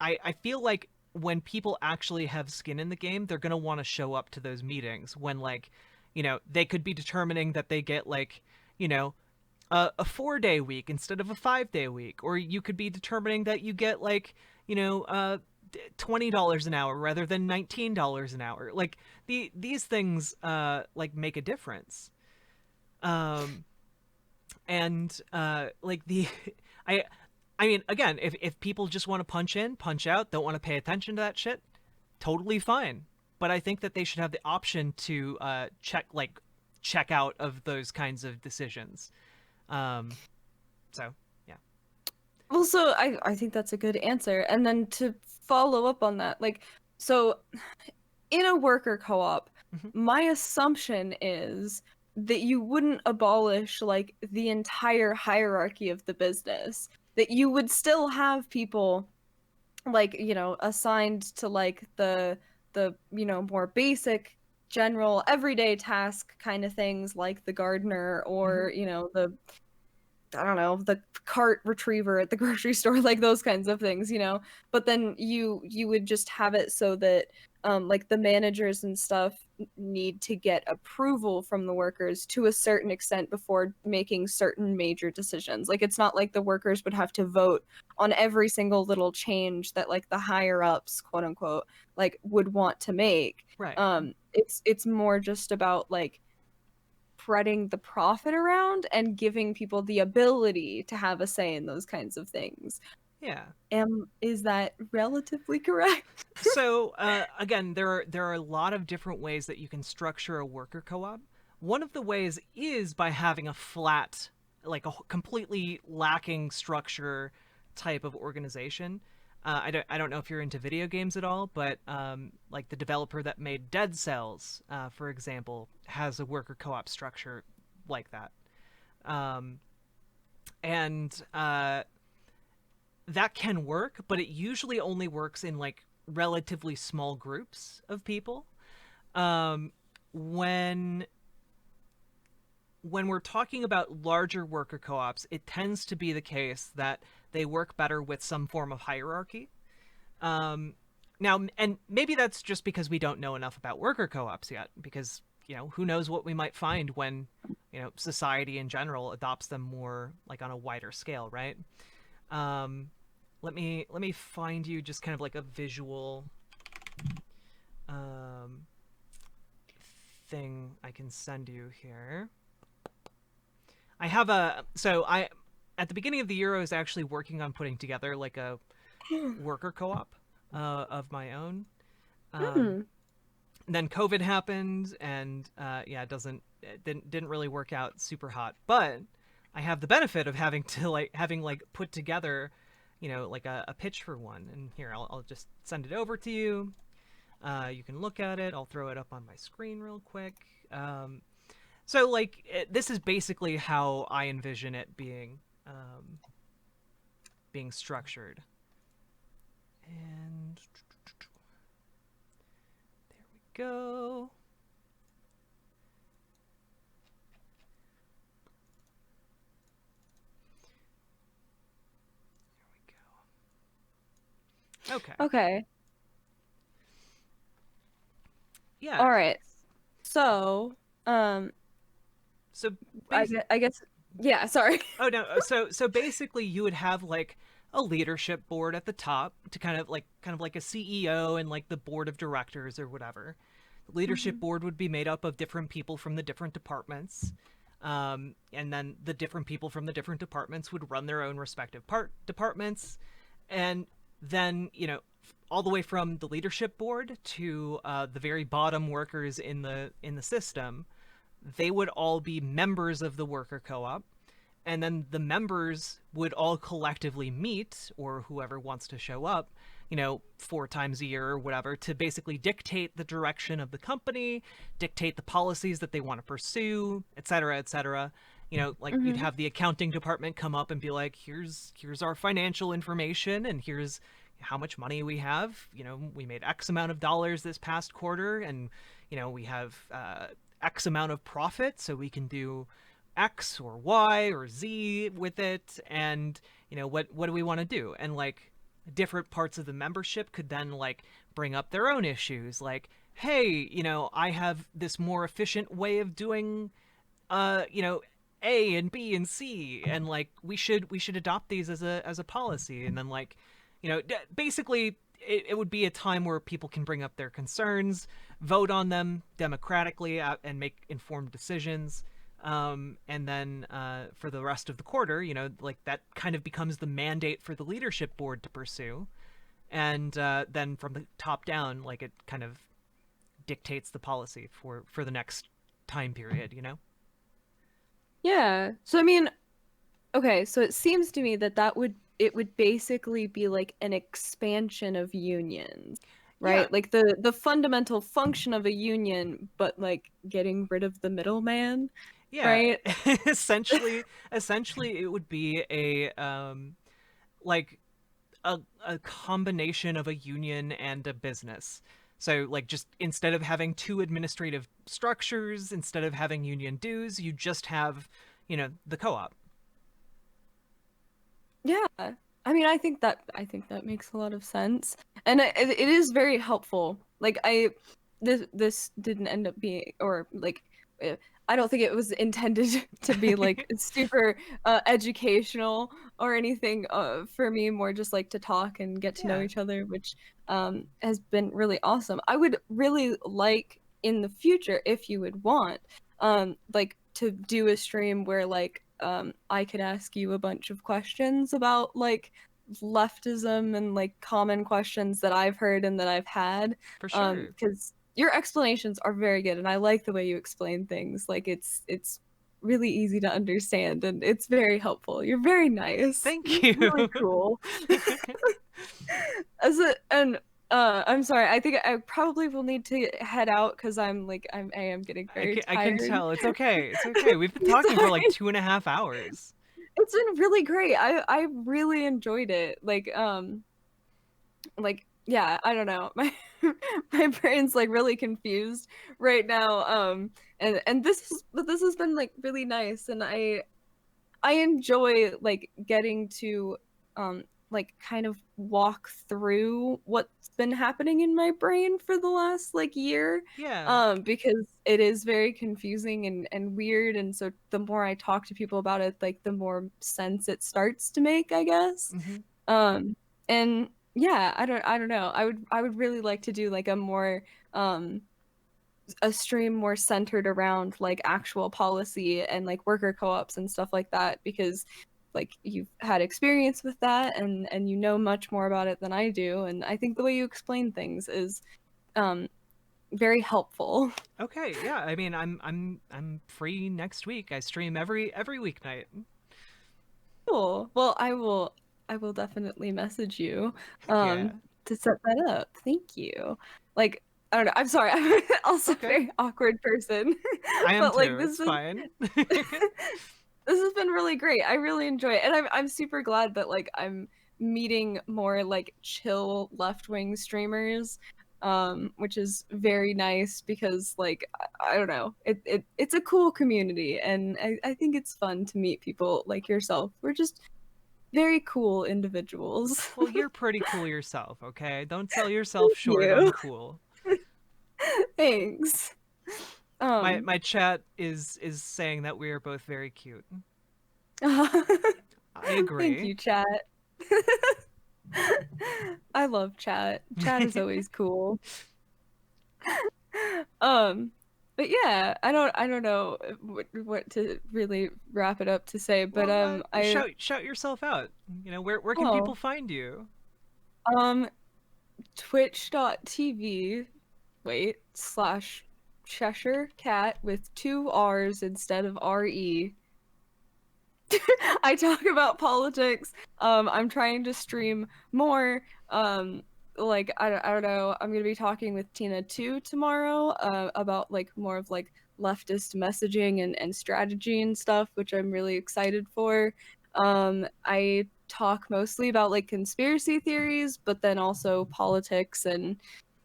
S2: I feel like when people actually have skin in the game, they're going to want to show up to those meetings when like, they could be determining that they get like, you know, a 4-day week instead of a 5-day week, or you could be determining that you get like, $20 an hour rather than $19 an hour. Like these things like make a difference. Um, and like the I I mean, again, if people just want to punch in, punch out, don't want to pay attention to that shit, totally fine. But I think that they should have the option to check out of those kinds of decisions. Um, so yeah.
S1: Well, so I think that's a good answer. And then to follow up on that, like, so in a worker co-op,
S2: Hmm.
S1: my assumption is that you wouldn't abolish like the entire hierarchy of the business, that you would still have people like, assigned to like the more basic general everyday task kind of things like the gardener
S2: Hmm.
S1: or, the I don't know, the cart retriever at the grocery store, like those kinds of things. But then you would just have it so that like the managers and stuff need to get approval from the workers to a certain extent before making certain major decisions. Like it's not like the workers would have to vote on every single little change that like the higher ups, quote unquote, like would want to make.
S2: Right.
S1: It's more just about like spreading the profit around and giving people the ability to have a say in those kinds of things.
S2: Yeah.
S1: Is that relatively correct?
S2: So again, there are a lot of different ways that you can structure a worker co-op. One of the ways is by having a flat, like a completely lacking structure type of organization. I don't know if you're into video games at all, but like the developer that made Dead Cells, for example, has a worker co-op structure like that. Um, and that can work, but it usually only works in like relatively small groups of people. when we're talking about larger worker co-ops, it tends to be the case that they work better with some form of hierarchy. Now, and maybe that's just because we don't know enough about worker co-ops yet, because, who knows what we might find when, society in general adopts them more like on a wider scale, right? Let me find you just kind of like a visual thing I can send you here. I have at the beginning of the year I was actually working on putting together like a worker co-op of my own. Then COVID happened, and it didn't really work out super hot. But I have the benefit of having put together, like a pitch for one. And here, I'll just send it over to you. You can look at it. I'll throw it up on my screen real quick. So this is basically how I envision it being structured. And there we go. There we go. Okay.
S1: Okay.
S2: Yeah.
S1: All right. So,
S2: So
S1: I guess, yeah, sorry.
S2: Oh no. So basically, you would have like a leadership board at the top to kind of like a CEO and like the board of directors or whatever. The leadership board would be made up of different people from the different departments. And then the different people from the different departments would run their own respective departments. And then, all the way from the leadership board to the very bottom workers in the system, they would all be members of the worker co-op. And then the members would all collectively meet, or whoever wants to show up, 4 times a year or whatever, to basically dictate the direction of the company, dictate the policies that they want to pursue, et cetera, et cetera. You'd have the accounting department come up and be like, here's our financial information, and here's how much money we have. We made X amount of dollars this past quarter, and, we have X amount of profit, so we can do X or Y or Z with it, and what do we want to do? And like different parts of the membership could then like bring up their own issues, like, hey, I have this more efficient way of doing A and B and C, and like we should adopt these as a policy. And then like basically it would be a time where people can bring up their concerns, vote on them democratically, and make informed decisions. And then for the rest of the quarter, like that kind of becomes the mandate for the leadership board to pursue. And then from the top down, like it kind of dictates the policy for the next time period,
S1: Yeah. So I mean, okay, so it seems to me that it would basically be like an expansion of unions, right?
S2: Yeah.
S1: Like the fundamental function of a union, but like getting rid of the middleman.
S2: Yeah.
S1: Right?
S2: essentially it would be a like a combination of a union and a business. So like just instead of having 2 administrative structures, instead of having union dues, you just have, the co-op.
S1: Yeah. I mean, I think that makes a lot of sense. And it is very helpful. Like this didn't end up being, or like I don't think it was intended to be like super educational or anything for me, more just like to talk and get to know each other, which has been really awesome. I would really like in the future, if you would want, like to do a stream where like I could ask you a bunch of questions about like leftism and like common questions that I've heard and that I've had.
S2: For sure.
S1: Because your explanations are very good, and I like the way you explain things. Like it's really easy to understand, and it's very helpful. You're very nice.
S2: Thank you.
S1: You're really cool. I'm sorry. I think I probably will need to head out because I am getting very tired.
S2: I can tell. It's okay. It's okay. We've been talking for like 2.5 hours.
S1: It's been really great. I really enjoyed it. Like yeah, I don't know. My brain's like really confused right now. And this has been like really nice, and I enjoy like getting to like kind of walk through what's been happening in my brain for the last like year,
S2: Yeah.
S1: because it is very confusing and weird, and so the more I talk to people about it, like the more sense it starts to make, I guess.
S2: Hmm.
S1: um and yeah, I don't know, I would really like to do like a more um a stream more centered around like actual policy and like worker co-ops and stuff like that, because like you've had experience with that, and you know much more about it than I do, and I think the way you explain things is um very helpful.
S2: Okay, yeah. I mean, I'm free next week. I stream every weeknight.
S1: Cool. Well, I will definitely message you
S2: Heck yeah.
S1: to set that up. Thank you. Like, I don't know. I'm sorry. I'm also a
S2: Okay.
S1: very awkward person.
S2: I am
S1: But like
S2: too. It's fine.
S1: this has been really great. I really enjoy it. And I'm super glad that like I'm meeting more like chill left-wing streamers, which is very nice because like I don't know. It's a cool community, and I think it's fun to meet people like yourself. We're just very cool individuals.
S2: Well, you're pretty cool yourself, okay? Don't sell yourself
S1: Thank
S2: short on
S1: you.
S2: cool.
S1: Thanks.
S2: My
S1: Um
S2: my chat is saying that we are both very cute. I
S1: Thank
S2: agree.
S1: you, chat. I love chat. Chat is always cool. Um, but yeah, I don't know what to really wrap it up to say, but
S2: Well,
S1: I
S2: shout yourself out. You know, where can people
S1: oh
S2: find you?
S1: um twitch.tv wait slash Cheshire Cat with two R's instead of RE. I talk about politics. I'm trying to stream more. Like I don't know. I'm gonna be talking with Tina too tomorrow. About like more of like leftist messaging and strategy and stuff, which I'm really excited for. I talk mostly about like conspiracy theories, but then also politics and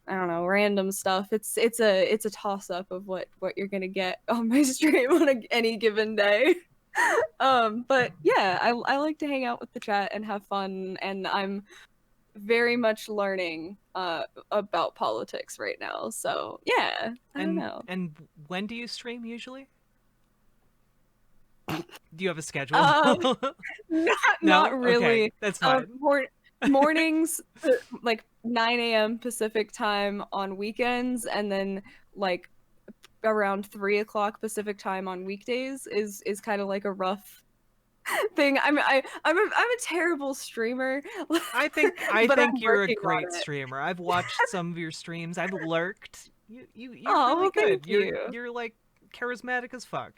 S1: I don't know, random stuff. It's a toss up of what you're gonna get on my stream on any given day. But yeah, I like to hang out with the chat and have fun, and I'm very much learning about politics right now. So yeah, I don't know.
S2: And when do you stream usually? Do you have a schedule?
S1: Um, not
S2: No? Okay,
S1: really.
S2: that's fine.
S1: Mornings, like 9 a.m. Pacific time on weekends, and then like around 3 o'clock Pacific time on weekdays is kind of like a rough thing. I'm a terrible streamer,
S2: I
S1: but
S2: think
S1: I'm
S2: you're a
S1: working
S2: great
S1: on it.
S2: streamer. I've watched some of your streams. I've lurked. You're
S1: Oh,
S2: really
S1: well,
S2: good.
S1: thank you.
S2: You're like charismatic as fuck.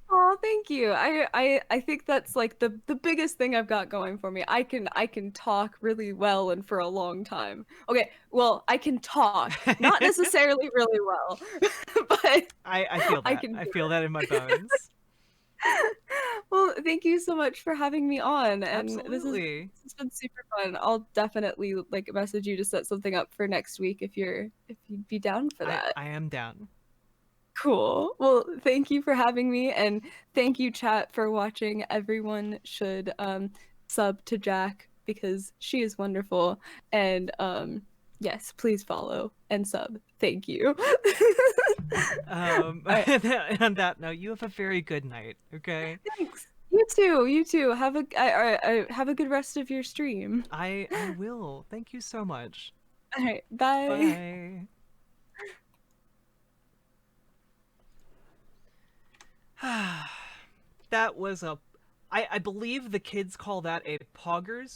S1: Oh, thank you. I think that's like the biggest thing I've got going for me. I can talk really well and for a long time. Okay, well, I can talk, not necessarily really well, but
S2: I feel
S1: I
S2: that.
S1: can
S2: I
S1: do
S2: feel that in my
S1: it.
S2: bones.
S1: Well, thank you so much for having me on, and
S2: Absolutely.
S1: this has been super fun. I'll definitely like message you to set something up for next week if you'd be down for that.
S2: I am down.
S1: Cool. Well, thank you for having me, and thank you, chat, for watching. Everyone should sub to Jack because she is wonderful. And yes, please follow and sub. Thank you. All right.
S2: On that note, you have a very good night. Okay.
S1: Thanks. You too. You too. Have a good rest of your stream.
S2: I will. Thank you so much.
S1: All right. Bye.
S2: Bye. That was a. I believe the kids call that a poggers